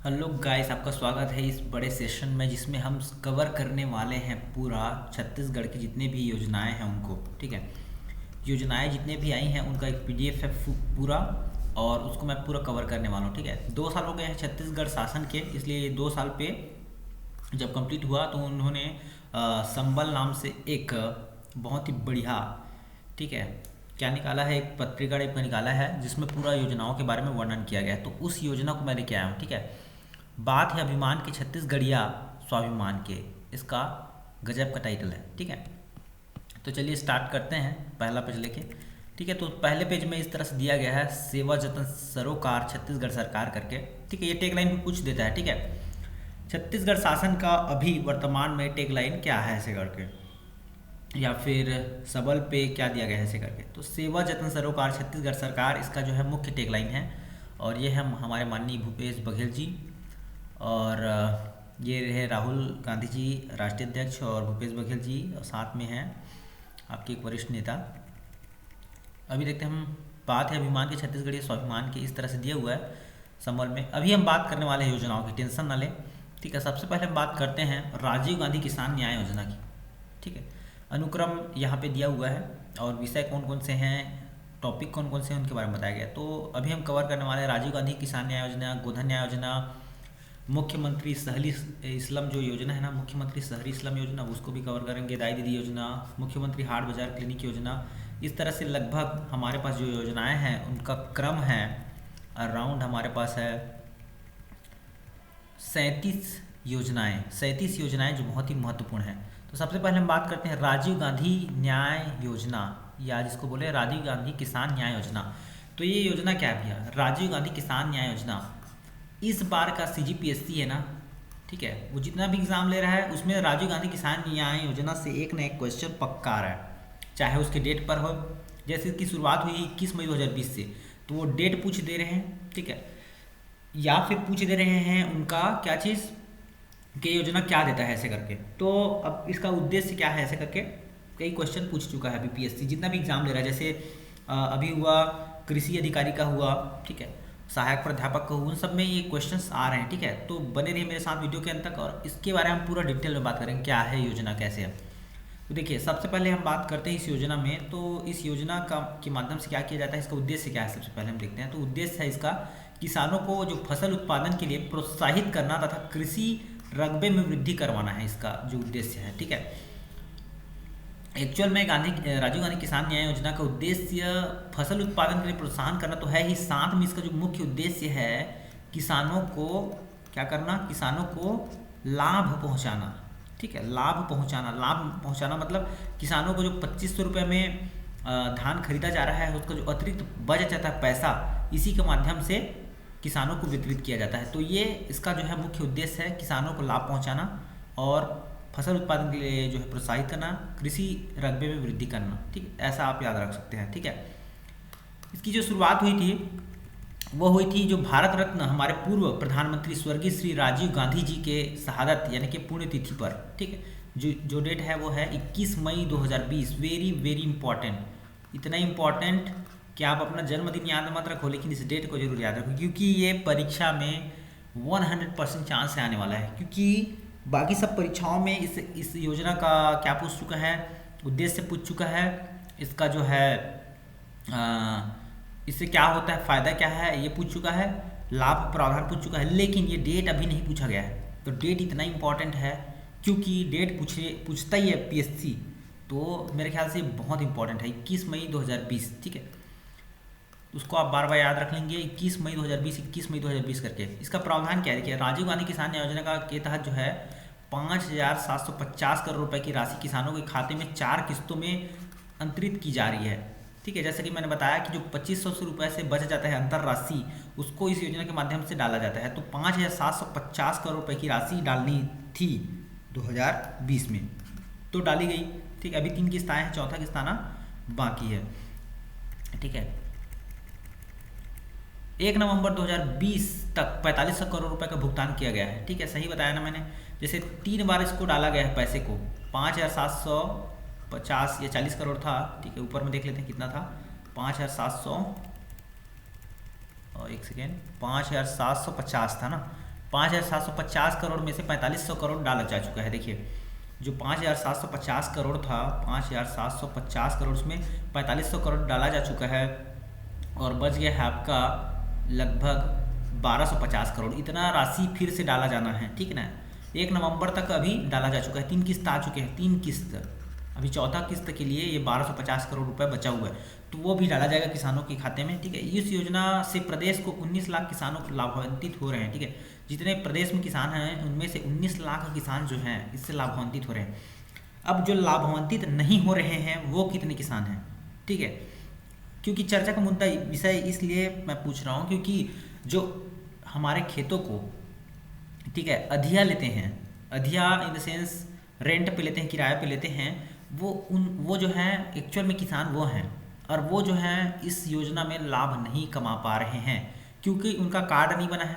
Hello guys, आपका स्वागत है इस बड़े सेशन में जिसमें हम कवर करने वाले हैं पूरा छत्तीसगढ़ की जितने भी योजनाएं हैं उनको। ठीक है, योजनाएं जितने भी आई हैं उनका एक पीडीएफ है पूरा, और उसको मैं पूरा कवर करने वाला हूँ। ठीक है, 2 साल हो गए हैं छत्तीसगढ़ शासन के, इसलिए ये 2 साल पे जब कंप्लीट हुआ तो उन्होंने संबल नाम से एक बहुत ही बढ़िया, ठीक है, क्या निकाला है, एक पत्रिका टाइप का निकाला है जिसमें पूरा योजनाओं के बारे में वर्णन किया गया है। तो उस योजना को मैं लेके आया हूँ। ठीक है, बात है अभिमान के छत्तीसगढ़िया स्वाभिमान के, इसका गजब का टाइटल है। ठीक है, तो चलिए स्टार्ट करते हैं पहला पेज लेके। ठीक है, तो पहले पेज में इस तरह से दिया गया है, सेवा जतन सरोकार छत्तीसगढ़ सरकार करके। ठीक है, ये टैग लाइन भी पूछ देता है। ठीक है, छत्तीसगढ़ शासन का अभी वर्तमान में टैग लाइन क्या है ऐसे करके, या फिर सबल पे क्या दिया गया है ऐसे करके। तो सेवा जतन सरोकार छत्तीसगढ़ सरकार, इसका जो है मुख्य टैग लाइन है, और ये हम हमारे माननीय भूपेश बघेल जी, और ये रहे राहुल गांधी जी राष्ट्रीय अध्यक्ष, और भूपेश बघेल जी, और साथ में हैं आपके एक वरिष्ठ नेता। अभी देखते हैं हम, बात है अभिमान के छत्तीसगढ़ी स्वाभिमान के, इस तरह से दिया हुआ है संबल में। अभी हम बात करने वाले हैं योजनाओं की, टेंशन ना लें। ठीक है, सबसे पहले हम बात करते हैं राजीव गांधी किसान न्याय योजना की। ठीक है, अनुक्रम यहाँ पे दिया हुआ है, और विषय कौन कौन से हैं, टॉपिक कौन कौन से हैं, उनके बारे में बताया गया है। तो अभी हम कवर करने वाले हैं राजीव गांधी किसान न्याय योजना, गोधन न्याय योजना, मुख्यमंत्री शहरी स्लम जो योजना है ना, मुख्यमंत्री शहरी स्लम योजना, उसको भी कवर करेंगे, दाई दीदी योजना, मुख्यमंत्री हाट बाजार क्लिनिक योजना। इस तरह से लगभग हमारे पास जो योजनाएं हैं उनका क्रम है, अराउंड हमारे पास है 37 योजनाएं जो बहुत ही महत्वपूर्ण हैं। तो सबसे पहले हम बात करते हैं राजीव गांधी न्याय योजना, या जिसको बोले राजीव गांधी किसान न्याय योजना। तो ये योजना क्या है भैया, राजीव गांधी किसान न्याय योजना इस बार का सीजीपीएससी है ना, ठीक है, वो जितना भी एग्जाम ले रहा है उसमें राजीव गांधी किसान न्याय योजना से एक ना एक क्वेश्चन पक्का आ रहा है, चाहे उसके डेट पर हो। जैसे इसकी शुरुआत हुई 21 मई 2020 से, तो वो डेट पूछ दे रहे हैं। ठीक है, या फिर पूछ दे रहे हैं उनका क्या चीज़, कि योजना क्या देता है ऐसे करके। तो अब इसका उद्देश्य क्या है ऐसे करके कई क्वेश्चन पूछ चुका है बीपीएससी जितना भी एग्जाम ले रहा है। जैसे अभी हुआ कृषि अधिकारी का हुआ, ठीक है, सहायक प्राध्यापक का हुआ, उन सब में ये क्वेश्चंस आ रहे हैं। ठीक है, तो बने रहिए मेरे साथ वीडियो के अंत तक, और इसके बारे में हम पूरा डिटेल में बात करेंगे क्या है योजना, कैसे है। तो देखिए, सबसे पहले हम बात करते हैं इस योजना में। तो इस योजना का के माध्यम से क्या किया जाता है, इसका उद्देश्य क्या है, सबसे पहले हम देखते हैं। तो उद्देश्य है इसका, किसानों को जो फसल उत्पादन के लिए प्रोत्साहित करना तथा कृषि रकबे में वृद्धि करवाना है, इसका जो उद्देश्य है। ठीक है, एक्चुअल में राजीव गांधी किसान न्याय योजना का उद्देश्य फसल उत्पादन के लिए प्रोत्साहन करना तो है ही, साथ में इसका जो मुख्य उद्देश्य है किसानों को क्या करना, किसानों को लाभ पहुंचाना। ठीक है, लाभ पहुंचाना मतलब किसानों को जो 2500 रुपये में धान खरीदा जा रहा है, उसका जो अतिरिक्त बच जाता है पैसा, इसी के माध्यम से किसानों को वितरित किया जाता है। तो ये इसका जो है मुख्य उद्देश्य है, किसानों को लाभ पहुंचाना और फसल उत्पादन के लिए जो है प्रोत्साहित करना, कृषि रकबे में वृद्धि करना। ठीक, ऐसा आप याद रख सकते हैं। ठीक है, इसकी जो शुरुआत हुई थी वो हुई थी जो भारत रत्न हमारे पूर्व प्रधानमंत्री स्वर्गीय श्री राजीव गांधी जी के शहादत यानी कि पुण्यतिथि पर। ठीक है, जो डेट है वो है 21 मई 2020। वेरी वेरी इंपॉर्टेंट, इतना इंपॉर्टेंट कि आप अपना जन्मदिन याद मत रखो, लेकिन इस डेट को जरूर याद रखो, क्योंकि ये परीक्षा में 100% चांस से आने वाला है। क्योंकि बाकी सब परीक्षाओं में इस योजना का क्या पूछ चुका है, उद्देश्य पूछ चुका है, इसका जो है इससे क्या होता है, फ़ायदा क्या है, ये पूछ चुका है, लाभ प्रावधान पूछ चुका है, लेकिन ये डेट अभी नहीं पूछा गया है। तो डेट इतना इंपॉर्टेंट है क्योंकि डेट पूछता ही है पीएससी, तो मेरे ख्याल से बहुत इंपॉर्टेंट है। 21 मई 2020। ठीक है, उसको आप बार बार याद रख लेंगे, 21 मई 2020 करके। इसका प्रावधान क्या है, देखिए, राजीव गांधी किसान योजना का के तहत जो है 5,750 करोड़ रुपए की राशि किसानों के खाते में 4 किस्तों में अंतरित की जा रही है। ठीक है, जैसे कि मैंने बताया कि जो 2500 रुपये से बच जाता है अंतर राशि, उसको इस योजना के माध्यम से डाला जाता है। तो 5,750 करोड़ रुपए की राशि डालनी थी 2020 में, तो डाली गई। ठीक, अभी 3 किस्त आए हैं, चौथा किस्त आना बाकी है। ठीक है, 1 नवंबर 2020 तक 4500 करोड़ रुपए का भुगतान किया गया है। ठीक है, सही बताया ना मैंने। जैसे 3 बार इसको डाला गया है पैसे को, 5,750 या 40 करोड़ था। ठीक है, ऊपर में देख लेते हैं कितना था, 5,700 और 1 सेकेंड, 5,750 था ना। 5,750 करोड़ में से 4,500 करोड़ डाला जा चुका है। देखिए जो 5,750 करोड़ था, 5,750 करोड़ उसमें 4,500 करोड़ डाला जा चुका है और बच गया है आपका लगभग 1,250 करोड़। इतना राशि फिर से डाला जाना है, ठीक है ना। 1 नवंबर तक अभी डाला जा चुका है, 3 किस्त आ चुके हैं, 3 किस्त, अभी चौथा किस्त के लिए ये 1,250 करोड़ रुपए बचा हुआ है, तो वो भी डाला जाएगा किसानों के खाते में, ठीक है। इस योजना से प्रदेश को 19 लाख किसानों को लाभान्वित हो रहे हैं, ठीक है। जितने प्रदेश में किसान हैं उनमें से 19 लाख किसान जो हैं इससे लाभान्वित हो रहे हैं। अब जो लाभान्वित नहीं हो रहे हैं वो कितने किसान हैं, ठीक है। क्योंकि चर्चा का मुद्दा विषय इसलिए मैं पूछ रहा हूँ क्योंकि जो हमारे खेतों को, ठीक है, अधिया लेते हैं, अधिया इन द सेंस रेंट पे लेते हैं, किराए पे लेते हैं, वो जो है एक्चुअल में किसान वो हैं और वो जो है इस योजना में लाभ नहीं कमा पा रहे हैं क्योंकि उनका कार्ड नहीं बना है,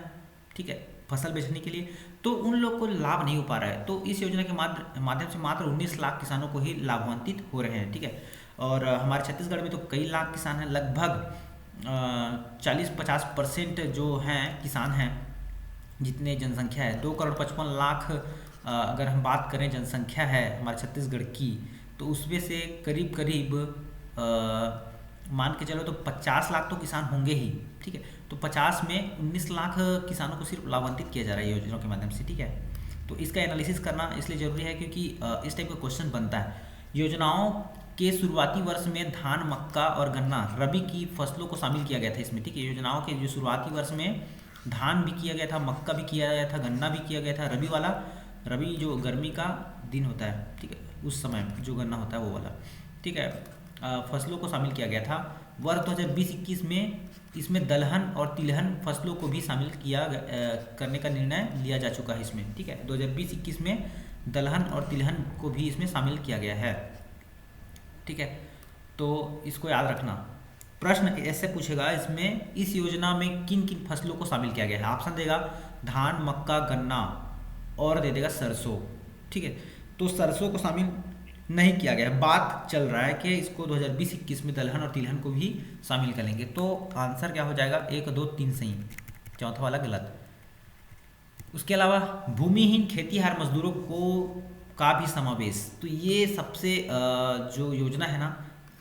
ठीक है, फसल बेचने के लिए, तो उन लोग को लाभ नहीं हो पा रहा है। तो इस योजना के माध्यम से मात्र 19 लाख किसानों को ही लाभान्वित हो रहे हैं, ठीक है। और हमारे छत्तीसगढ़ में तो कई लाख किसान हैं, लगभग 40-50% जो हैं किसान हैं, जितने जनसंख्या है 2,55,00,000 अगर हम बात करें जनसंख्या है हमारे छत्तीसगढ़ की, तो उसमें से करीब करीब मान के चलो तो 50 लाख तो किसान होंगे ही, ठीक है। तो 50 में 19 लाख किसानों को सिर्फ लाभान्वित किया जा रहा है योजनाओं के माध्यम से, ठीक है। तो इसका एनालिसिस करना इसलिए जरूरी है क्योंकि इस टाइप का क्वेश्चन बनता है। योजनाओं के शुरुआती वर्ष में धान, मक्का और गन्ना रबी की फसलों को शामिल किया गया था इसमें, ठीक है। योजनाओं के जो शुरुआती वर्ष में धान भी किया गया था, मक्का भी किया गया था, गन्ना भी किया गया था, रबी वाला, रबी जो गर्मी का दिन होता है, ठीक है, उस समय जो गन्ना होता है वो वाला, ठीक है, फसलों को शामिल किया गया था। वर्ष 2020-21 में इसमें दलहन और तिलहन फसलों को भी शामिल करने का निर्णय लिया जा चुका है इसमें, ठीक है। 2020-21 में दलहन और तिलहन को भी इसमें शामिल किया गया है, ठीक है। तो इसको याद रखना। प्रश्न ऐसे पूछेगा इसमें, इस योजना में किन किन फसलों को शामिल किया गया है। ऑप्शन देगा धान, मक्का, गन्ना और दे देगा सरसों, ठीक है। तो सरसों को शामिल नहीं किया गया है, बात चल रहा है कि इसको 2020-21 में दलहन और तिलहन को भी शामिल करेंगे। तो आंसर क्या हो जाएगा, 1, 2, 3 सही, चौथा वाला गलत। उसके अलावा भूमिहीन खेतीहर मजदूरों को का भी समावेश, तो ये सबसे जो योजना है ना,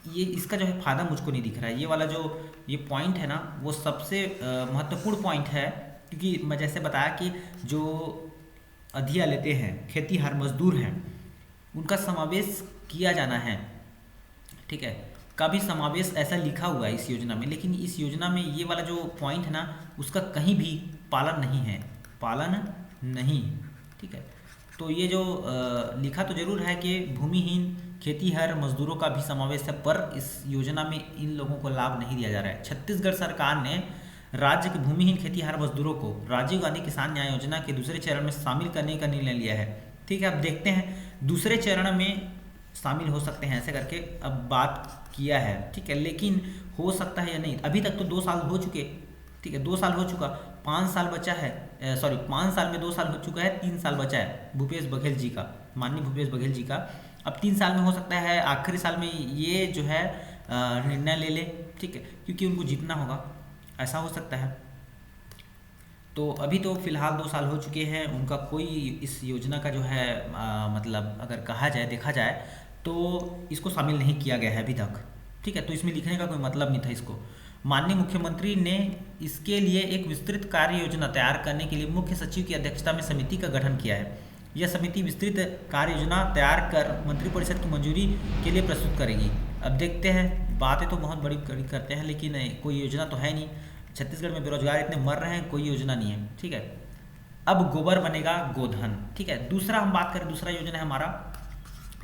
ये इसका जो है फायदा मुझको नहीं दिख रहा है। ये वाला जो ये पॉइंट है ना वो सबसे महत्वपूर्ण पॉइंट है, क्योंकि मैं जैसे बताया कि जो अधिया लेते हैं, खेतीहर मजदूर हैं, उनका समावेश किया जाना है, ठीक है, का भी समावेश ऐसा लिखा हुआ है इस योजना में, लेकिन इस योजना में ये वाला जो पॉइंट है ना उसका कहीं भी पालन नहीं है, पालन नहीं, ठीक है। तो ये जो लिखा तो जरूर है कि भूमिहीन खेतीहर मजदूरों का भी समावेश है, पर इस योजना में इन लोगों को लाभ नहीं दिया जा रहा है। छत्तीसगढ़ सरकार ने राज्य के भूमिहीन खेतीहर मजदूरों को राजीव गांधी किसान न्याय योजना के दूसरे चरण में शामिल करने का निर्णय लिया है, ठीक है। अब देखते हैं दूसरे चरण में शामिल हो सकते हैं ऐसे करके अब बात किया है, ठीक है, लेकिन हो सकता है या नहीं। अभी तक तो 2 साल हो चुके, ठीक है, 2 साल हो चुका, 5 साल बचा है, 5 साल में 2 साल हो चुका है, 3 साल बचा है भूपेश बघेल जी का, माननीय भूपेश बघेल जी का। अब 3 साल में हो सकता है आखिरी साल में ये जो है निर्णय ले ले, ठीक है, क्योंकि उनको जीतना होगा, ऐसा हो सकता है। तो अभी तो फिलहाल 2 साल हो चुके हैं, उनका कोई इस योजना का जो है मतलब अगर कहा जाए, देखा जाए तो इसको शामिल नहीं किया गया है अभी तक, ठीक है। तो इसमें लिखने का कोई मतलब नहीं था इसको। माननीय मुख्यमंत्री ने इसके लिए एक विस्तृत कार्य योजना तैयार करने के लिए मुख्य सचिव की अध्यक्षता में समिति का गठन किया है। यह समिति विस्तृत कार्य योजना तैयार कर मंत्रिपरिषद की मंजूरी के लिए प्रस्तुत करेगी। अब देखते हैं, बातें तो बहुत बड़ी बड़ी करते हैं लेकिन कोई योजना तो है नहीं। छत्तीसगढ़ में बेरोजगार इतने मर रहे हैं, कोई योजना नहीं है, ठीक है। अब गोबर बनेगा गोधन, ठीक है। दूसरा हम बात करें, दूसरा योजना है हमारा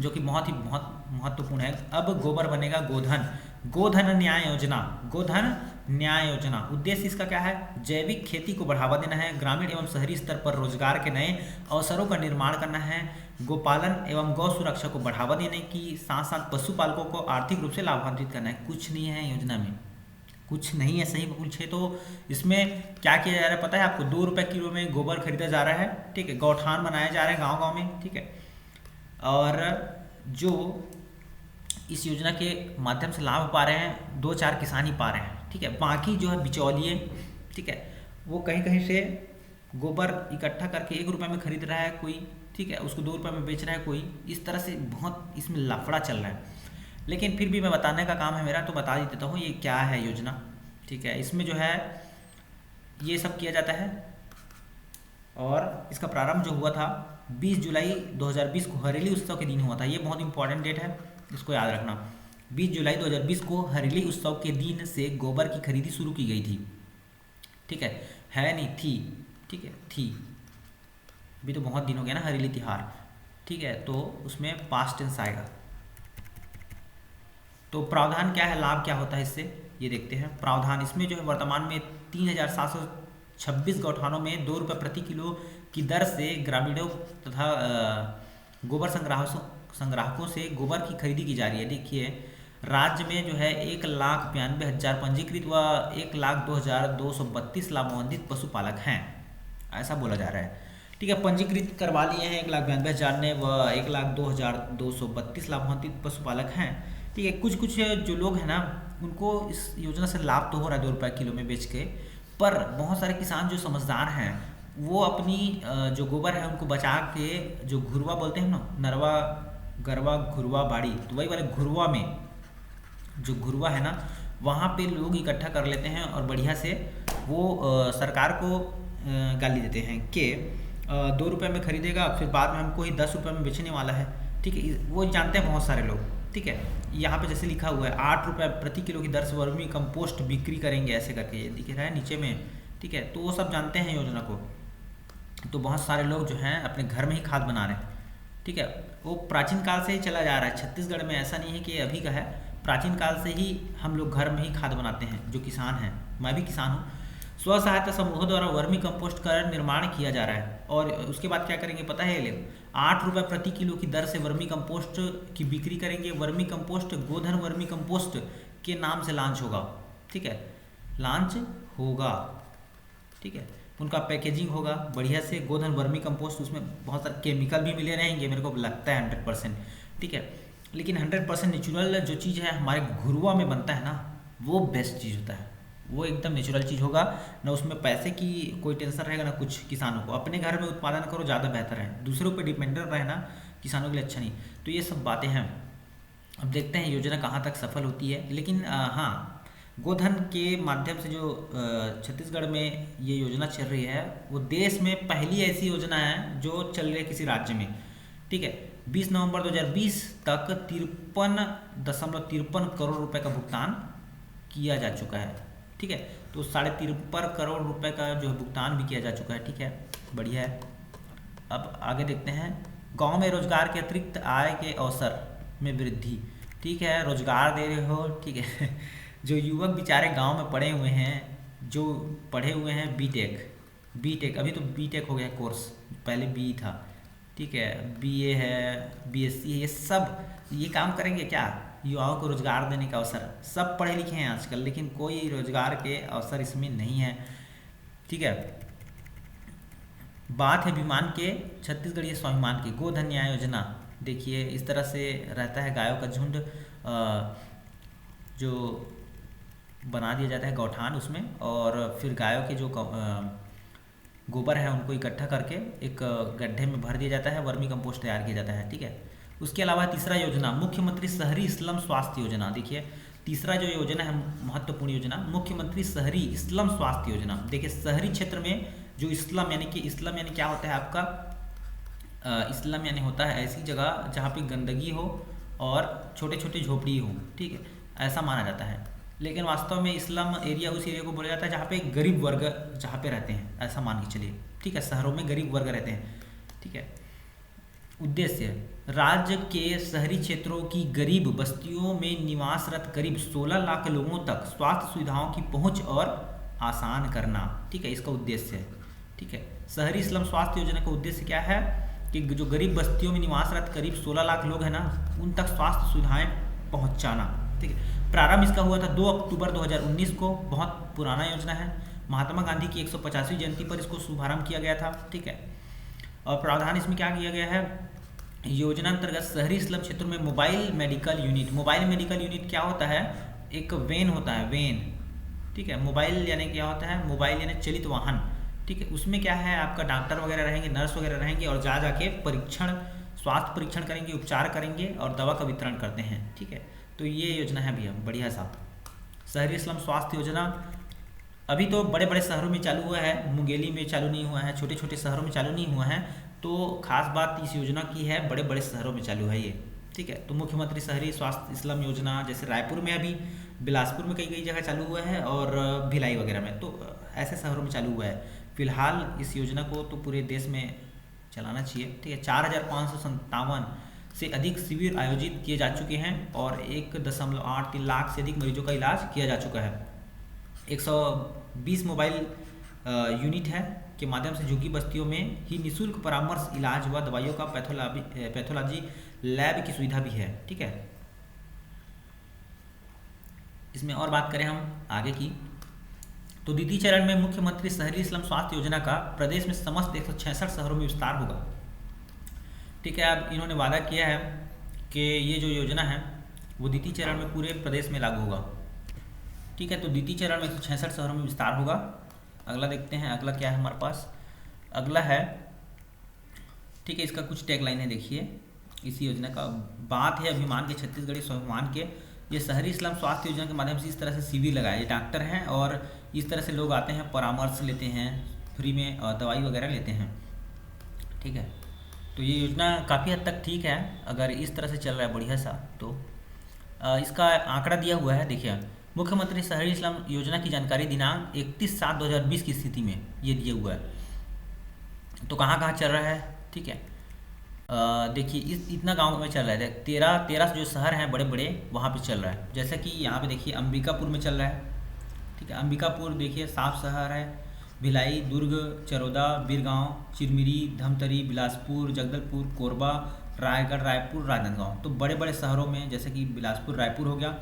जो कि बहुत महत्वपूर्ण है। अब गोबर बनेगा गोधन, गोधन न्याय योजना, गोधन न्याय योजना। उद्देश्य इसका क्या है, जैविक खेती को बढ़ावा देना है, ग्रामीण एवं शहरी स्तर पर रोजगार के नए अवसरों का निर्माण करना है, गोपालन एवं गौ सुरक्षा को बढ़ावा देने की साथ साथ पशुपालकों को आर्थिक रूप से लाभान्वित करना है। कुछ नहीं है योजना में, कुछ नहीं है, सही पूछे तो इसमें क्या किया जा रहा है पता है आपको, 2 रुपये किलो में गोबर खरीदा जा रहा है, ठीक है, गौठान बनाए जा रहे हैं गांव-गांव में, ठीक है। और जो इस योजना के माध्यम से लाभ पा रहे हैं 2-4 किसान ही पा रहे हैं, ठीक है, बाकी जो है बिचौलिए, ठीक है, वो कहीं कहीं से गोबर इकट्ठा करके 1 रुपये में खरीद रहा है कोई, ठीक है, उसको 2 रुपये में बेच रहा है कोई। इस तरह से बहुत इसमें लफड़ा चल रहा है। लेकिन फिर भी मैं बताने का काम है मेरा, तो बता देता हूँ ये क्या है योजना, ठीक है। इसमें जो है ये सब किया जाता है, और इसका प्रारंभ जो हुआ था 20 जुलाई 2020 को हरेली उत्सव के दिन हुआ था। ये बहुत इंपॉर्टेंट डेट है, इसको याद रखना। 20 जुलाई 2020 को हरेली उत्सव के दिन से गोबर की खरीदी शुरू की गई थी, ठीक है नहीं थी, ठीक है थी, अभी तो बहुत दिन हो गया ना हरेली त्योहार, ठीक है, तो उसमें पास्ट टेंस आएगा। तो प्रावधान क्या है, लाभ क्या होता है इससे, ये देखते हैं। प्रावधान इसमें जो है वर्तमान में 3726 गौठानों में 2 रुपये प्रति किलो की दर से ग्रामीणों तथा गोबर संग्राहकों से गोबर की खरीदी की जा रही है। देखिए राज्य में जो है 1,92,000 पंजीकृत व 1,02,232 लाभान्वित पशुपालक हैं, ऐसा बोला जा रहा है, ठीक है। पंजीकृत करवा लिए हैं 1,92,000 ने व 1,02,232 लाभान्वित पशुपालक हैं, ठीक है। कुछ जो लोग हैं ना उनको इस योजना से लाभ तो हो रहा है 2 रुपये किलो में बेच के, पर बहुत सारे किसान जो समझदार हैं वो अपनी जो गोबर है उनको बचा के, जो घुरवा बोलते हैं ना, नरवा गरवा घुरवा बाड़ी, तो वही वाले घुरवा में जो घुरवा है ना वहाँ पे लोग इकट्ठा कर लेते हैं और बढ़िया से वो सरकार को गाली देते हैं कि 2 रुपये में खरीदेगा, फिर बाद में हमको ही 10 रुपये में बेचने वाला है, ठीक है। वो जानते हैं बहुत सारे लोग, ठीक है। यहाँ पे जैसे लिखा हुआ है 8 रुपये प्रति किलो की दर से वर्मी कंपोस्ट बिक्री करेंगे, ऐसे करके ये दिख रहा है नीचे में, ठीक है। तो वो सब जानते हैं योजना को, तो बहुत सारे लोग जो हैं अपने घर में ही खाद बना रहे हैं, ठीक है। वो प्राचीन काल से ही चला जा रहा है छत्तीसगढ़ में, ऐसा नहीं है कि अभी का है, प्राचीन काल से ही हम लोग घर में ही खाद बनाते हैं। जो किसान हैं, मैं भी किसान हूँ, स्व सहायता समूहों द्वारा वर्मी कंपोस्ट का निर्माण किया जा रहा है। और उसके बाद क्या करेंगे पता है, 8 रुपये प्रति किलो की दर से वर्मी कंपोस्ट की बिक्री करेंगे। वर्मी कंपोस्ट गोधन वर्मी कंपोस्ट के नाम से लॉन्च होगा, ठीक है, लॉन्च होगा, ठीक है। उनका पैकेजिंग होगा बढ़िया से, गोधन वर्मी कंपोस्ट, उसमें बहुत सारे केमिकल भी मिले रहेंगे मेरे को लगता है 100%, ठीक है। लेकिन 100% नेचुरल जो चीज़ है हमारे घुरवा में बनता है ना, वो बेस्ट चीज़ होता है, वो एकदम नेचुरल चीज़ होगा ना, उसमें पैसे की कोई टेंशन रहेगा ना कुछ। किसानों को अपने घर में उत्पादन करो, ज़्यादा बेहतर है, दूसरों पर डिपेंडेंट रहना किसानों के लिए अच्छा नहीं। तो ये सब बातें हैं, अब देखते हैं योजना कहाँ तक सफल होती है। लेकिन हाँ, गोधन के माध्यम से जो छत्तीसगढ़ में ये योजना चल रही है, वो देश में पहली ऐसी योजना है जो चल रही है किसी राज्य में, ठीक है। 20 नवंबर 2020 तक 53.53 करोड़ रुपए का भुगतान किया जा चुका है, ठीक है। तो 53.5 करोड़ रुपए का जो भुगतान भी किया जा चुका है, ठीक है, बढ़िया है। अब आगे देखते हैं, गांव में रोजगार के अतिरिक्त आय के अवसर में वृद्धि, ठीक है, रोजगार दे रहे हो, ठीक है। जो युवक बेचारे गांव में पढ़े हुए हैं, जो पढ़े हुए हैं बीटेक, अभी तो बीटेक हो गया कोर्स, पहले बी था, ठीक है, बीए है, बीएससी है, ये सब ये काम करेंगे क्या, युवाओं को रोजगार देने का अवसर। सब पढ़े लिखे हैं आजकल, लेकिन कोई रोजगार के अवसर इसमें नहीं है, ठीक है। बात है विमान के छत्तीसगढ़ीय स्वाभिमान की। गोधन न्याय योजना, देखिए इस तरह से रहता है, गायों का झुंड जो बना दिया जाता है गौठान उसमें, और फिर गायों के जो गोबर है उनको इकट्ठा करके एक गड्ढे में भर दिया जाता है, वर्मी कंपोस्ट तैयार किया जाता है, ठीक है। उसके अलावा तीसरा योजना मुख्यमंत्री शहरी स्लम स्वास्थ्य योजना। देखिए तीसरा जो योजना है महत्वपूर्ण योजना, मुख्यमंत्री शहरी स्लम स्वास्थ्य योजना। देखिए शहरी क्षेत्र में जो स्लम यानी कि स्लम यानी क्या होता है आपका, स्लम यानी होता है ऐसी जगह जहाँ पे गंदगी हो और छोटे छोटे झोपड़ी हो, ठीक है, ऐसा माना जाता है। लेकिन वास्तव में स्लम एरिया उस एरिया को बोला जाता है जहाँ पे गरीब वर्ग जहाँ पे रहते हैं, ऐसा मान के चलिए, ठीक है। शहरों में गरीब वर्ग रहते हैं, ठीक है। उद्देश्य, राज्य के शहरी क्षेत्रों की गरीब बस्तियों में निवासरत करीब 16 लाख लोगों तक स्वास्थ्य सुविधाओं की पहुंच और आसान करना, ठीक है, इसका उद्देश्य है, ठीक है। शहरी स्लम स्वास्थ्य योजना का उद्देश्य क्या है कि जो गरीब बस्तियों में निवासरत करीब 16 लाख लोग हैं ना, उन तक स्वास्थ्य सुविधाएं पहुंचाना, ठीक है। प्रारंभ इसका हुआ था 2 अक्टूबर 2019 को, बहुत पुराना योजना है। महात्मा गांधी की 150वीं जयंती पर इसको शुभारंभ किया गया था, ठीक है। और प्रावधान इसमें क्या किया गया है, योजना अंतर्गत शहरी स्लम क्षेत्रों में मोबाइल मेडिकल यूनिट क्या होता है, एक वैन होता है, वैन, ठीक है। मोबाइल यानी क्या होता है, मोबाइल यानी चलित वाहन, ठीक है। उसमें क्या है, आपका डॉक्टर वगैरह रहेंगे, नर्स वगैरह रहेंगे और जा जाके परीक्षण, स्वास्थ्य परीक्षण करेंगे, उपचार करेंगे और दवा का वितरण करते हैं। ठीक है, तो ये योजना है भैया, बढ़िया सा शहरी स्लम स्वास्थ्य योजना। अभी तो बड़े बड़े शहरों में चालू हुआ है, मुंगेली में चालू नहीं हुआ है, छोटे छोटे शहरों में चालू नहीं हुआ है। तो खास बात इस योजना की है, बड़े बड़े शहरों में चालू है ये। ठीक है, तो मुख्यमंत्री शहरी स्वास्थ्य स्लम योजना, जैसे रायपुर में, अभी बिलासपुर में कई कई जगह चालू हुआ है और भिलाई वगैरह में, तो ऐसे शहरों में चालू हुआ है। फिलहाल इस योजना को तो पूरे देश में चलाना चाहिए। ठीक है, 4,557 से अधिक शिविर आयोजित किए जा चुके हैं और 1.83 लाख से अधिक मरीजों का इलाज किया जा चुका है। 120 मोबाइल यूनिट है के माध्यम से झुग्गी बस्तियों में ही निःशुल्क परामर्श, इलाज व दवाइयों का पैथोलॉजी लैब की सुविधा भी है। ठीक है, इसमें और बात करें हम आगे की, तो द्वितीय चरण में मुख्यमंत्री शहरी स्लम स्वास्थ्य योजना का प्रदेश में समस्त 166 शहरों में विस्तार होगा। ठीक है, अब इन्होंने वादा किया है कि ये जो योजना है वो द्वितीय चरण में पूरे प्रदेश में लागू होगा। ठीक है, तो द्वितीय चरण में 166 शहरों में विस्तार होगा। अगला देखते हैं, अगला क्या है हमारे पास। अगला है, ठीक है, इसका कुछ टैगलाइन है, देखिए इसी योजना का। बात है अभिमान के, छत्तीसगढ़ी स्वाभिमान के। ये शहरी स्लम स्वास्थ्य योजना के माध्यम से इस तरह से शिविर लगाए, ये डॉक्टर हैं और इस तरह से लोग आते हैं, परामर्श लेते हैं, फ्री में दवाई वगैरह लेते हैं। ठीक है, तो ये योजना काफ़ी हद तक ठीक है, अगर इस तरह से चल रहा है बढ़िया सा। तो इसका आंकड़ा दिया हुआ है, देखिए मुख्यमंत्री शहरी स्लम योजना की जानकारी दिनांक 31/7/2020 की स्थिति में ये दिया हुआ है। तो कहाँ कहाँ चल रहा है, ठीक है, देखिए इतना गांव में चल रहा है, 13 जो शहर हैं बड़े बड़े, वहाँ पे चल रहा है। जैसे कि यहाँ पे देखिए अंबिकापुर में चल रहा है। ठीक है, अंबिकापुर देखिए साफ शहर है। भिलाई, दुर्ग, चरोदा, बीरगांव, चिरमिरी, धमतरी, बिलासपुर, जगदलपुर, कोरबा, रायगढ़, रायपुर, राजनांदगांव, तो बड़े बड़े शहरों में, जैसे कि बिलासपुर, रायपुर हो गया।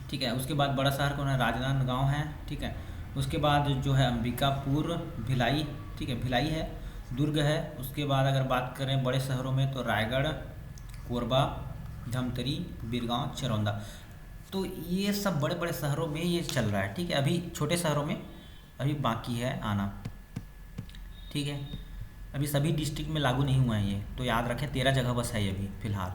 ठीक है, उसके बाद बड़ा शहर कौन है, राजनांदगांव है। ठीक है, उसके बाद जो है अंबिकापुर, भिलाई, ठीक है, भिलाई है, दुर्ग है। उसके बाद अगर बात करें बड़े शहरों में तो रायगढ़, कोरबा, धमतरी, बीरगांव, चरौंदा, तो ये सब बड़े बड़े शहरों में ये चल रहा है। ठीक है, अभी छोटे शहरों में अभी बाकी है आना। ठीक है, अभी सभी डिस्ट्रिक्ट में लागू नहीं हुआ है ये, तो याद रखें 13 जगह बस है ये अभी फिलहाल।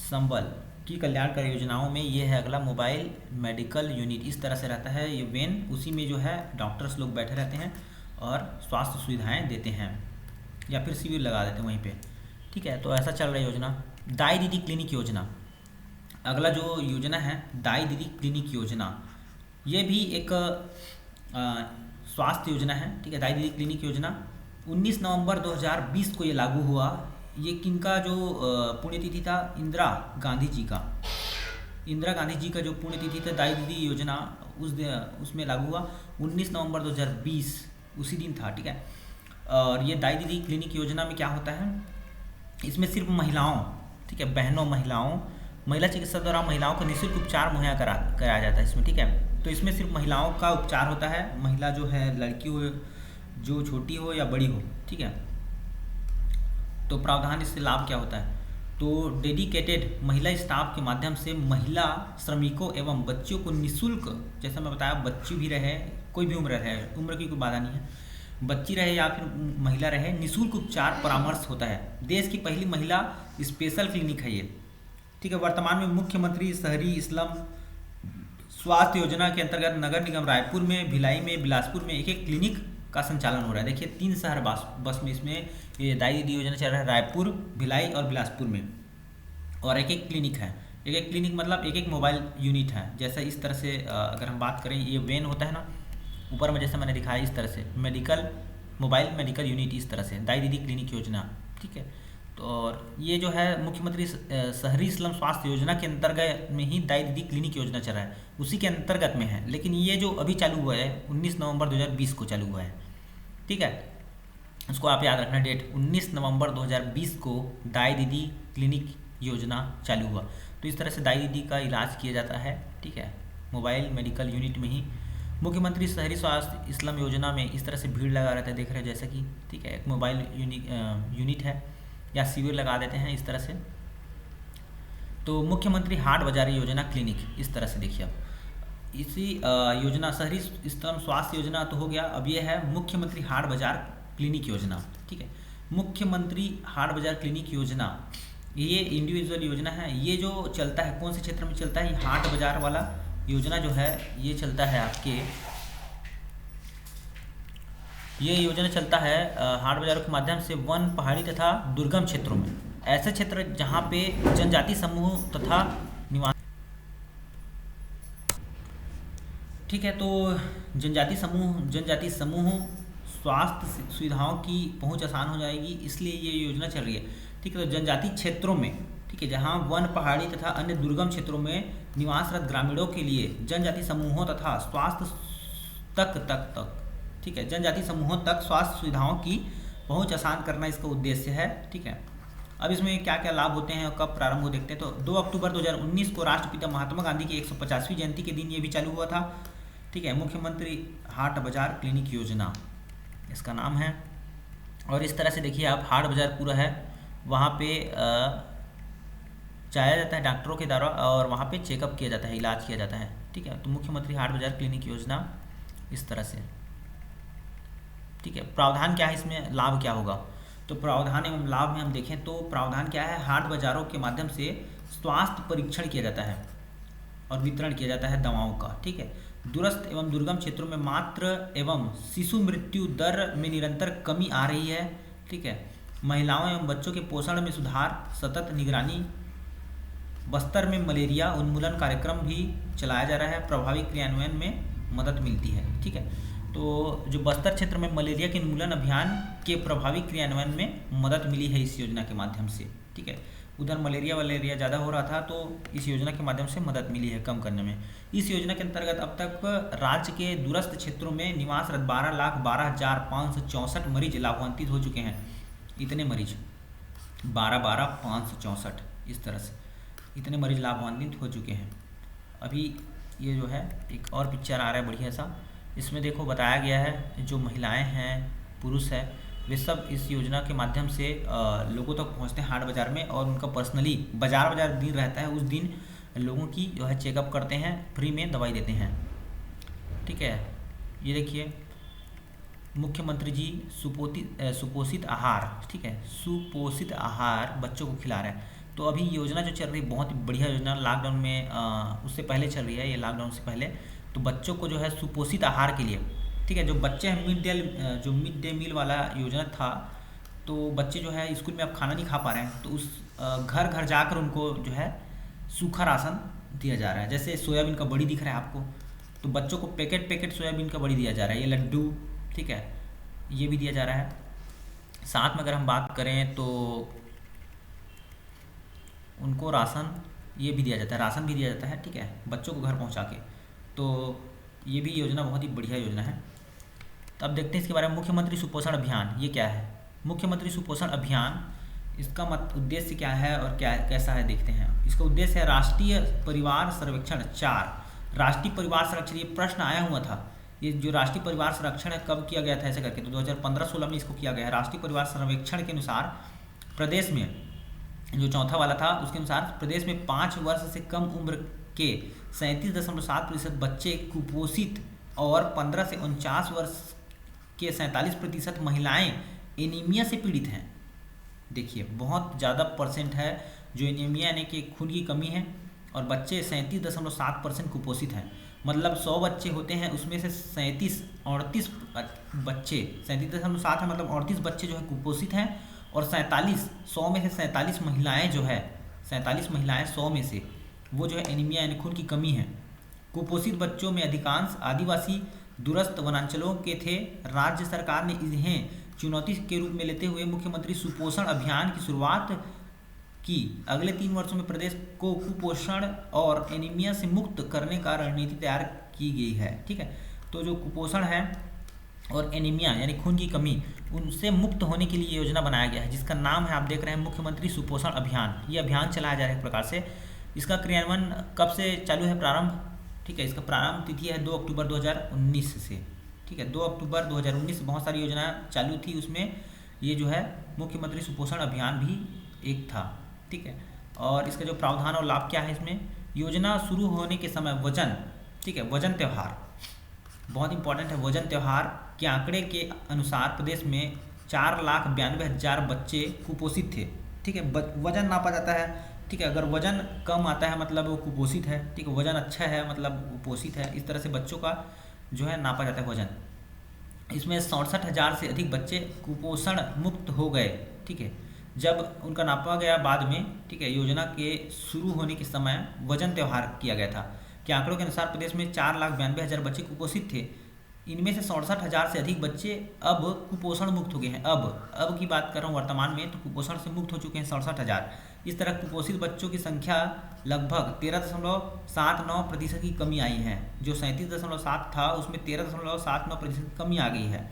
संबल की कल्याणकारी योजनाओं में ये है अगला, मोबाइल मेडिकल यूनिट, इस तरह से रहता है ये वैन, उसी में जो है डॉक्टर्स लोग बैठे रहते हैं और स्वास्थ्य सुविधाएं देते हैं या फिर शिविर लगा देते हैं वहीं पे। ठीक है, तो ऐसा चल रहा है योजना। दाई दीदी क्लिनिक योजना, अगला जो योजना है दाई दीदी क्लिनिक योजना, ये भी एक स्वास्थ्य योजना है। ठीक है, दाई दीदी क्लिनिक योजना 19 नवंबर 2020 को ये लागू हुआ। ये किनका जो पुण्यतिथि था, इंदिरा गांधी जी का, इंदिरा गांधी जी का जो पुण्यतिथि था, दाई दीदी योजना उसमें लागू हुआ 19 नवंबर 2020, उसी दिन था। ठीक है, और ये दाई दीदी क्लिनिक योजना में क्या होता है, इसमें सिर्फ महिलाओं, ठीक है, बहनों, महिलाओं, महिला चिकित्सा द्वारा महिलाओं को निःशुल्क उपचार मुहैया कराया जाता है इसमें। ठीक है, तो इसमें सिर्फ महिलाओं का उपचार होता है, महिला जो है, लड़की हो, जो छोटी हो या बड़ी हो। ठीक है, तो प्रावधान, इससे लाभ क्या होता है, तो डेडिकेटेड महिला स्टाफ के माध्यम से महिला श्रमिकों एवं बच्चियों को निःशुल्क, जैसा मैं बताया, बच्ची भी रहे, कोई भी उम्र रहे, उम्र की कोई बाधा नहीं है, बच्ची रहे या फिर महिला रहे, निःशुल्क उपचार परामर्श होता है। देश की पहली महिला स्पेशल क्लिनिक है ये। ठीक है, वर्तमान में मुख्यमंत्री शहरी स्लम स्वास्थ्य योजना के अंतर्गत नगर निगम रायपुर में, भिलाई में, बिलासपुर में एक एक क्लिनिक का संचालन हो रहा है। देखिए 3 शहर बस में इसमें ये दाई दीदी योजना चल रहा है, रायपुर, भिलाई और बिलासपुर में, और एक एक क्लिनिक है। एक एक क्लिनिक मतलब एक एक मोबाइल यूनिट है। जैसे इस तरह से अगर हम बात करें, ये वैन होता है ना ऊपर में, जैसे मैंने दिखाया इस तरह से, मोबाइल मेडिकल यूनिट, इस तरह से दाई दीदी क्लिनिक योजना। ठीक है, तो और ये जो है मुख्यमंत्री शहरी स्लम स्वास्थ्य योजना के अंतर्गत में ही दाई दीदी क्लिनिक योजना चल रहा है, उसी के अंतर्गत में है। लेकिन ये जो अभी चालू हुआ है 19 नवंबर 2020 को चालू हुआ है। ठीक है, उसको आप याद रखना डेट, 19 नवंबर 2020 को दाई दीदी क्लिनिक योजना चालू हुआ। तो इस तरह से दाई दीदी का इलाज किया जाता है। ठीक है, मोबाइल मेडिकल यूनिट में ही। मुख्यमंत्री शहरी स्वास्थ्य स्लम योजना में इस तरह से भीड़ लगा रहता है, देख रहे हैं जैसे कि, ठीक है, एक मोबाइल यूनिट है या शिविर लगा देते हैं इस तरह से। तो मुख्यमंत्री हाट बाजारी योजना क्लिनिक, इस तरह से देखिए, इसी योजना शहरी स्तम स्वास्थ्य योजना तो हो गया। अब ये है मुख्यमंत्री हाट बाजार क्लिनिक योजना। ठीक है, मुख्यमंत्री हाट बाजार क्लिनिक योजना ये इंडिविजुअल योजना है। ये जो चलता है कौन से क्षेत्र में चलता है, ये हाट बाजार वाला योजना जो है ये चलता है आपके, ये योजना चलता है हाट बाजारों के माध्यम से वन, पहाड़ी तथा दुर्गम क्षेत्रों में, ऐसे क्षेत्र जहाँ पे जनजाति समूह तथा निवास। ठीक है, तो जनजाति समूह स्वास्थ्य सुविधाओं की पहुंच आसान हो जाएगी, इसलिए ये योजना चल रही है। ठीक है, तो जनजाति क्षेत्रों में, ठीक है, जहां वन, पहाड़ी तथा अन्य दुर्गम क्षेत्रों में निवासरत ग्रामीणों के लिए जनजाति समूहों तथा स्वास्थ्य तक ठीक है, जनजाति समूहों तक स्वास्थ्य सुविधाओं की पहुंच आसान करना इसका उद्देश्य है। ठीक है, अब इसमें क्या क्या लाभ होते हैं और कब प्रारंभ हो देखते हैं। तो 2 अक्टूबर 2019 को राष्ट्रपिता महात्मा गांधी की 150वीं जयंती के दिन ये भी चालू हुआ था। ठीक है, मुख्यमंत्री हाट बाजार क्लिनिक योजना इसका नाम है। और इस तरह से देखिए आप, हाट बाजार पूरा है, वहाँ पे जाया जाता है डॉक्टरों के द्वारा और वहाँ पे चेकअप किया जाता है, इलाज किया जाता है। ठीक है, तो मुख्यमंत्री हाट बाजार क्लिनिक योजना इस तरह से। ठीक है, प्रावधान क्या है इसमें, लाभ क्या होगा, तो प्रावधान एवं लाभ में हम देखें तो प्रावधान क्या है, हाट बाजारों के माध्यम से स्वास्थ्य परीक्षण किया जाता है और वितरण किया जाता है दवाओं का। ठीक है, दूरस्थ एवं दुर्गम क्षेत्रों में मातृ एवं शिशु मृत्यु दर में निरंतर कमी आ रही है। ठीक है, महिलाओं एवं बच्चों के पोषण में सुधार, सतत निगरानी। बस्तर में मलेरिया उन्मूलन कार्यक्रम भी चलाया जा रहा है, प्रभावी क्रियान्वयन में मदद मिलती है। ठीक है, तो जो बस्तर क्षेत्र में मलेरिया के उन्मूलन अभियान के प्रभावी क्रियान्वयन में मदद मिली है इस योजना के माध्यम से। ठीक है, उधर मलेरिया ज़्यादा हो रहा था, तो इस योजना के माध्यम से मदद मिली है कम करने में। इस योजना के अंतर्गत अब तक राज्य के दूरस्थ क्षेत्रों में निवासरत 12,12,564 मरीज लाभान्वित हो चुके हैं। इतने मरीज 12,564 इस तरह से इतने मरीज लाभान्वित हो चुके हैं। अभी ये जो है एक और पिक्चर आ रहा है बढ़िया सा, इसमें देखो बताया गया है जो महिलाएं हैं, पुरुष है, वे सब इस योजना के माध्यम से लोगों तक पहुंचते हैं हाट बाजार में, और उनका पर्सनली बाजार दिन रहता है, उस दिन लोगों की जो है चेकअप करते हैं, फ्री में दवाई देते हैं। ठीक है, ये देखिए मुख्यमंत्री जी सुपोषित आहार, ठीक है, सुपोषित आहार बच्चों को खिला रहे हैं। तो अभी योजना जो चल रही है बहुत ही बढ़िया योजना, लॉकडाउन में उससे पहले चल रही है, ये लॉकडाउन से पहले। तो बच्चों को जो है सुपोषित आहार के लिए, ठीक है, जो बच्चे हैं मिड डे मील वाला योजना था, तो बच्चे जो है स्कूल में अब खाना नहीं खा पा रहे हैं, तो उस घर घर जाकर उनको जो है सूखा राशन दिया जा रहा है। जैसे सोयाबीन का बड़ी दिख रहा है आपको, तो बच्चों को पैकेट सोयाबीन का बड़ी दिया जा रहा है, ये लड्डू, ठीक है, ये भी दिया जा रहा है। साथ में अगर हम बात करें तो उनको राशन ये भी दिया जाता है, राशन भी दिया जाता है, ठीक है, बच्चों को घर पहुंचा के। तो ये भी योजना बहुत ही बढ़िया योजना है। तो अब देखते हैं इसके बारे में। मुख्यमंत्री सुपोषण अभियान ये क्या है, मुख्यमंत्री सुपोषण अभियान इसका उद्देश्य क्या है और क्या कैसा है देखते हैं। इसका उद्देश्य है राष्ट्रीय परिवार सर्वेक्षण 4। राष्ट्रीय परिवार सर्वेक्षण, ये प्रश्न आया हुआ था, ये जो राष्ट्रीय परिवार सर्वेक्षण है कब किया गया था ऐसे करके, तो 2015-16 में इसको किया गया है। राष्ट्रीय परिवार सर्वेक्षण के अनुसार प्रदेश में जो चौथा वाला था, उसके अनुसार प्रदेश में 5 वर्ष से कम उम्र के 37.7% बच्चे कुपोषित और 15 से 49 वर्ष के 47% महिलाएं एनीमिया से पीड़ित हैं। देखिए बहुत ज़्यादा परसेंट है जो एनीमिया यानी कि खून की कमी है, और बच्चे 37.7% कुपोषित हैं। मतलब 100 बच्चे होते हैं, उसमें से 38 बच्चे, 37.7 है मतलब 38 बच्चे जो है कुपोषित हैं, और 100 में से 47 महिलाएं जो है, 47 महिलाएं 100 में से वो जो है एनीमिया यानी खून की कमी है। कुपोषित बच्चों में अधिकांश आदिवासी दूरस्थ वनांचलों के थे। राज्य सरकार ने इन्हें चुनौती के रूप में लेते हुए मुख्यमंत्री सुपोषण अभियान की शुरुआत की। अगले 3 वर्षों में प्रदेश को कुपोषण और एनीमिया से मुक्त करने का रणनीति तैयार की गई है। ठीक है, तो जो कुपोषण है और एनीमिया यानी खून की कमी, उनसे मुक्त होने के लिए योजना बनाया गया है, जिसका नाम है, आप देख रहे हैं, मुख्यमंत्री सुपोषण अभियान। ये अभियान चलाया जा रहा है एक प्रकार से। इसका क्रियान्वयन कब से चालू है, प्रारंभ, ठीक है, इसका प्रारंभ तिथि है 2 अक्टूबर 2019 से। ठीक है, 2 अक्टूबर 2019 से बहुत सारी योजना चालू थी, उसमें ये जो है मुख्यमंत्री सुपोषण अभियान भी एक था। ठीक है, और इसका जो प्रावधान और लाभ क्या है इसमें, योजना शुरू होने के समय वजन ठीक है। वजन त्यौहार बहुत इंपॉर्टेंट है। वजन त्यौहार के आंकड़े के अनुसार प्रदेश में 4,92,000 बच्चे कुपोषित थे, ठीक है। वजन नापा जाता है, ठीक है। अगर वजन कम आता है मतलब वो कुपोषित है, ठीक है। वजन अच्छा है मतलब कुपोषित है। इस तरह से बच्चों का जो है नापा जाता है वजन। इसमें 67,000 से अधिक बच्चे कुपोषण मुक्त हो गए, ठीक है, जब उनका नापा गया बाद में, ठीक है। योजना के शुरू होने के समय वजन त्यौहार किया गया था कि आंकड़ों के अनुसार प्रदेश में 4,92,000 बच्चे कुपोषित थे। इनमें से 67,000 से अधिक बच्चे अब कुपोषण मुक्त हो गए हैं। अब की बात कर रहा हूँ वर्तमान में, तो कुपोषण से मुक्त हो चुके हैं 67,000। इस तरह कुपोषित बच्चों की संख्या लगभग 13.79% की कमी आई है। जो 37.7 था उसमें 13.79% की कमी आ गई है,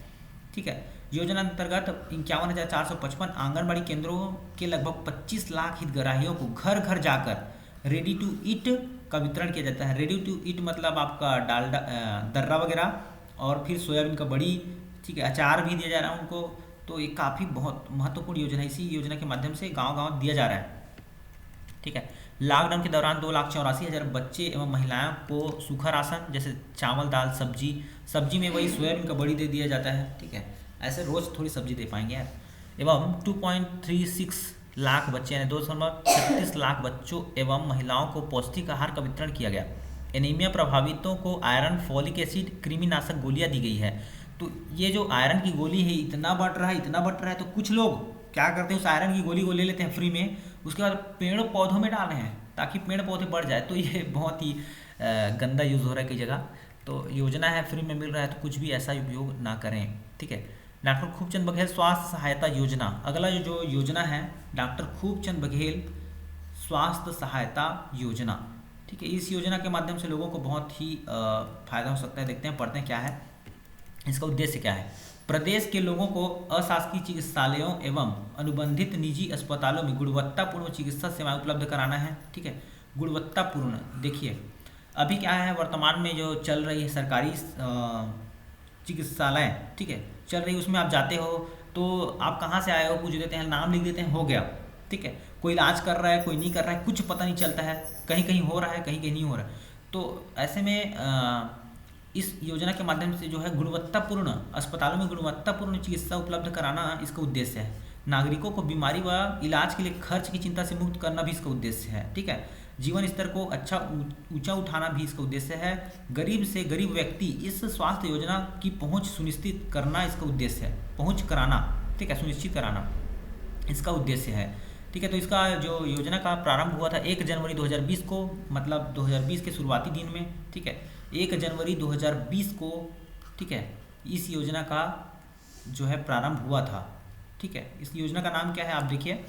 ठीक है। योजना अंतर्गत 51,455 आंगनबाड़ी केंद्रों के लगभग 25 लाख हितग्राहियों को घर घर जाकर रेडी टू ईट का वितरण किया जाता है। रेडी टू ईट मतलब आपका डालडा, दर्रा वगैरह और फिर सोयाबीन का बड़ी, ठीक है, अचार भी दिया जा रहा है उनको। तो ये काफ़ी बहुत महत्वपूर्ण योजना है। इसी योजना के माध्यम से गांव-गांव दिया जा रहा है, ठीक है। लॉकडाउन के दौरान 2,84,000 बच्चे एवं महिलाओं को सूखा राशन जैसे चावल दाल सब्जी में वही सोयाबीन का बड़ी दे दिया जाता है, ठीक है। ऐसे रोज़ थोड़ी सब्जी दे पाएंगे यार। एवं 2.36 लाख बच्चे यानी 2.36 लाख बच्चों एवं महिलाओं को पौष्टिक आहार का वितरण किया गया। एनीमिया प्रभावितों को आयरन, फॉलिक एसिड, कृमिनाशक गोलियां दी गई है। तो ये जो आयरन की गोली है इतना बढ़ रहा है, तो कुछ लोग क्या करते हैं उस आयरन की गोली को ले लेते हैं फ्री में, उसके बाद पेड़ पौधों में डाल रहे हैं ताकि पेड़ पौधे बढ़ जाए। तो ये बहुत ही गंदा यूज़ हो रहा है कई जगह। तो योजना है, फ्री में मिल रहा है, तो कुछ भी ऐसा उपयोग ना करें, ठीक है। डॉक्टर खूबचंद बघेल स्वास्थ्य सहायता योजना, अगला जो योजना है डॉक्टर खूबचंद बघेल स्वास्थ्य सहायता योजना, ठीक है। इस योजना के माध्यम से लोगों को बहुत ही फायदा हो सकता है। देखते हैं, पढ़ते हैं क्या है इसका उद्देश्य क्या है। प्रदेश के लोगों को अशासकीय चिकित्सालयों एवं अनुबंधित निजी अस्पतालों में गुणवत्तापूर्ण चिकित्सा सेवाएं उपलब्ध कराना है, ठीक है। गुणवत्तापूर्ण, देखिए अभी क्या है वर्तमान में जो चल रही है सरकारी चिकित्सालय, ठीक है, चल रही, उसमें आप जाते हो तो आप कहाँ से आए हो पूछ देते हैं, नाम लिख देते हैं, हो गया, ठीक है। कोई इलाज कर रहा है, कोई नहीं कर रहा है, कुछ पता नहीं चलता है, कहीं कहीं हो रहा है, कहीं कहीं नहीं हो रहा है। तो ऐसे में इस योजना के माध्यम से जो है गुणवत्तापूर्ण अस्पतालों में गुणवत्तापूर्ण चिकित्सा उपलब्ध कराना इसका उद्देश्य है। नागरिकों को बीमारी व इलाज के लिए खर्च की चिंता से मुक्त करना भी इसका उद्देश्य है, ठीक है। जीवन स्तर को अच्छा ऊंचा उठाना भी इसका उद्देश्य है। गरीब से गरीब व्यक्ति इस स्वास्थ्य योजना की पहुंच सुनिश्चित करना इसका उद्देश्य है। पहुंच कराना, ठीक है, सुनिश्चित कराना इसका उद्देश्य है, ठीक है। तो इसका जो योजना का प्रारंभ हुआ था 1 जनवरी 2020 को, मतलब 2020 के शुरुआती दिन में, ठीक है, 1 जनवरी 2020 को, ठीक है, इस योजना का जो है प्रारंभ हुआ था, ठीक है। इस योजना का नाम क्या है आप देखिए,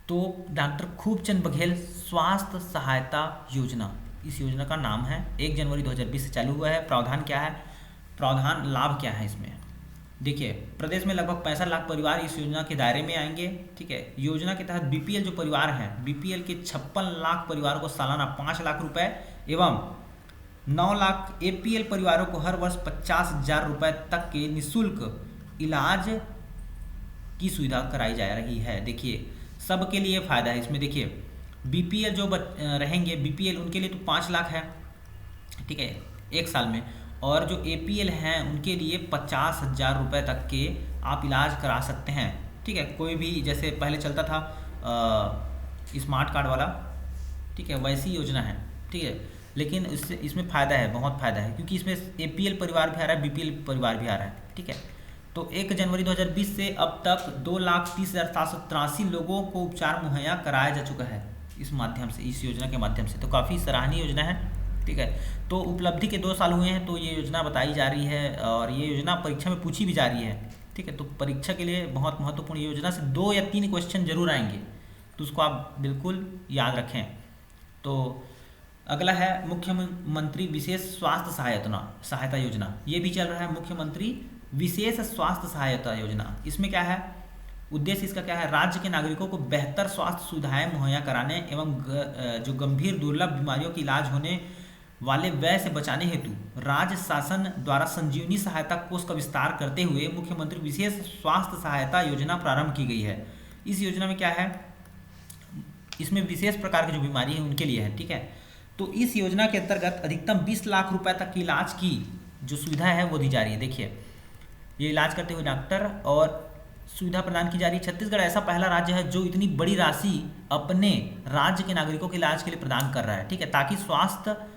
तो डॉक्टर खूबचंद बघेल स्वास्थ्य सहायता योजना इस योजना का नाम है। 1 जनवरी 2020 से चालू हुआ है। प्रावधान क्या है, प्रावधान लाभ क्या है इसमें, देखिए प्रदेश में लगभग 65 लाख परिवार इस योजना के दायरे में आएंगे, ठीक है। योजना के तहत बीपीएल जो परिवार हैं, बीपीएल के 56 लाख परिवारों को सालाना 5 लाख रुपए एवं 9 लाख एपीएल परिवारों को हर वर्ष 50,000 रुपए तक के निःशुल्क इलाज की सुविधा कराई जा रही है। देखिए सबके लिए फ़ायदा है इसमें। देखिए बीपीएल जो रहेंगे, बीपीएल उनके लिए तो 5 लाख है, ठीक है, 1 साल में, और जो एपीएल हैं उनके लिए 50,000 रुपये तक के आप इलाज करा सकते हैं, ठीक है। कोई भी जैसे पहले चलता था स्मार्ट कार्ड वाला, ठीक है, वैसी योजना है, ठीक है। लेकिन इसमें फ़ायदा है, बहुत फ़ायदा है, क्योंकि इसमें एपीएल परिवार भी आ रहा है, बीपीएल परिवार भी आ रहा है, ठीक है। तो 1 जनवरी 2020 से अब तक 2,30,783 लोगों को उपचार मुहैया कराया जा चुका है इस माध्यम से, इस योजना के माध्यम से। तो काफ़ी सराहनीय योजना है, ठीक है। तो उपलब्धि के 2 साल हुए हैं, तो ये योजना बताई जा रही है और ये योजना परीक्षा में पूछी भी जा रही है, ठीक है। तो परीक्षा के लिए बहुत महत्वपूर्ण योजना से 2 या 3 क्वेश्चन जरूर आएंगे, तो उसको आप बिल्कुल याद रखें। तो अगला है मुख्यमंत्री विशेष स्वास्थ्य सहायता योजना, ये भी चल रहा है, मुख्यमंत्री विशेष स्वास्थ्य सहायता योजना। इसमें क्या है उद्देश्य, इसका क्या है, राज्य के नागरिकों को बेहतर स्वास्थ्य सुविधाएं मुहैया कराने एवं जो गंभीर दुर्लभ बीमारियों के इलाज होने वाले व्यय से बचाने हेतु राज्य शासन द्वारा संजीवनी सहायता कोष का विस्तार करते हुए मुख्यमंत्री विशेष स्वास्थ्य सहायता योजना प्रारंभ की गई है। इस योजना में क्या है, इसमें विशेष प्रकार की जो बीमारी है उनके लिए है, ठीक है। तो इस योजना के अंतर्गत अधिकतम 20 लाख रुपए तक की इलाज की जो सुविधा है वो दी जा रही है। देखिए, ये इलाज करते हुए डॉक्टर और सुविधा प्रदान की जा रही है। छत्तीसगढ़ ऐसा पहला राज्य है जो इतनी बड़ी राशि अपने राज्य के नागरिकों के इलाज के लिए प्रदान कर रहा है, ठीक है, ताकि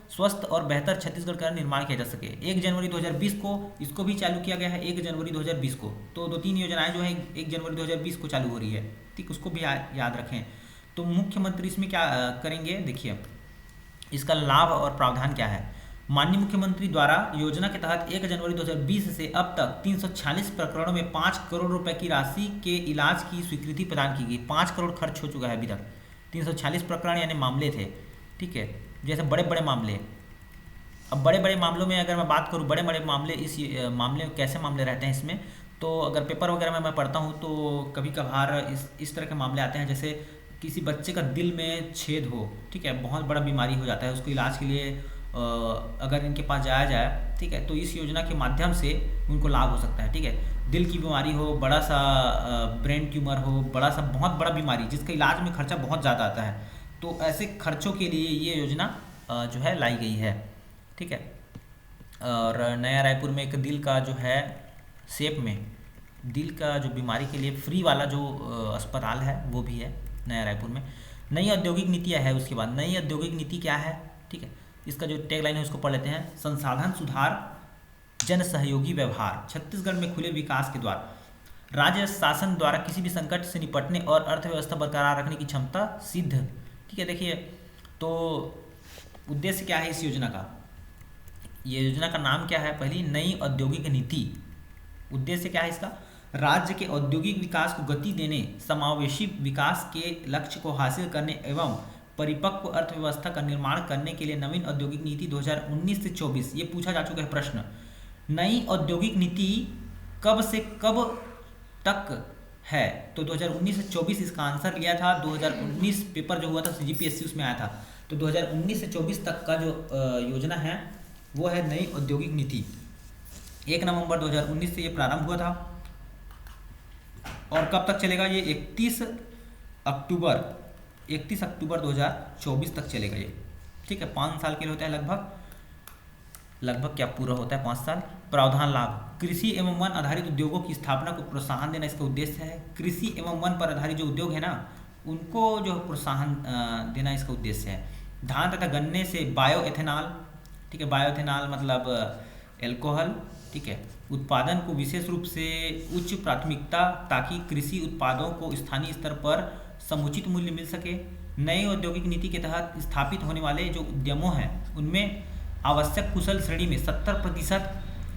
स्वस्थ और बेहतर छत्तीसगढ़ का निर्माण किया जा सके। 1 जनवरी 2020 को इसको भी चालू किया गया है, 1 जनवरी 2020 को। तो 2-3 योजनाएं जो है 1 जनवरी 2020 को चालू हो रही है, ठीक, उसको भी याद रखें। तो मुख्यमंत्री इसमें क्या करेंगे, देखिए इसका लाभ और प्रावधान क्या है। माननीय मुख्यमंत्री द्वारा योजना के तहत 1 जनवरी 2020 से अब तक 346 प्रकरणों में 5 करोड़ रुपए की राशि के इलाज की स्वीकृति प्रदान की गई। 5 करोड़ खर्च हो चुका है अभी तक। 346 प्रकरण यानी मामले थे, ठीक है, जैसे बड़े बड़े मामले। अब बड़े बड़े मामलों में अगर मैं बात करूँ, बड़े बड़े मामले, इस मामले कैसे मामले रहते हैं इसमें, तो अगर पेपर वगैरह में मैं पढ़ता हूँ तो कभी कभार इस तरह के मामले आते हैं, जैसे किसी बच्चे का दिल में छेद हो, ठीक है, बहुत बड़ा बीमारी हो जाता है, उसको इलाज के लिए अगर इनके पास जाया जाए, ठीक है, तो इस योजना के माध्यम से उनको लाभ हो सकता है, ठीक है। दिल की बीमारी हो, बड़ा सा ब्रेन ट्यूमर हो, बड़ा सा बहुत बड़ा बीमारी जिसका इलाज में खर्चा बहुत ज़्यादा आता है, तो ऐसे खर्चों के लिए ये योजना जो है लाई गई है, ठीक है। और नया रायपुर में एक दिल का जो है शेप में दिल का जो बीमारी के लिए फ्री वाला जो अस्पताल है वो भी है नया रायपुर में। नई औद्योगिक नीतियाँ है, उसके बाद नई औद्योगिक नीति क्या है, ठीक है, इसका जो टैगलाइन है उसको पढ़ लेते हैं। संसाधन सुधार, जन सहयोगी व्यवहार, छत्तीसगढ़ में खुले विकास के द्वार, राज्य शासन द्वारा किसी भी संकट से निपटने और अर्थव्यवस्था बरकरार रखने की क्षमता सिद्ध, ठीक है। देखिए, तो उद्देश्य क्या है इस योजना का, ये योजना का नाम क्या है, पहली नई औद्योगिक नीति। उद्देश्य क्या है इसका, राज्य के औद्योगिक विकास को गति देने, समावेशी विकास के लक्ष्य को हासिल करने एवं परिपक्व अर्थव्यवस्था का निर्माण करने के लिए नवीन औद्योगिक नीति 2019 से 24, ये पूछा जा चुका है प्रश्न। नई औद्योगिक नीति कब से कब तक है, तो 2019 से 24 इसका आंसर लिया था। 2019 पेपर जो हुआ था CGPSC उसमें आया था, तो 2019 से 24 तक का जो योजना है वो है नई औद्योगिक नीति। 1 नवंबर 2019 से ये प्रारंभ हुआ था और कब तक चलेगा, ये 31 अक्टूबर 2024 तक चलेगा ये, ठीक है। 5 साल के लिए होता है, लगभग क्या पूरा होता है 5 साल। प्रावधान लाभ, कृषि एवं वन आधारित उद्योगों की स्थापना को प्रोत्साहन देना इसका उद्देश्य है। कृषि एवं वन पर आधारित जो उद्योग है ना, उनको जो प्रोत्साहन देना इसका उद्देश्य है। धान तथा गन्ने से बायो एथेनॉल, ठीक है, बायो एथेनॉल मतलब एल्कोहल, ठीक है, उत्पादन को विशेष रूप से उच्च प्राथमिकता, ताकि कृषि उत्पादों को स्थानीय स्तर पर समुचित मूल्य मिल सके। नई औद्योगिक नीति के तहत स्थापित होने वाले जो उद्यमों हैं उनमें आवश्यक कुशल श्रेणी में 70%,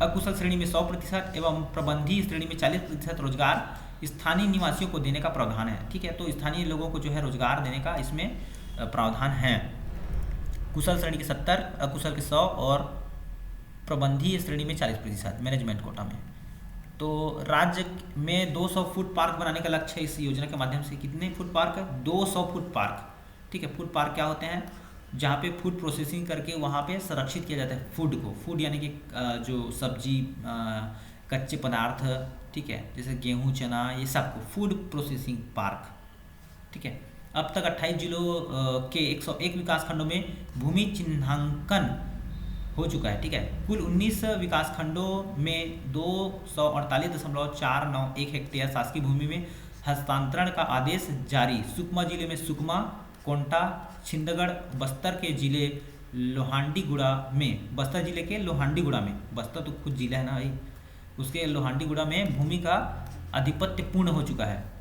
अकुशल श्रेणी में 100% एवं प्रबंधीय श्रेणी में 40% रोजगार स्थानीय निवासियों को देने का प्रावधान है, ठीक है। तो स्थानीय लोगों को जो है रोजगार देने का इसमें प्रावधान है। कुशल श्रेणी के 70, अकुशल के 100 और प्रबंधीय श्रेणी में 40% मैनेजमेंट कोटा में। तो राज्य में 200 फूड पार्क बनाने का लक्ष्य है इस योजना के माध्यम से। कितने फूड पार्क है, 200 फूड पार्क, ठीक है। फूड पार्क क्या होते हैं, जहाँ पे फूड प्रोसेसिंग करके वहाँ पे संरक्षित किया जाता है फूड को। फूड यानी कि जो सब्जी, कच्चे पदार्थ, ठीक है, जैसे गेहूँ, चना, ये सबको फूड प्रोसेसिंग पार्क, ठीक है। अब तक 28 जिलों के 101 विकास खंडों में भूमि चिन्हांकन हो चुका है, ठीक है। कुल 19 विकास खंडों में 248.491 हेक्टेयर शासकीय भूमि में हस्तांतरण का आदेश जारी। सुकमा जिले में सुकमा, कोंटा, छिंदगढ़, बस्तर के जिले लोहांडीगुड़ा में, बस्तर जिले के लोहांडीगुड़ा में, बस्तर तो खुद जिला है ना भाई, उसके लोहांडीगुड़ा में भूमि का आधिपत्य पूर्ण हो चुका है।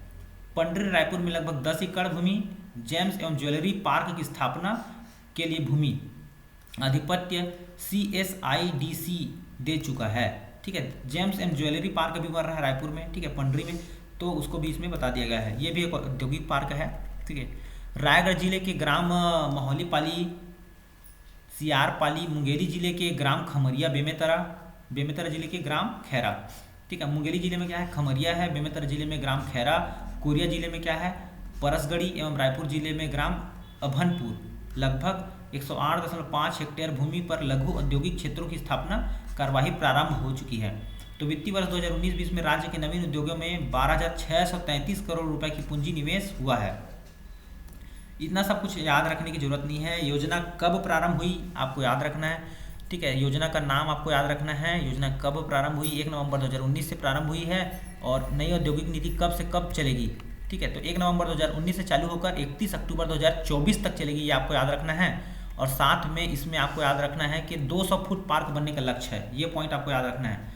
पंडरी रायपुर में लगभग 10 एकड़ भूमि जेम्स एवं ज्वेलरी पार्क की स्थापना के लिए भूमि आधिपत्य CSIDC दे चुका है, ठीक है। जेम्स एंड ज्वेलरी पार्क भी बन रहा है रायपुर में, ठीक है, पंडरी में, तो उसको भी इसमें बता दिया गया है। ये भी एक औद्योगिक पार्क है, ठीक है। रायगढ़ जिले के ग्राम महोलीपाली, सियारपाली, मुंगेली जिले के ग्राम खमरिया, बेमेतरा जिले के ग्राम खैरा, ठीक है। मुंगेली जिले में क्या है, खमरिया है, बेमेतरा जिले में ग्राम खैरा, कोरिया जिले में क्या है, परसगढ़ी एवं रायपुर जिले में ग्राम अभनपुर। लगभग 108.5 हेक्टेयर भूमि पर लघु औद्योगिक क्षेत्रों की स्थापना कार्यवाही प्रारंभ हो चुकी है। तो वित्तीय वर्ष 2019-20 में राज्य के नवीन उद्योगों में 12,633 करोड़ रुपए की पूंजी निवेश हुआ है। इतना सब कुछ याद रखने की जरूरत नहीं है। योजना कब प्रारंभ हुई आपको याद रखना है, ठीक है। योजना का नाम आपको याद रखना है। योजना कब प्रारंभ हुई, 1 नवंबर 2019 से प्रारंभ हुई है। और नई औद्योगिक नीति कब से कब चलेगी, ठीक है। तो 1 नवंबर 2019 से चालू होकर 31 अक्टूबर 2024 तक चलेगी, ये आपको याद रखना है। और साथ में इसमें आपको याद रखना है कि 200 फुट पार्क बनने का लक्ष्य है। ये पॉइंट आपको याद रखना है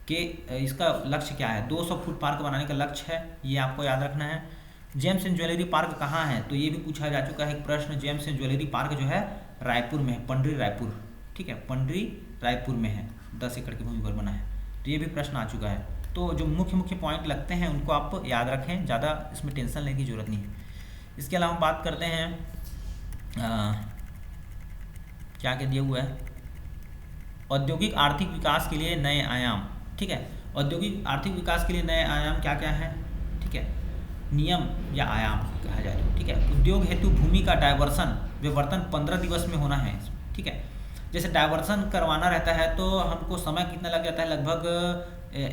कि इसका लक्ष्य क्या है, 200 फुट पार्क बनाने का लक्ष्य है, ये आपको याद रखना है। जेम्स एंड ज्वेलरी पार्क कहाँ है, तो ये भी पूछा जा चुका है एक प्रश्न। जेम्स एंड ज्वेलरी पार्क जो है रायपुर में है, पंडरी रायपुर, ठीक है, पंडरी रायपुर में है, 10 एकड़ की भूमि पर बना है। तो ये भी प्रश्न आ चुका है। तो जो मुख्य मुख्य पॉइंट लगते हैं उनको आप याद रखें, ज़्यादा इसमें टेंशन लेने की जरूरत नहीं है। इसके अलावा हम बात करते हैं क्या क्या दिया हुआ है, औद्योगिक आर्थिक विकास के लिए नए आयाम, ठीक है। औद्योगिक आर्थिक विकास के लिए नए आयाम क्या क्या है, ठीक है, नियम या आयाम कहा जाए तो, ठीक है। उद्योग हेतु भूमि का डायवर्सन विवर्तन 15 दिवस में होना है, ठीक है। जैसे डायवर्सन करवाना रहता है तो हमको समय कितना लग जाता है, लगभग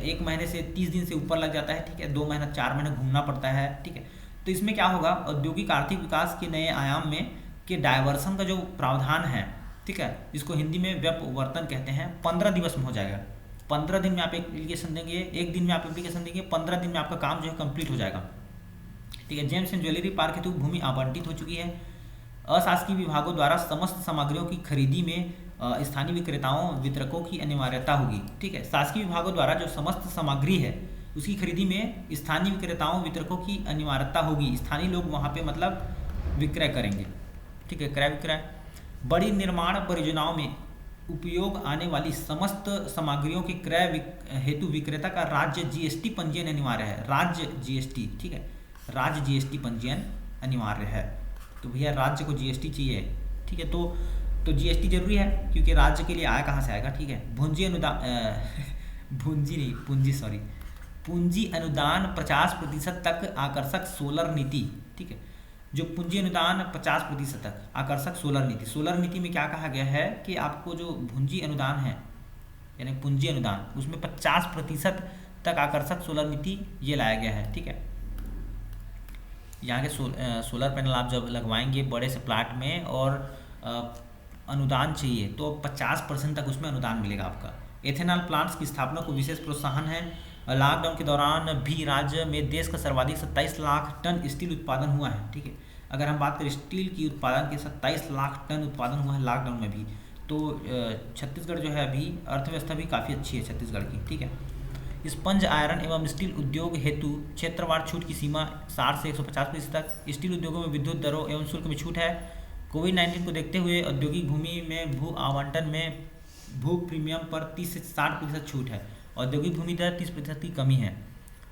1 महीने से 30 दिन से ऊपर लग जाता है, ठीक है। 2 महीना 4 महीने घूमना पड़ता है, ठीक है। तो इसमें क्या होगा, औद्योगिक आर्थिक विकास के नए आयाम में कि डायवर्सन का जो प्रावधान है, ठीक है, इसको हिंदी में व्यपवर्तन कहते हैं, 15 दिवस में हो जाएगा। 15 दिन में आप एप्लीकेशन देंगे, 1 दिन में आप एप्लीकेशन देंगे, 15 दिन में आपका काम जो है कंप्लीट हो जाएगा, ठीक है। जेम्स एंड ज्वेलरी पार्क हेतु भूमि आवंटित हो चुकी है। अशासकीय विभागों द्वारा समस्त सामग्रियों की खरीदी में स्थानीय विक्रेताओं वितरकों की अनिवार्यता होगी, ठीक है। शासकीय विभागों द्वारा जो समस्त सामग्री है उसकी खरीदी में स्थानीय विक्रेताओं वितरकों की अनिवार्यता होगी। स्थानीय लोग वहाँ पे मतलब विक्रय करेंगे, ठीक है, क्रय विक्रय। बड़ी निर्माण परियोजनाओं में उपयोग आने वाली समस्त सामग्रियों के क्रय हेतु विक्रेता का राज्य जीएसटी पंजीयन अनिवार्य है। राज्य जीएसटी, ठीक है, राज्य जीएसटी पंजीयन अनिवार्य है। तो भैया राज्य को जीएसटी चाहिए, ठीक है। तो जीएसटी जरूरी है क्योंकि राज्य के लिए आय कहाँ से आएगा, ठीक है। पूंजी अनुदान 50% तक आकर्षक सोलर नीति, ठीक है। जो पूंजी अनुदान 50% तक आकर्षक सोलर नीति, सोलर नीति में क्या कहा गया है कि आपको जो पूंजी अनुदान है यानी पूंजी अनुदान उसमें 50% तक आकर्षक सोलर नीति ये लाया गया है, ठीक है। यहाँ के सोलर पैनल आप जब लगवाएंगे बड़े से प्लाट में और अनुदान चाहिए तो 50% तक उसमें अनुदान मिलेगा आपका। एथेनॉल प्लांट्स की स्थापना को विशेष प्रोत्साहन है। लॉकडाउन के दौरान भी राज्य में देश का सर्वाधिक 27 लाख टन स्टील उत्पादन हुआ है, ठीक है। अगर हम बात करें स्टील की उत्पादन के 27 लाख टन उत्पादन हुआ है लॉकडाउन में भी, तो छत्तीसगढ़ जो है अभी अर्थव्यवस्था भी काफ़ी अच्छी है छत्तीसगढ़ की, ठीक है। स्पंज आयरन एवं स्टील उद्योग हेतु क्षेत्रवार छूट की सीमा 60 से 150% तक। स्टील उद्योगों में विद्युत दरों एवं शुल्क में छूट है। कोविड-19 को देखते हुए औद्योगिक भूमि में भू आवंटन में भू प्रीमियम पर 30 से 60% छूट है। औद्योगिक भूमि दर 30% की कमी है,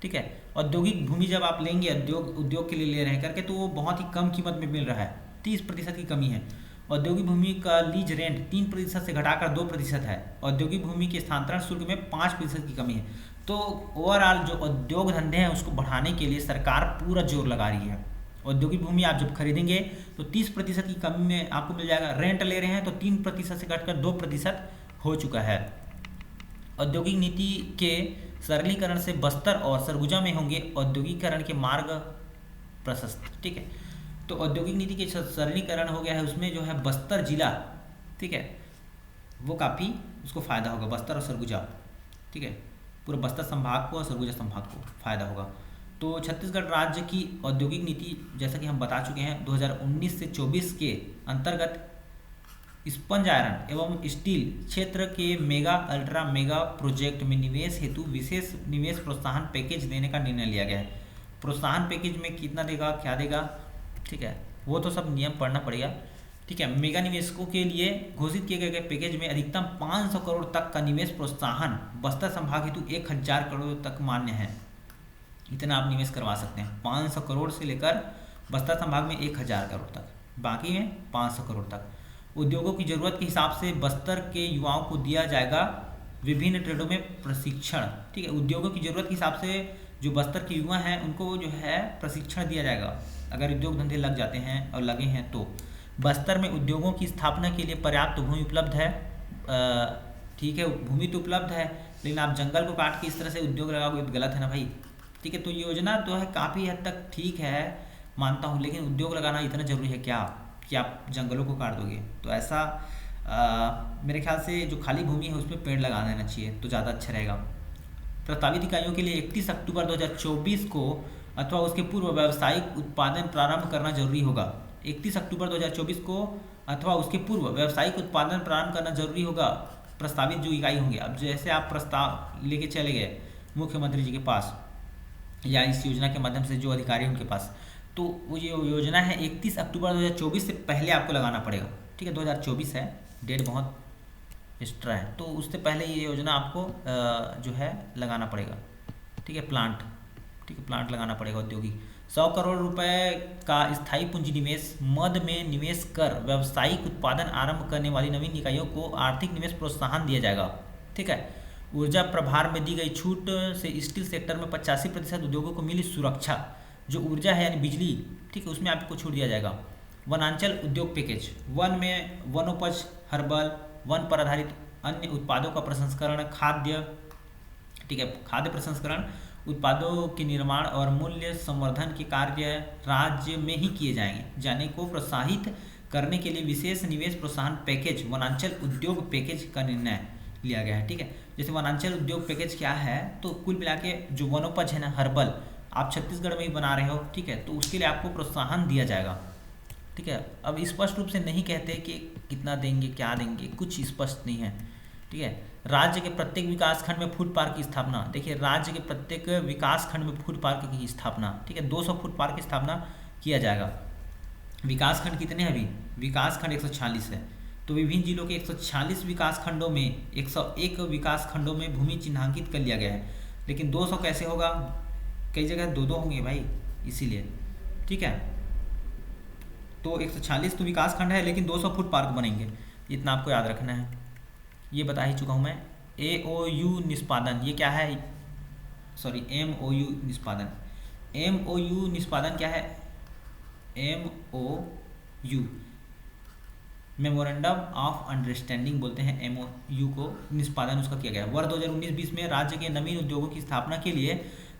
ठीक है। औद्योगिक भूमि जब आप लेंगे उद्योग के लिए ले रहे करके तो वो बहुत ही कम कीमत में मिल रहा है, 30% की कमी है। औद्योगिक भूमि का लीज रेंट 3% से घटाकर 2% है। औद्योगिक भूमि के स्थानांतरण शुल्क में 5% की कमी है। तो ओवरऑल जो उद्योग धंधे हैं उसको बढ़ाने के लिए सरकार पूरा जोर लगा रही है। औद्योगिक भूमि आप जब खरीदेंगे तो 30% की कमी में आपको मिल जाएगा। रेंट ले रहे हैं तो 3% से घटकर 2% हो चुका है। औद्योगिक नीति के सरलीकरण से बस्तर और सरगुजा में होंगे औद्योगिकरण के मार्ग प्रशस्त, ठीक है। तो औद्योगिक नीति के सरलीकरण हो गया है, उसमें जो है बस्तर जिला, ठीक है, वो काफ़ी उसको फ़ायदा होगा, बस्तर और सरगुजा, ठीक है। पूरे बस्तर संभाग को और सरगुजा संभाग को फ़ायदा होगा। तो छत्तीसगढ़ राज्य की औद्योगिक नीति जैसा कि हम बता चुके हैं 2019 से 24 के अंतर्गत स्पंज आयरन एवं स्टील क्षेत्र के मेगा अल्ट्रा मेगा प्रोजेक्ट में निवेश हेतु विशेष निवेश प्रोत्साहन पैकेज देने का निर्णय लिया गया है। प्रोत्साहन पैकेज में कितना देगा, क्या देगा, ठीक है, वो तो सब नियम पढ़ना पड़ेगा, ठीक है। मेगा निवेशकों के लिए घोषित किए गए पैकेज में अधिकतम 500 करोड़ तक का निवेश प्रोत्साहन बस्तर संभाग हेतु 1000 करोड़ तक मान्य है। इतना आप निवेश करवा सकते हैं, 500 करोड़ से लेकर बस्तर संभाग में 1000 करोड़ तक, बाकी में 500 करोड़ तक। उद्योगों की ज़रूरत के हिसाब से बस्तर के युवाओं को दिया जाएगा विभिन्न ट्रेडों में प्रशिक्षण, ठीक है। उद्योगों की ज़रूरत के हिसाब से जो बस्तर के युवा हैं उनको जो है प्रशिक्षण दिया जाएगा अगर उद्योग धंधे लग जाते हैं और लगे हैं तो। बस्तर में उद्योगों की स्थापना के लिए पर्याप्त भूमि उपलब्ध है, ठीक है, भूमि तो उपलब्ध है, लेकिन आप जंगल को काट के इस तरह से उद्योग लगाओगे तो गलत है ना भाई, ठीक है। तो योजना तो है काफ़ी हद तक ठीक है, मानता हूँ, लेकिन उद्योग लगाना इतना ज़रूरी है क्या कि आप जंगलों को काट दोगे? तो ऐसा मेरे ख्याल से जो खाली भूमि है उसमें पेड़ लगा देना चाहिए तो ज़्यादा अच्छा रहेगा। प्रस्तावित इकाइयों के लिए 31 अक्टूबर 2024 को अथवा उसके पूर्व व्यावसायिक उत्पादन प्रारंभ करना जरूरी होगा। 31 अक्टूबर 2024 को अथवा उसके पूर्व व्यावसायिक उत्पादन प्रारंभ करना जरूरी होगा प्रस्तावित जो इकाई होंगे। अब जैसे आप प्रस्ताव लेके चले गए मुख्यमंत्री जी के पास या इस योजना के माध्यम से जो अधिकारी उनके पास, तो वो जो योजना है 31 अक्टूबर 2024 से पहले आपको लगाना पड़ेगा। ठीक है, 2024 है, डेट बहुत एक्स्ट्रा है, तो उससे पहले ये योजना आपको जो है लगाना पड़ेगा। ठीक है, प्लांट, ठीक है, प्लांट लगाना पड़ेगा औद्योगिक। 100 करोड़ रुपए का स्थायी पूंजी निवेश मद में निवेश कर व्यावसायिक उत्पादन आरंभ करने वाली नवीन इकाइयों को आर्थिक निवेश प्रोत्साहन दिया जाएगा। ठीक है, ऊर्जा प्रभार में दी गई छूट से स्टील सेक्टर में 85% उद्योगों को मिली सुरक्षा। जो ऊर्जा है यानी बिजली, ठीक है, उसमें आपको छूट दिया जाएगा। वनांचल उद्योग पैकेज, वन में वनोपज, हर्बल, वन पर आधारित अन्य उत्पादों का प्रसंस्करण, खाद्य, ठीक है, खाद्य प्रसंस्करण उत्पादों के निर्माण और मूल्य संवर्धन के कार्य राज्य में ही किए जाने को प्रोत्साहित करने के लिए विशेष निवेश प्रोत्साहन पैकेज वनांचल उद्योग पैकेज का निर्णय लिया गया है। ठीक है, जैसे वनांचल उद्योग पैकेज क्या है, तो कुल मिला के जो वनोपज है ना, हर्बल, आप छत्तीसगढ़ में ही बना रहे हो, ठीक है, तो उसके लिए आपको प्रोत्साहन दिया जाएगा। ठीक है, अब स्पष्ट रूप से नहीं कहते कि कितना देंगे, क्या देंगे, कुछ स्पष्ट नहीं है। ठीक है, राज्य के प्रत्येक विकास खंड में फूड पार्क की स्थापना। देखिए, राज्य के प्रत्येक विकास खंड में फूड पार्क की स्थापना, ठीक है, 200 फूड पार्क की स्थापना किया जाएगा। विकास खंड कितने हैं अभी? विकास खंड 146 है, तो विभिन्न जिलों के 146 विकास खंडों में 101 विकास खंडों में भूमि चिन्हांकित कर लिया गया है। लेकिन 200 कैसे होगा? कई जगह 2-2 होंगे भाई, इसीलिए। ठीक है, तो 146 तो विकास खंड है, लेकिन 200 फुट पार्क बनेंगे, इतना आपको याद रखना है। ये बता ही चुका हूँ मैं। AOU निष्पादन, ये क्या है? सॉरी, MOU निष्पादन। MOU निष्पादन क्या है? MOU मेमोरेंडम ऑफ अंडरस्टैंडिंग बोलते हैं MOU को। निष्पादन उसका किया गया। वर्ष 2019-20 में राज्य के नवीन उद्योगों की स्थापना के लिए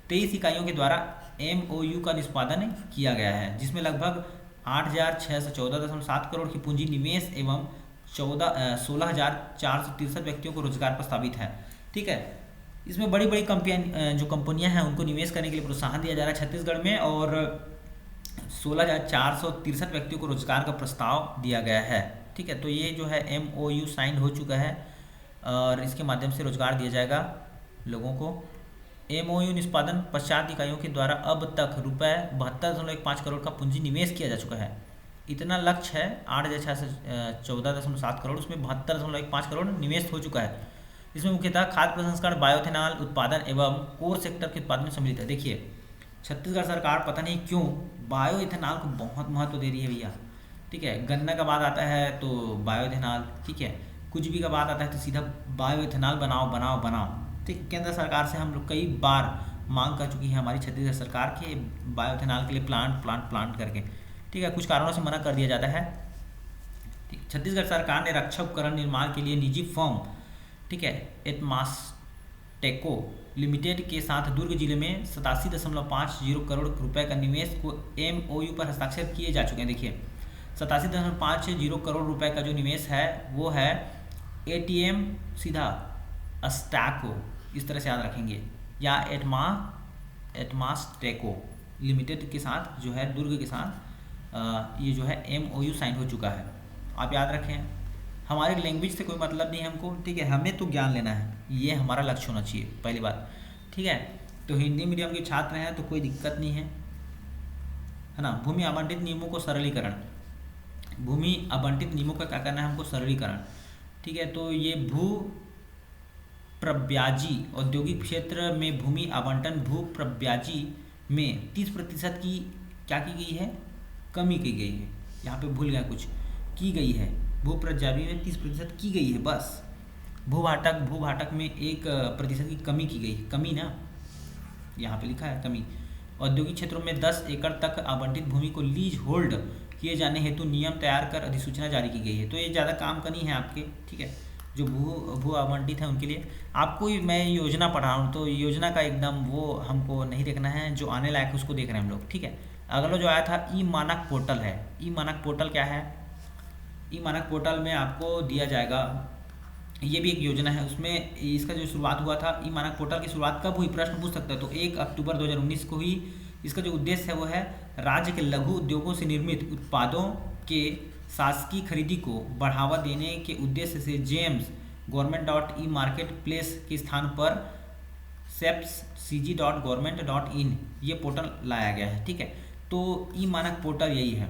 23 इकाइयों के द्वारा MOU का निष्पादन किया गया है, जिसमें लगभग 8,614.7 करोड़ की पूंजी निवेश एवं 16,463 व्यक्तियों को रोजगार प्रस्तावित है। ठीक है, इसमें बड़ी बड़ी कंपनियां हैं उनको निवेश करने के लिए प्रोत्साहन दिया जा रहा है छत्तीसगढ़ में, और 16,463 व्यक्तियों को रोजगार का प्रस्ताव दिया गया है। ठीक है, तो ये जो है MOU साइन हो चुका है और इसके माध्यम से रोजगार दिया जाएगा लोगों को। MOU निष्पादन पश्चात इकाइयों के द्वारा अब तक रुपये 72.15 करोड़ का पूंजी निवेश किया जा चुका है। इतना लक्ष्य है 8,614.7 करोड़, उसमें 72.15 करोड़ निवेश हो चुका है। इसमें मुख्यतः खाद्य प्रसंस्करण, बायोएथेनॉल उत्पादन एवं कोर सेक्टर के उत्पादन में सम्मिलित है। देखिए, छत्तीसगढ़ सरकार पता नहीं क्यों बायोएथेनॉल को बहुत महत्व दे रही है भैया। ठीक है, गन्ना का बात आता है तो बायोएथेनॉल, ठीक है, कुछ भी का बात आता है तो सीधा बायोएथेनॉल बनाओ बनाओ बनाओ। ठीक, केंद्र सरकार से हम लोग कई बार मांग कर चुकी है हमारी छत्तीसगढ़ सरकार के बायोएथेनॉल के लिए प्लांट करके। ठीक है, कुछ कारणों से मना कर दिया जाता है। छत्तीसगढ़ सरकार ने रक्षा उपकरण निर्माण के लिए निजी फर्म, ठीक है, एटमास्टेको लिमिटेड के साथ दुर्ग जिले में 87.50 करोड़ रुपए का निवेश को MOU पर हस्ताक्षर किए जा चुके हैं। देखिए, 87.50 करोड़ रुपए का जो निवेश है वो है ATM सीधा अस्टाको, इस तरह से याद रखेंगे, या एटमास्टेको लिमिटेड के साथ जो है दुर्ग के साथ ये जो है MOU साइन हो चुका है। आप याद रखें, हमारे लैंग्वेज से कोई मतलब नहीं है हमको। ठीक है, हमें तो ज्ञान लेना है, ये हमारा लक्ष्य होना चाहिए पहली बात। ठीक है, तो हिंदी मीडियम के छात्र हैं तो कोई दिक्कत नहीं है ना। भूमि आवंटित नियमों को सरलीकरण, भूमि आवंटित नियमों का क्या करना है हमको? सरलीकरण। ठीक है, तो ये भू प्रब्याजी औद्योगिक क्षेत्र में भूमि आवंटन भू प्रब्याजी में 30% की क्या की गई है? कमी की गई है। यहाँ पे भूल गया कुछ, की गई है, भू प्रब्याजी में 30% की गई है बस। भूभाटक में 1% की कमी की गई है, कमी ना, यहाँ पे लिखा है कमी। औद्योगिक क्षेत्रों में 10 एकड़ तक आवंटित भूमि को लीज होल्ड किए जाने हेतु नियम तैयार कर अधिसूचना जारी की गई है। तो ये ज़्यादा काम का नहीं है आपके, ठीक है, जो भू आवंटित है उनके लिए। आपको मैं योजना पढ़ा रहा हूँ तो योजना का एकदम वो हमको नहीं देखना है, जो आने लायक है उसको देख रहे हैं हम लोग। ठीक है, अगला जो आया था ई मानक पोर्टल है। ई मानक पोर्टल क्या है? ई मानक पोर्टल में आपको दिया जाएगा, ये भी एक योजना है, उसमें इसका जो शुरुआत हुआ था, ई मानक पोर्टल की शुरुआत कब हुई, प्रश्न पूछ सकते हैं। तो 1 अक्टूबर 2019 को हुई। इसका जो उद्देश्य है वो है राज्य के लघु उद्योगों से निर्मित उत्पादों के शासकीय खरीदी को बढ़ावा देने के उद्देश्य से जेम्स government.e-marketplace के स्थान पर seps.cg.government.in ये पोर्टल लाया गया है। ठीक है, तो ई मानक पोर्टल यही है।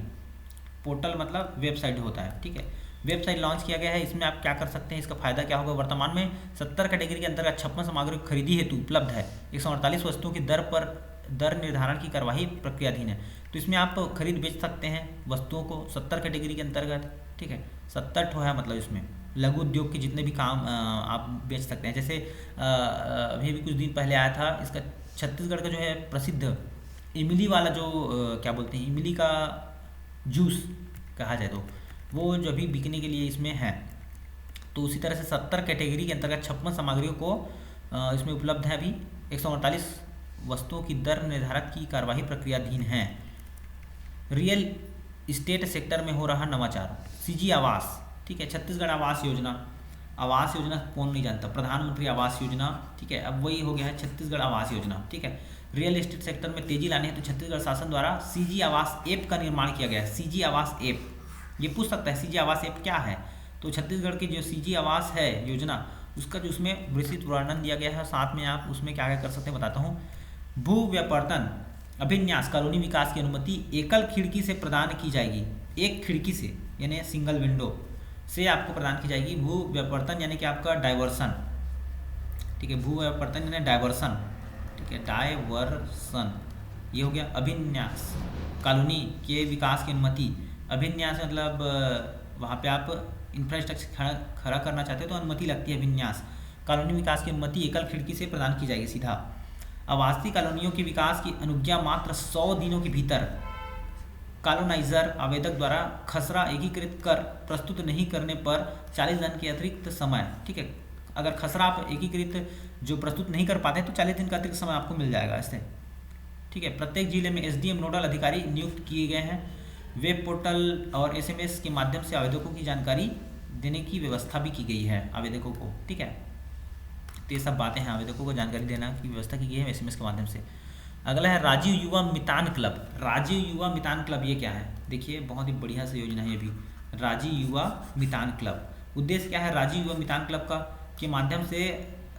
पोर्टल मतलब वेबसाइट होता है। ठीक है, वेबसाइट लॉन्च किया गया है। इसमें आप क्या कर सकते हैं, इसका फायदा क्या होगा? वर्तमान में 70 कैटेगरी के अंतर्गत 56 सामग्री खरीदी हेतु उपलब्ध है। 148 वस्तुओं की दर निर्धारण की कार्यवाही प्रक्रियाधीन है। तो इसमें आप खरीद बेच सकते हैं वस्तुओं को 70 कैटेगरी के अंतर्गत। ठीक है, 70 ठो है, मतलब इसमें लघु उद्योग के जितने भी काम आप बेच सकते हैं। जैसे अभी कुछ दिन पहले आया था, इसका छत्तीसगढ़ का जो है प्रसिद्ध इमली वाला जो क्या बोलते हैं, इमली का जूस कहा जाए तो वो जो अभी बिकने के लिए इसमें है। तो उसी तरह से 70 कैटेगरी के अंतर्गत 56 सामग्रियों को इसमें उपलब्ध है। अभी 148 वस्तुओं की दर निर्धारक की कार्यवाही प्रक्रियाधीन है। रियल इस्टेट सेक्टर में हो रहा नवाचार, सीजी आवास। ठीक है, छत्तीसगढ़ आवास योजना। आवास योजना कौन नहीं जानता, प्रधानमंत्री आवास योजना। ठीक है, अब वही हो गया है छत्तीसगढ़ आवास योजना। ठीक है, रियल एस्टेट सेक्टर में तेजी लाने हेतु छत्तीसगढ़ शासन द्वारा सीजी आवास ऐप का निर्माण किया गया है। सीजी आवास ऐप, ये पूछ सकता है सीजी आवास ऐप क्या है। तो छत्तीसगढ़ की जो सीजी आवास है योजना, उसका जो उसमें विस्तृत वर्णन दिया गया है। साथ में आप उसमें क्या क्या कर सकते हैं बताता हूँ। भू व्यापर्तन अभिन्यास कॉलोनी विकास की अनुमति एकल खिड़की से प्रदान की जाएगी। एक खिड़की से यानी सिंगल विंडो से आपको प्रदान की जाएगी। भू व्यापर्तन यानी कि आपका डाइवर्सन। ठीक है, भू व्यापर्तन यानी डाइवर्सन। ठीक है, डाइवर्सन ये हो गया। अभिन्यास कॉलोनी के विकास की अनुमति। अभिन्यास मतलब वहाँ पे आप इंफ्रास्ट्रक्चर खड़ा करना चाहते हो तो अनुमति लगती है अभिन्यास। कॉलोनी विकास की अनुमति एकल खिड़की से प्रदान की जाएगी सीधा। आवासीय कॉलोनियों के विकास की अनुज्ञा मात्र 100 दिनों के भीतर कॉलोनाइजर आवेदक द्वारा खसरा एकीकृत कर प्रस्तुत नहीं करने पर 40 दिन के अतिरिक्त समय। ठीक है, अगर खसरा आप एकीकृत जो प्रस्तुत नहीं कर पाते तो 40 दिन का अतिरिक्त समय आपको मिल जाएगा इससे। ठीक है, प्रत्येक जिले में एसडीएम नोडल अधिकारी नियुक्त किए गए हैं। वेब पोर्टल और एसएमएस के माध्यम से आवेदकों की जानकारी देने की व्यवस्था भी की गई है आवेदकों को। ठीक है, तो ये सब बातें हैं, आवेदकों को जानकारी देना की व्यवस्था की गई है एसएमएस के माध्यम से। अगला है राजीव युवा मितान क्लब। राजीव युवा मितान क्लब ये क्या है? देखिए, बहुत ही बढ़िया से योजना है ये भी, राजीव युवा मितान क्लब। उद्देश्य क्या है राजीव युवा मितान क्लब का? के माध्यम से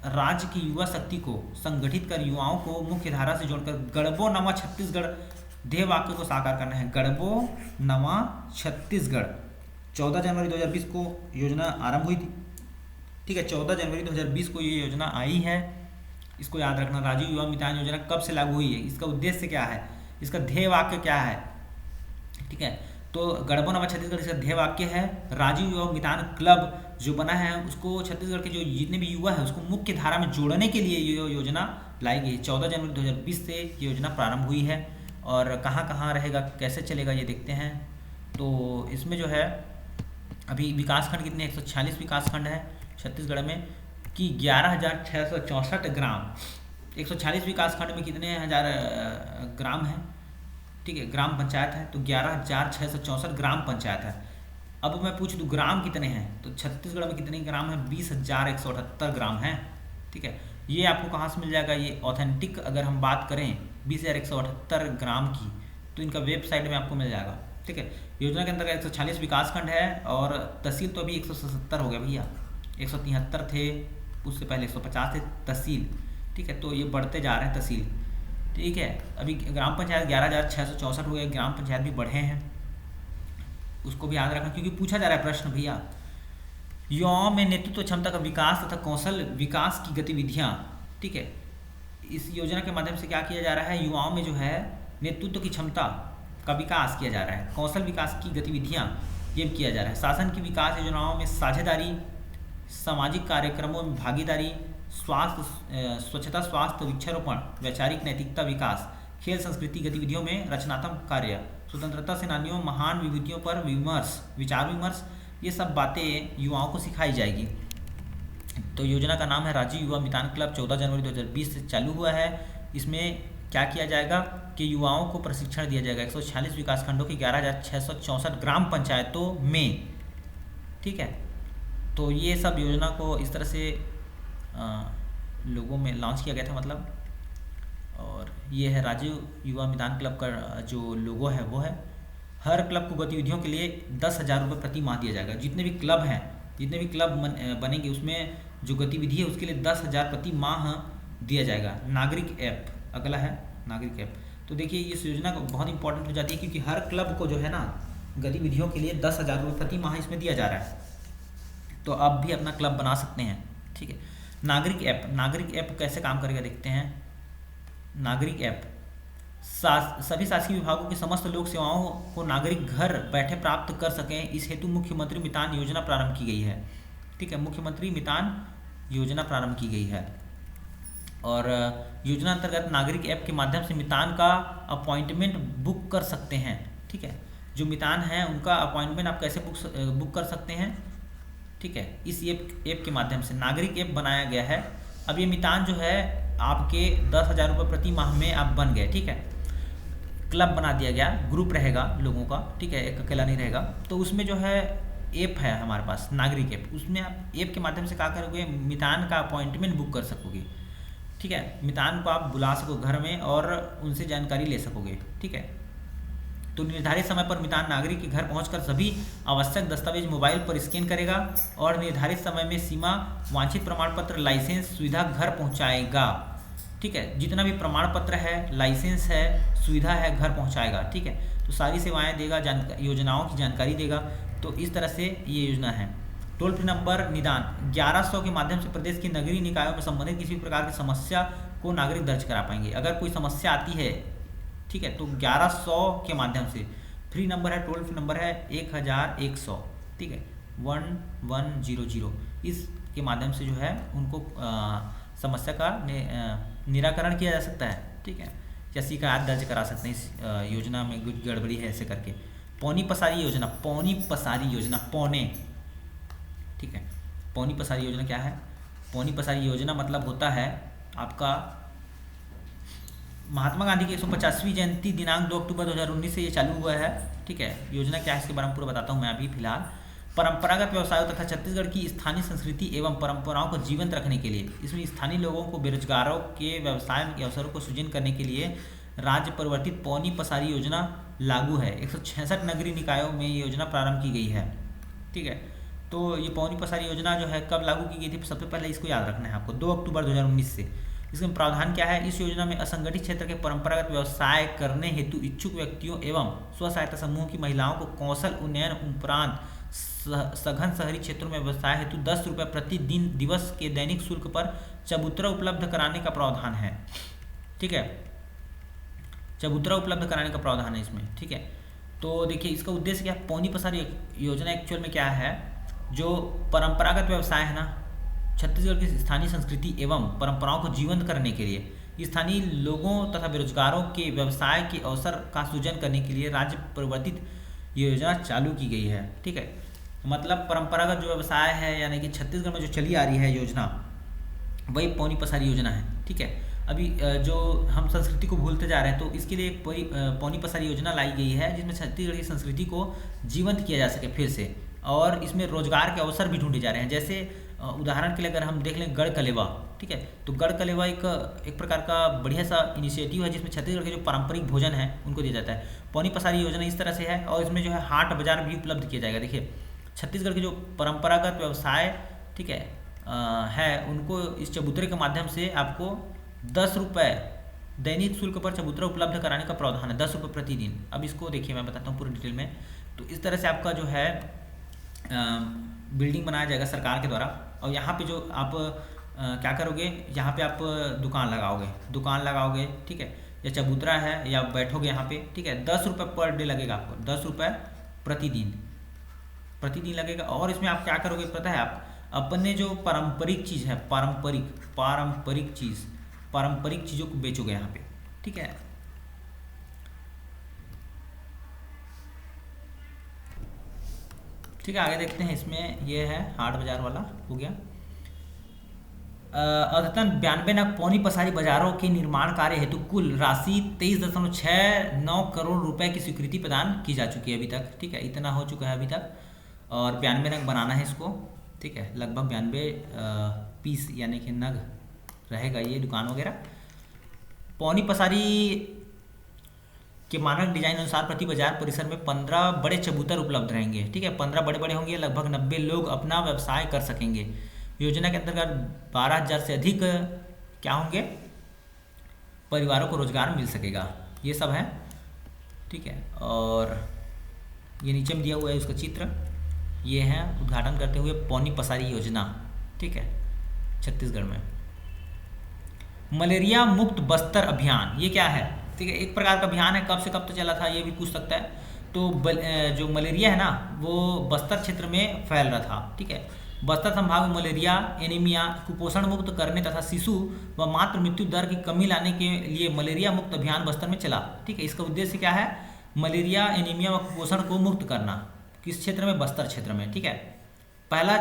राज्य की युवा शक्ति को संगठित कर युवाओं को मुख्य धारा से जोड़कर गढ़बो नवा छत्तीसगढ़ ध्येय वाक्य को साकार करना है। गढ़बो नवा छत्तीसगढ़ 14 जनवरी 2020 को योजना आरंभ हुई थी। ठीक है, 14 जनवरी 2020 को ये योजना आई है, इसको याद रखना। राजीव युवा मितान योजना कब से लागू हुई है, इसका उद्देश्य क्या है, इसका ध्येय वाक्य क्या है? ठीक है, तो गढ़बो नवा छत्तीसगढ़ इसका ध्येय वाक्य है। राजीव युवा मितान क्लब जो बना है उसको छत्तीसगढ़ के जो जितने भी युवा है उसको मुख्य धारा में जोड़ने के लिए ये योजना लाई गई है। 14 जनवरी 2020 से ये योजना प्रारंभ हुई है। और कहाँ कहाँ रहेगा, कैसे चलेगा, ये देखते हैं। तो इसमें जो है अभी विकासखंड कितने 146 विकासखंड है छत्तीसगढ़ में कि 11,664 ग्राम। 146 विकासखंड में कितने हजार ग्राम है? ठीक है, ग्राम पंचायत है, तो 11,664 ग्राम पंचायत है। अब मैं पूछ दूँ ग्राम कितने हैं, तो छत्तीसगढ़ में कितने ग्राम है? 20,178 ग्राम है। ठीक है, ये आपको कहाँ से मिल जाएगा? ये ऑथेंटिक अगर हम बात करें 20,178 ग्राम की, तो इनका वेबसाइट में आपको मिल जाएगा। ठीक है, योजना के अंतर्गत 146 विकासखंड है और तहसील तो अभी 177 हो गया भैया, 173 थे, उससे पहले 150 थे तहसील। ठीक है, तो ये बढ़ते जा रहे हैं तहसील। ठीक है, अभी ग्राम पंचायत 11,664 हो गए, ग्राम पंचायत भी बढ़े हैं, उसको भी याद रखना क्योंकि पूछा जा रहा है प्रश्न भैया। युवाओं में नेतृत्व क्षमता का विकास तथा कौशल विकास की गतिविधियाँ। ठीक है, इस योजना के माध्यम से क्या किया जा रहा है? युवाओं में जो है नेतृत्व की क्षमता का विकास किया जा रहा है, कौशल विकास की गतिविधियाँ ये किया जा रहा है। शासन की विकास योजनाओं में साझेदारी, सामाजिक कार्यक्रमों में भागीदारी, स्वास्थ्य स्वच्छता, स्वास्थ्य, वृक्षारोपण, वैचारिक नैतिकता विकास, खेल संस्कृति गतिविधियों में रचनात्मक कार्य, स्वतंत्रता सेनानियों महान विभूतियों पर विमर्श, विचार विमर्श, ये सब बातें युवाओं को सिखाई जाएगी। तो योजना का नाम है राजीव युवा मितान क्लब। 14 जनवरी 2020 से चालू हुआ है। इसमें क्या किया जाएगा कि युवाओं को प्रशिक्षण दिया जाएगा 146 विकासखंडों की 11,664 ग्राम पंचायतों में, ठीक है। तो ये सब योजना को इस तरह से लोगों में लॉन्च किया गया था मतलब। और ये है राजीव युवा मैदान क्लब का जो लोगो है वो है। हर क्लब को गतिविधियों के लिए 10,000 रुपये प्रति माह दिया जाएगा। जितने भी क्लब हैं, जितने भी क्लब बनेंगे उसमें जो गतिविधि है उसके लिए 10,000 प्रति माह दिया जाएगा। नागरिक ऐप अगला है, नागरिक ऐप। तो देखिए इस योजना को बहुत इंपॉर्टेंट हो जाती है क्योंकि हर क्लब को जो है ना गतिविधियों के लिए 10,000 रुपये प्रति माह इसमें दिया जा रहा है। तो आप भी अपना क्लब बना सकते हैं, ठीक है। नागरिक ऐप, नागरिक ऐप कैसे काम करेगा देखते हैं। नागरिक ऐप सभी शासकीय विभागों की समस्त लोक सेवाओं को नागरिक घर बैठे प्राप्त कर सकें, इस हेतु मुख्यमंत्री मितान योजना प्रारंभ की गई है, ठीक है। मुख्यमंत्री मितान योजना प्रारंभ की गई है और योजना अंतर्गत नागरिक ऐप के माध्यम से मितान का अपॉइंटमेंट बुक कर सकते हैं, ठीक है। जो मितान है उनका अपॉइंटमेंट आप कैसे बुक कर सकते हैं, ठीक है, इस ऐप के माध्यम से नागरिक ऐप बनाया गया है। अब ये मितान जो है आपके 10,000 रुपये प्रति माह में आप बन गए, ठीक है। क्लब बना दिया गया, ग्रुप रहेगा लोगों का, ठीक है, एक अकेला नहीं रहेगा। तो उसमें जो है ऐप है हमारे पास नागरिक ऐप, उसमें आप ऐप के माध्यम से क्या करोगे, मितान का अपॉइंटमेंट बुक कर सकोगे, ठीक है। मितान को आप बुला सको घर में और उनसे जानकारी ले सकोगे, ठीक है। तो निर्धारित समय पर मितान नागरिक के घर पहुंचकर सभी आवश्यक दस्तावेज मोबाइल पर स्कैन करेगा और निर्धारित समय में सीमा वांछित प्रमाण पत्र लाइसेंस सुविधा घर पहुंचाएगा, ठीक है। जितना भी प्रमाण पत्र है, लाइसेंस है, सुविधा है, घर पहुंचाएगा, ठीक है। तो सारी सेवाएं देगा, योजनाओं की जानकारी देगा। तो इस तरह से ये योजना है। टोल फ्री नंबर निदान 1100 के माध्यम से प्रदेश के नगरीय निकायों में संबंधित किसी भी प्रकार की समस्या को नागरिक दर्ज करा पाएंगे। अगर कोई समस्या आती है, ठीक है, तो 1100 के माध्यम से। फ्री नंबर है, टोल फ्री नंबर है 1100, ठीक है, 1100। इसके माध्यम से जो है उनको समस्या का निराकरण किया जा सकता है, ठीक है, या शिकायत दर्ज करा सकते हैं इस योजना में कुछ गड़बड़ी है ऐसे करके। पौनी पसारी योजना, पौनी पसारी योजना, पौने, ठीक है। पौनी पसारी योजना क्या है? पौनी पसारी योजना मतलब होता है आपका महात्मा गांधी की 150वीं जयंती दिनांक 2 अक्टूबर 2019 से ये चालू हुआ है, ठीक है। योजना क्या है इसके बारे में पूरा बताता हूँ मैं अभी फिलहाल। परंपरागत व्यवसायों तथा छत्तीसगढ़ की स्थानीय संस्कृति एवं परंपराओं को जीवंत रखने के लिए इसमें स्थानीय लोगों को बेरोजगारों के व्यवसाय के अवसरों को सृजन करने के लिए राज्य परिवर्तित पौनी पसारी योजना लागू है। 166 नगरीय निकायों में ये योजना प्रारंभ की गई है, ठीक है। तो ये पौनी पसारी योजना जो है कब लागू की गई थी? सबसे पहले इसको याद रखना है आपको, 2 अक्टूबर 2019 से। इसमें प्रावधान क्या है? इस योजना में असंगठित क्षेत्र के परंपरागत व्यवसाय करने हेतु इच्छुक व्यक्तियों एवं स्व सहायता समूह की महिलाओं को कौशल उन्नयन उपरांत सघन शहरी क्षेत्रों में व्यवसाय हेतु 10 रुपये प्रति दिन दिवस के दैनिक शुल्क पर चबूतरा उपलब्ध कराने का प्रावधान है, ठीक है। चबूतरा उपलब्ध कराने का प्रावधान है इसमें, ठीक है। तो देखिए इसका उद्देश्य क्या है? पौनी पसारी योजना एक्चुअल में क्या है, जो परंपरागत व्यवसाय है ना, छत्तीसगढ़ की स्थानीय संस्कृति एवं परंपराओं को जीवंत करने के लिए स्थानीय लोगों तथा बेरोजगारों के व्यवसाय के अवसर का सृजन करने के लिए राज्य परिवर्तित योजना चालू की गई है, ठीक है। मतलब परंपरागत जो व्यवसाय है यानी कि छत्तीसगढ़ में जो चली आ रही है योजना, वही पौनी पसारी योजना है, ठीक है। अभी जो हम संस्कृति को भूलते जा रहे हैं, तो इसके लिए एक पौनी पसारी योजना लाई गई है जिसमें छत्तीसगढ़ की संस्कृति को जीवंत किया जा सके फिर से, और इसमें रोजगार के अवसर भी ढूंढे जा रहे हैं। जैसे उदाहरण के लिए अगर हम देख लें गढ़ कलेवा, ठीक है, तो गढ़ कलेवा एक प्रकार का बढ़िया सा इनिशिएटिव है जिसमें छत्तीसगढ़ के जो पारंपरिक भोजन है उनको दिया जाता है। पौनी पसारी योजना इस तरह से है, और इसमें जो है हाट बाजार भी उपलब्ध किया जाएगा। देखिए छत्तीसगढ़ के जो परंपरागत व्यवसाय, ठीक है उनको इस चबूतरे के माध्यम से आपको 10 रुपये दैनिक शुल्क पर चबूतरा उपलब्ध कराने का प्रावधान है, 10 रुपये प्रतिदिन। अब इसको देखिए मैं बताता हूँ पूरी डिटेल में। तो इस तरह से आपका जो है बिल्डिंग बनाया जाएगा सरकार के द्वारा, और यहाँ पे जो आप क्या करोगे, यहाँ पे आप दुकान लगाओगे, ठीक है, या चबूतरा है या बैठोगे यहाँ पे, ठीक है। 10 रुपये पर डे लगेगा आपको, 10 रुपये प्रतिदिन लगेगा। और इसमें आप क्या करोगे पता है? आप अपने जो पारंपरिक चीज़ है, पारंपरिक चीज़ों को बेचोगे यहाँ पे, ठीक है। ठीक है, आगे देखते हैं। इसमें ये है हाट बाजार वाला हो गया। अद्यतन 92 पौनी पसारी बाजारों के निर्माण कार्य हेतु कुल राशि 23.69 करोड़ रुपए की स्वीकृति प्रदान की जा चुकी है अभी तक। ठीक है, इतना हो चुका है अभी तक। और 92 नग बनाना है इसको। ठीक है, लगभग 92 पीस यानी कि नग रहेगा ये दुकान वगैरह। पौनी पसारी के मानक डिजाइन अनुसार प्रति बाजार परिसर में 15 बड़े चबूतर उपलब्ध रहेंगे। ठीक है, 15 बड़े बड़े होंगे, लगभग 90 लोग अपना व्यवसाय कर सकेंगे। योजना के अंतर्गत 12,000 से अधिक क्या होंगे, परिवारों को रोजगार मिल सकेगा। ये सब है। ठीक है, और ये नीचे में दिया हुआ है उसका चित्र। ये है उद्घाटन करते हुए पौनी पसारी योजना। ठीक है, छत्तीसगढ़ में मलेरिया मुक्त बस्तर अभियान, ये क्या है? ठीक है, एक प्रकार का अभियान है। कब से कब तक चला था ये भी पूछ सकता है। तो जो मलेरिया है ना, वो बस्तर क्षेत्र में फैल रहा था। ठीक है, बस्तर संभाग में मलेरिया, एनीमिया, कुपोषण मुक्त करने तथा शिशु व मातृ मृत्यु दर की कमी लाने के लिए मलेरिया मुक्त अभियान बस्तर में चला। ठीक है, इसका उद्देश्य क्या है? मलेरिया, एनीमिया व कुपोषण को मुक्त करना। किस क्षेत्र में? बस्तर क्षेत्र में। ठीक है, पहला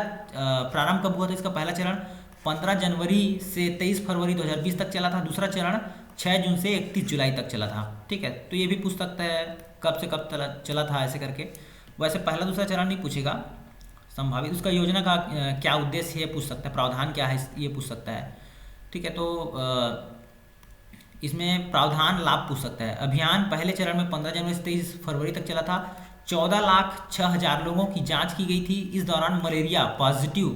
प्रारंभ कब हुआ था इसका? पहला चरण 15 जनवरी से 23 फरवरी 2020 तक चला था। दूसरा चरण 6 जून से 31 जुलाई तक चला था। ठीक है, तो ये भी पूछ सकता है कब से कब चला था ऐसे करके। वैसे पहला दूसरा चरण नहीं पूछेगा, संभावित उसका योजना का क्या उद्देश्य है पूछ सकता है, प्रावधान क्या है ये पूछ सकता है। ठीक है, तो इसमें प्रावधान लाभ पूछ सकता है। अभियान पहले चरण में 15 जनवरी से 23 फरवरी तक चला था। 14,06,000 लोगों की जांच की गई थी। इस दौरान मलेरिया पॉजिटिव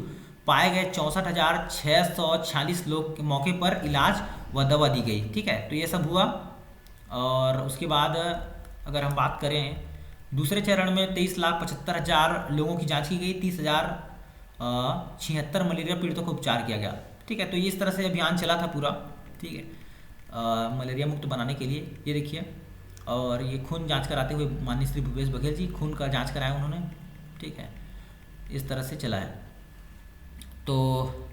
पाए गए 64,646 लोग के मौके पर इलाज व दवा दी गई। ठीक है, तो ये सब हुआ। और उसके बाद अगर हम बात करें दूसरे चरण में 23,75,000 लोगों की जांच की गई। 30,076 मलेरिया पीड़ितों को उपचार किया गया। ठीक है, तो इस तरह से अभियान चला था पूरा। ठीक है, मलेरिया मुक्त बनाने के लिए। ये देखिए, और ये खून जांच कराते हुए माननीय श्री भूपेश बघेल जी खून का जांच कराया उन्होंने। ठीक है, इस तरह से चला है। तो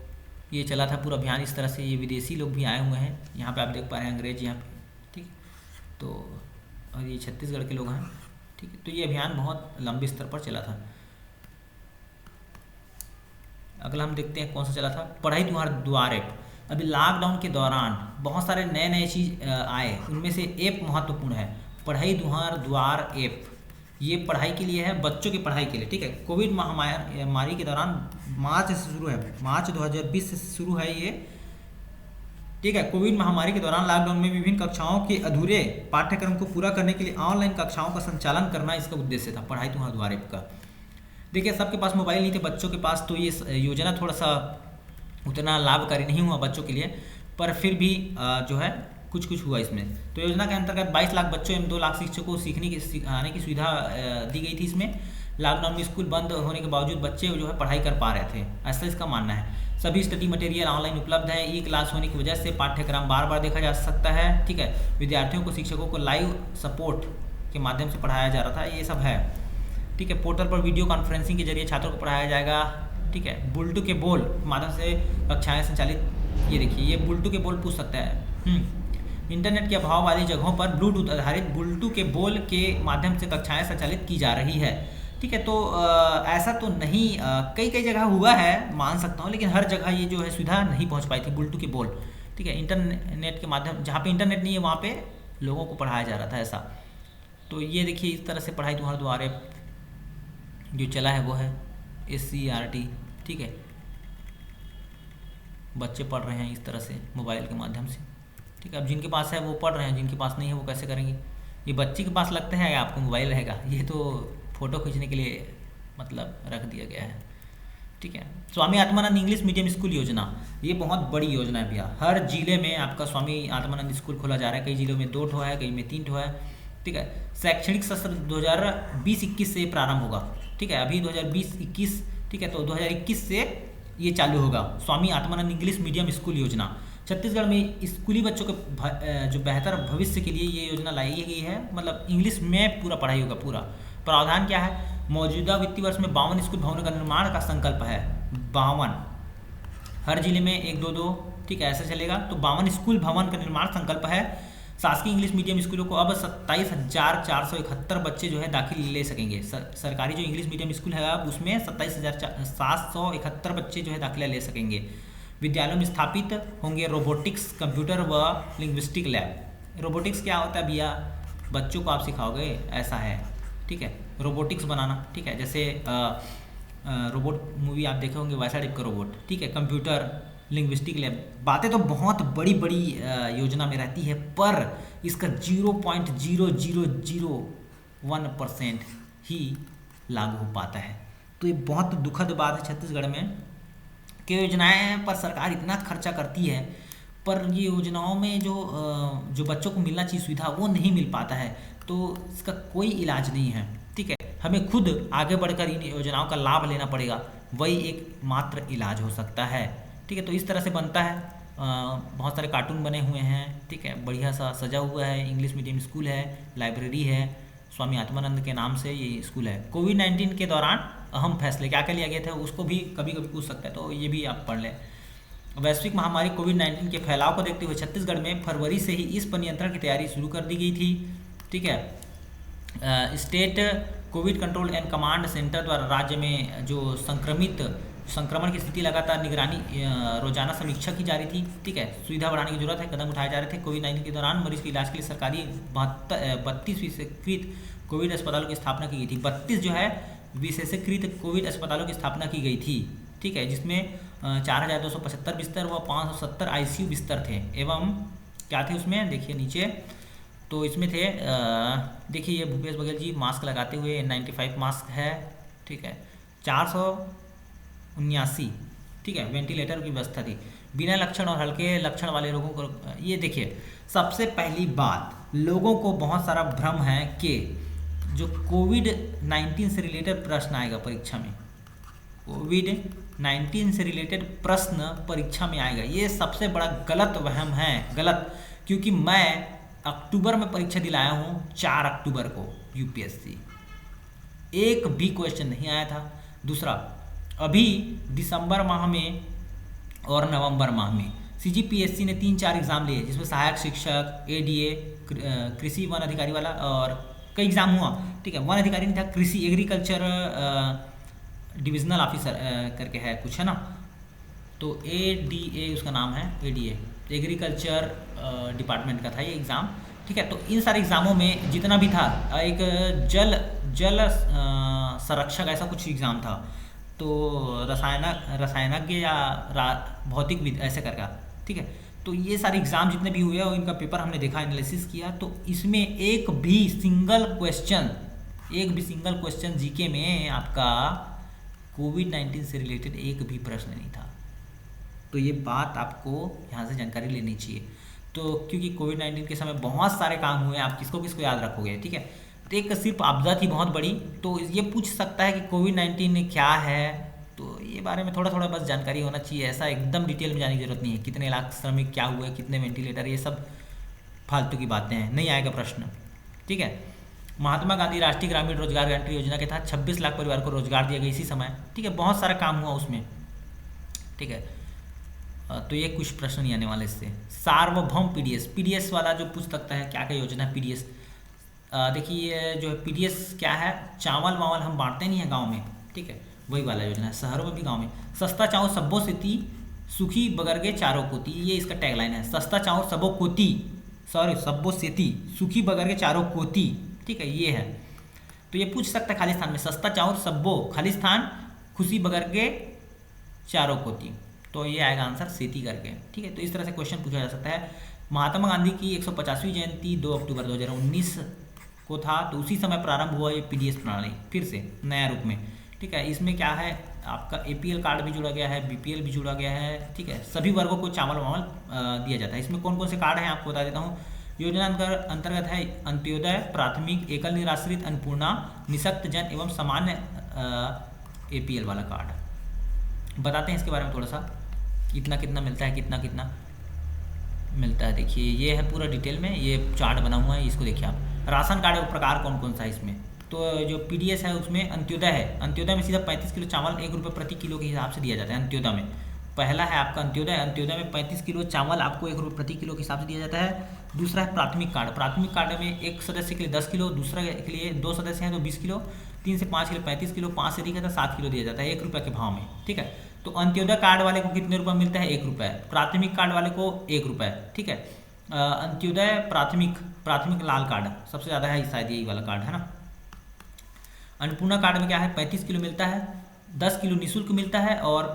ये चला था पूरा अभियान इस तरह से। ये विदेशी लोग भी आए हुए हैं, यहाँ पे आप देख पा रहे हैं अंग्रेज यहाँ पे। ठीक, तो और ये छत्तीसगढ़ के लोग हैं। ठीक है, तो ये अभियान बहुत लंबे स्तर पर चला था। अगला हम देखते हैं कौन सा चला था। पढ़ाई तुम्हारा द्वार ऐप। अभी लॉकडाउन के दौरान बहुत सारे नए नए चीज़ आए, उनमें से ऐप महत्वपूर्ण है। पढ़ाई तुम्हारा द्वार ऐप, ये पढ़ाई के लिए है, बच्चों की पढ़ाई के लिए। ठीक है, कोविड महामारी के दौरान मार्च से शुरू है, मार्च 2020 से शुरू है ये। ठीक है, कोविड महामारी के दौरान लॉकडाउन में विभिन्न कक्षाओं के अधूरे पाठ्यक्रम को पूरा करने के लिए ऑनलाइन कक्षाओं का संचालन करना इसका उद्देश्य था, पढ़ाई तुम्हारा द्वार ऐप का। देखिए, सबके पास मोबाइल नहीं थे बच्चों के पास, तो ये योजना थोड़ा सा उतना लाभकारी नहीं हुआ बच्चों के लिए, पर फिर भी जो है कुछ कुछ हुआ इसमें। तो योजना के अंतर्गत 22 लाख बच्चों एवं 2 लाख शिक्षकों को सिखाने की सुविधा दी गई थी इसमें। लॉकडाउन में स्कूल बंद होने के बावजूद बच्चे जो है पढ़ाई कर पा रहे थे, ऐसा इसका मानना है। सभी स्टडी मटेरियल ऑनलाइन उपलब्ध है। ई क्लास होने की वजह से पाठ्यक्रम बार बार देखा जा सकता है। ठीक है, विद्यार्थियों को शिक्षकों को लाइव सपोर्ट के माध्यम से पढ़ाया जा रहा था, ये सब है। ठीक है, पोर्टल पर वीडियो कॉन्फ्रेंसिंग के जरिए छात्रों को पढ़ाया जाएगा। ठीक है, बुलटू के बोल माध्यम से कक्षाएं संचालित। ये देखिए, ये बुलटू के बोल पूछ सकता है। इंटरनेट के अभाव वाली जगहों पर ब्लूटूथ आधारित बुलटू के बोल के माध्यम से कक्षाएं संचालित की जा रही है। ठीक है, तो ऐसा तो नहीं, कई कई जगह हुआ है मान सकता हूँ, लेकिन हर जगह ये जो है सुविधा नहीं पहुँच पाई थी बुलटू के बोल। ठीक है, इंटरनेट के माध्यम, जहाँ पे इंटरनेट नहीं है वहाँ पे लोगों को पढ़ाया जा रहा था ऐसा। तो ये देखिए, इस तरह से पढ़ाई तुम्हारे द्वार ऐप जो चला है वो है SCERT। ठीक है, बच्चे पढ़ रहे हैं इस तरह से मोबाइल के माध्यम से। ठीक है, अब जिनके पास है वो पढ़ रहे हैं, जिनके पास नहीं है वो कैसे करेंगे? ये बच्चे के पास लगता है आपको मोबाइल रहेगा, ये तो फ़ोटो खींचने के लिए मतलब रख दिया गया है। ठीक है, Swami Atmanand English medium school योजना, ये बहुत बड़ी योजना है भैया। हर जिले में आपका स्वामी आत्मानंद स्कूल खोला जा रहा है। कई जिलों में 2 ठो है, कई में 3 ठो है। ठीक है, शैक्षणिक सत्र 2020-21 से प्रारंभ होगा। ठीक है, अभी 2020-21, ठीक है, तो 2021 से ये चालू होगा Swami Atmanand English medium school योजना। छत्तीसगढ़ में स्कूली बच्चों के जो बेहतर भविष्य के लिए ये योजना लाई गई है। मतलब इंग्लिश में पूरा पढ़ाई होगा पूरा। प्रावधान क्या है? मौजूदा वित्तीय वर्ष में 52 स्कूल भवनों का निर्माण का संकल्प है। 52, हर जिले में 1-2-2। ठीक है, ऐसा चलेगा। तो 52 स्कूल भवन का निर्माण संकल्प है। शासकीय इंग्लिश मीडियम स्कूलों को अब 27,471 बच्चे जो है दाखिल ले सकेंगे। सरकारी जो इंग्लिश मीडियम स्कूल है अब उसमें 27,771 बच्चे जो है दाखिला ले सकेंगे। विद्यालयों में स्थापित होंगे रोबोटिक्स, कंप्यूटर व लिंग्विस्टिक लैब। रोबोटिक्स क्या होता है भैया, बच्चों को आप सिखाओगे, ऐसा है, ठीक है, रोबोटिक्स बनाना, ठीक है, जैसे रोबोट मूवी आप देखे होंगे वैसा टाइप का रोबोट, ठीक है। कंप्यूटर, लिंग्विस्टिक लैब, बातें तो बहुत बड़ी बड़ी योजना में रहती है, पर इसका 0.0001% ही लागू हो पाता है। तो ये बहुत दुखद बात है छत्तीसगढ़ में कि योजनाएं पर सरकार इतना खर्चा करती है, पर ये योजनाओं में जो बच्चों को मिलना चाहिए सुविधा वो नहीं मिल पाता है। तो इसका कोई इलाज नहीं है, ठीक है। हमें खुद आगे बढ़कर इन योजनाओं का लाभ लेना पड़ेगा, वही एक मात्र इलाज हो सकता है, ठीक है। तो इस तरह से बनता है, बहुत सारे कार्टून बने हुए हैं, ठीक है, बढ़िया सा सजा हुआ है, इंग्लिश मीडियम स्कूल है, लाइब्रेरी है, स्वामी आत्मानंद के नाम से ये स्कूल है। कोविड-19 के दौरान अहम फैसले क्या क्या लिया गया था उसको भी कभी कभी पूछ सकता है, तो ये भी आप पढ़ लें। वैश्विक महामारी कोविड-19 के फैलाव को देखते हुए छत्तीसगढ़ में फरवरी से ही इस पर नियंत्रण की तैयारी शुरू कर दी गई थी, ठीक है। State Covid control and command centre द्वारा राज्य में जो संक्रमण की स्थिति लगातार निगरानी रोजाना समीक्षा की जा रही थी, ठीक है। सुविधा बढ़ाने की जरूरत है, कदम उठाए जा रहे थे। कोविड-19 के दौरान मरीज के इलाज के लिए सरकारी 32 विशेषीकृत कोविड अस्पतालों की स्थापना की गई थी। 32 जो है विशेषीकृत कोविड अस्पतालों की स्थापना की गई थी, ठीक है, जिसमें 4275 बिस्तर व 570 ICU बिस्तर थे। एवं क्या थे उसमें, देखिए नीचे, तो इसमें थे, देखिए ये भूपेश बघेल जी मास्क लगाते हुए, N95 मास्क है, ठीक है, 479, ठीक है, वेंटिलेटर की व्यवस्था थी। बिना लक्षण और हल्के लक्षण वाले लोगों को, ये देखिए, सबसे पहली बात, लोगों को बहुत सारा भ्रम है कि जो कोविड-19 से रिलेटेड प्रश्न आएगा परीक्षा में, कोविड-19 से रिलेटेड प्रश्न परीक्षा में आएगा, ये सबसे बड़ा गलत वहम है, गलत, क्योंकि मैं अक्टूबर में परीक्षा दिलाया हूँ, 4 अक्टूबर को UPSC, एक भी क्वेश्चन नहीं आया था। दूसरा, अभी दिसंबर माह में और नवंबर माह में CGPSC ने 3-4 एग्ज़ाम लिए, जिसमें सहायक शिक्षक, ADA, कृषि वन अधिकारी वाला, और कई एग्ज़ाम हुआ, ठीक है। वन अधिकारी नहीं था, कृषि एग्रीकल्चर डिविजनल ऑफिसर करके है कुछ, है ना, तो ADA उसका नाम है, ADA एग्रीकल्चर डिपार्टमेंट का था ये एग्ज़ाम, ठीक है। तो इन सारे एग्ज़ामों में जितना भी था, एक जल संरक्षक ऐसा कुछ एग्ज़ाम था, तो रसायनज्ञ या भौतिक ऐसे करके, ठीक है। तो ये सारे एग्ज़ाम जितने भी हुए और इनका पेपर हमने देखा, एनालिसिस किया, तो इसमें एक भी सिंगल क्वेश्चन जीके में आपका कोविड-19 से रिलेटेड एक भी प्रश्न नहीं था। तो ये बात आपको यहाँ से जानकारी लेनी चाहिए। तो क्योंकि कोविड-19 के समय बहुत सारे काम हुए, आप किसको किसको याद रखोगे, ठीक है। तो एक सिर्फ आपदा थी बहुत बड़ी, तो ये पूछ सकता है कि कोविड-19 क्या है, तो ये बारे में थोड़ा थोड़ा बस जानकारी होना चाहिए, ऐसा एकदम डिटेल में जाने की जरूरत नहीं है। कितने लाख श्रमिक क्या हुए, कितने वेंटिलेटर, ये सब फालतू की बातें हैं, नहीं आएगा प्रश्न, ठीक है। महात्मा गांधी राष्ट्रीय ग्रामीण रोजगार गारंटी योजना के तहत 26 लाख परिवार को रोजगार दिया गया इसी समय, ठीक है। बहुत सारा काम हुआ उसमें, ठीक है। तो ये कुछ प्रश्न नहीं आने वाले इससे। सार्वभौम पीडीएस वाला जो पूछ सकता है क्या क्या योजना है पीडीएस, देखिए जो है पीडीएस क्या है, चावल वावल हम बांटते नहीं है गांव में, ठीक है, वही वाला योजना है, शहरों में भी गांव में। सस्ता चावल सबो सेती, सुखी बगरगे चारों कोती, ये इसका टैगलाइन है। सस्ता चावल सबो सेती, सुखी बगरगे चारों कोती, ठीक है, ये है। तो ये पूछ सकता है खालिस्तान में, सस्ता चावल सबो खालिस्तान, खुशी बगरगे चारों कोती, तो ये आएगा आंसर सेती करके, ठीक है। तो इस तरह से क्वेश्चन पूछा जा सकता है। महात्मा गांधी की 150वीं जयंती 2 अक्टूबर 2019 को था, तो उसी समय प्रारंभ हुआ ये पीडीएस प्रणाली फिर से नया रूप में, ठीक है। इसमें क्या है, आपका APL कार्ड भी जुड़ा गया है, BPL भी जुड़ा गया है, ठीक है। सभी वर्गों को चावल वावल दिया जाता है। इसमें कौन कौन से कार्ड हैं आपको बता देता हूँ। योजना अंतर्गत है अंत्योदय, प्राथमिक, एकल निराश्रित, अन्नपूर्णा, निःशक्त जन एवं सामान्य APL वाला कार्ड। बताते हैं इसके बारे में थोड़ा सा, कितना कितना मिलता है, कितना कितना मिलता है। देखिए ये है पूरा डिटेल में, ये चार्ट बना हुआ है, इसको देखिए आप। राशन कार्ड का प्रकार कौन कौन सा है इसमें, तो जो पीडीएस है उसमें अंत्योदय है। अंत्योदय में सीधा 35 किलो चावल 1 रुपये प्रति किलो के हिसाब से दिया जाता है। अंत्योदय में पहला है आपका अंत्योदय में 35 किलो चावल आपको 1 रुपये प्रति किलो के हिसाब से दिया जाता है। दूसरा है प्राथमिक कार्ड। प्राथमिक कार्ड में एक सदस्य के लिए 10 किलो, दूसरा के लिए 2 सदस्य हैं तो 20 किलो, 3 से 5 किलो 35 किलो, 5 से अधिक है तो 7 किलो दिया जाता है 1 रुपये के भाव में। ठीक है, तो अंत्योदय कार्ड वाले को कितने रुपये मिलता है? 1 रुपये। प्राथमिक कार्ड वाले को 1 रुपये। ठीक है, अंत्योदय प्राथमिक लाल कार्ड सबसे ज़्यादा है शायद यही वाला कार्ड है ना। अन्नपूर्णा कार्ड में क्या है? 35 किलो मिलता है, 10 किलो निःशुल्क मिलता है और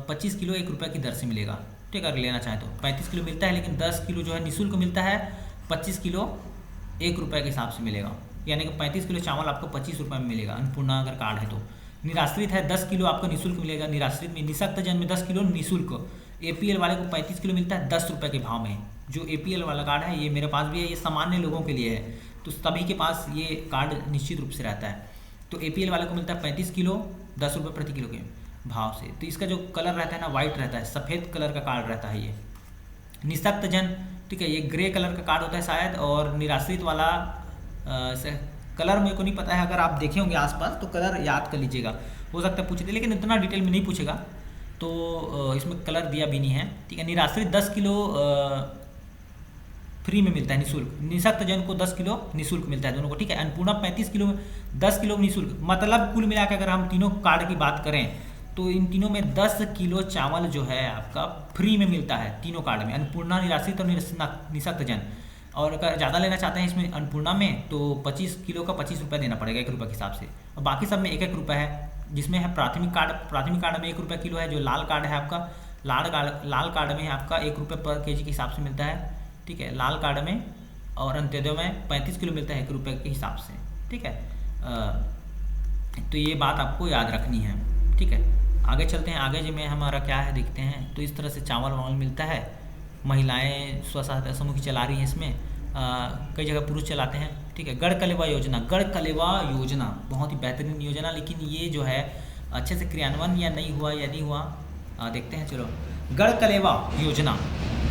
25 किलो 1 रुपये की दर से मिलेगा। ठीक है, अगर लेना चाहें तो 35 किलो मिलता है, लेकिन 10 किलो जो है निःशुल्क मिलता है, 25 किलो 1 रुपये के हिसाब से मिलेगा, यानी कि 35 किलो चावल आपको 25 रुपये में मिलेगा अन्नपूर्णा अगर कार्ड है तो। निराश्रित है 10 किलो आपको निःशुल्क मिलेगा निराश्रित में। निःशक्त जन में 10 किलो निःशुल्क। APL वाले को 35 किलो मिलता है 10 रुपये के भाव में। जो APL वाला कार्ड है ये मेरे पास भी है, ये सामान्य लोगों के लिए है, तो सभी के पास ये कार्ड निश्चित रूप से रहता है। तो APL वाले को मिलता है 35 किलो 10 रुपये प्रति किलो के भाव से। तो इसका जो कलर रहता है ना वाइट रहता है, सफ़ेद कलर का कार्ड रहता है ये। निःशक्त जन, ठीक है, ये ग्रे कलर का कार्ड होता है शायद, और निराश्रित वाला कलर मेरे को नहीं पता है, अगर आप देखे होंगे आसपास तो कलर याद कर लीजिएगा, हो सकता है पूछ दे, लेकिन इतना डिटेल में नहीं पूछेगा, तो इसमें कलर दिया भी नहीं है। ठीक है, निराश्रित 10 किलो फ्री में मिलता है निःशुल्क, निःशक्त जन को 10 किलो निःशुल्क मिलता है दोनों को। ठीक है, अन्नपूर्णा 35 किलो 10 किलो निःशुल्क, मतलब कुल मिलाकर अगर हम तीनों कार्ड की बात करें तो इन तीनों में 10 किलो चावल जो है आपका फ्री में मिलता है तीनों कार्ड में, अन्नपूर्णा, निराश्रित और निःशक्त जन। और अगर ज़्यादा लेना चाहते हैं इसमें अन्नपूर्णा में तो 25 किलो का 25 रुपये देना पड़ेगा 1 रुपये के हिसाब से, और बाकी सब में 1-1 रुपये है। जिसमें है प्राथमिक कार्ड में 1 रुपये किलो है, जो लाल कार्ड है आपका, लाल कार्ड में आपका 1 रुपये पर केजी के हिसाब से मिलता है। ठीक है, लाल कार्ड में, और अंत्योदय में 35 किलो मिलता है 1 रुपये के हिसाब से। ठीक है, तो ये बात आपको याद रखनी है। ठीक है, आगे चलते हैं, आगे जो में हमारा क्या है देखते हैं। तो इस तरह से चावल वावल मिलता है, महिलाएं स्व सहायता समूह की चला रही हैं इसमें, कई जगह पुरुष चलाते हैं। ठीक है, गढ़ कलेवा योजना बहुत ही बेहतरीन योजना, लेकिन ये जो है अच्छे से क्रियान्वयन या नहीं हुआ या नहीं हुआ, देखते हैं। चलो, गढ़ कलेवा योजना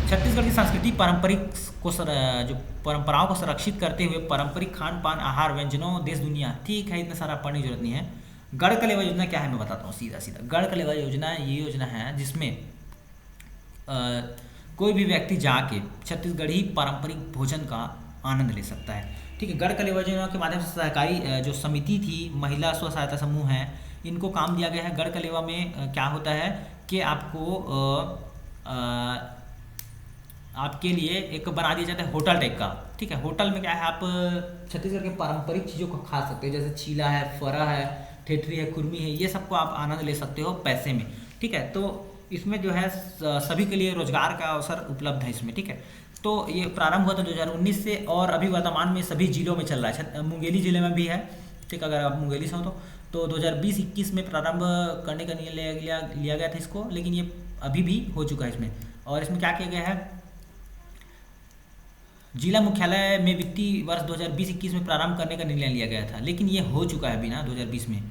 छत्तीसगढ़ की सांस्कृतिक जो परंपराओं को संरक्षित करते हुए पारंपरिक खान पान, आहार, व्यंजनों, देश दुनिया। ठीक है, इतना सारा पढ़ने की जरूरत नहीं है। गढ़ कलेवा योजना क्या है मैं बताता हूँ सीधा। गढ़ कलेवा योजना ये योजना है जिसमें कोई भी व्यक्ति जाके छत्तीसगढ़ी पारंपरिक भोजन का आनंद ले सकता है। ठीक है, गढ़ कलेवा योजना के माध्यम से सहकारी जो समिति थी, महिला स्व सहायता समूह हैं, इनको काम दिया गया है। गढ़ कलेवा में क्या होता है कि आपके लिए एक बना दिया जाता है होटल टाइप का। ठीक है, होटल में क्या है, आप छत्तीसगढ़ के पारंपरिक चीज़ों को खा सकते हो, जैसे चीला है, फरा है, ठेठरी है, खुरमी है, ये सबको आप आनंद ले सकते हो पैसे में। ठीक है, तो इसमें जो है सभी के लिए रोजगार का अवसर उपलब्ध है इसमें। ठीक है, तो ये प्रारंभ हुआ था 2019 से, और अभी वर्तमान में सभी जिलों में चल रहा है। मुंगेली जिले में भी है। ठीक, अगर आप मुंगेली से हो तो 2020-21 में प्रारंभ करने का निर्णय लिया गया था इसको, लेकिन ये अभी भी हो चुका है इसमें। और इसमें क्या किया गया है, जिला मुख्यालय में वित्तीय वर्ष 2020-21 में प्रारंभ करने का निर्णय लिया गया था, लेकिन ये हो चुका है अभी ना 2020 में।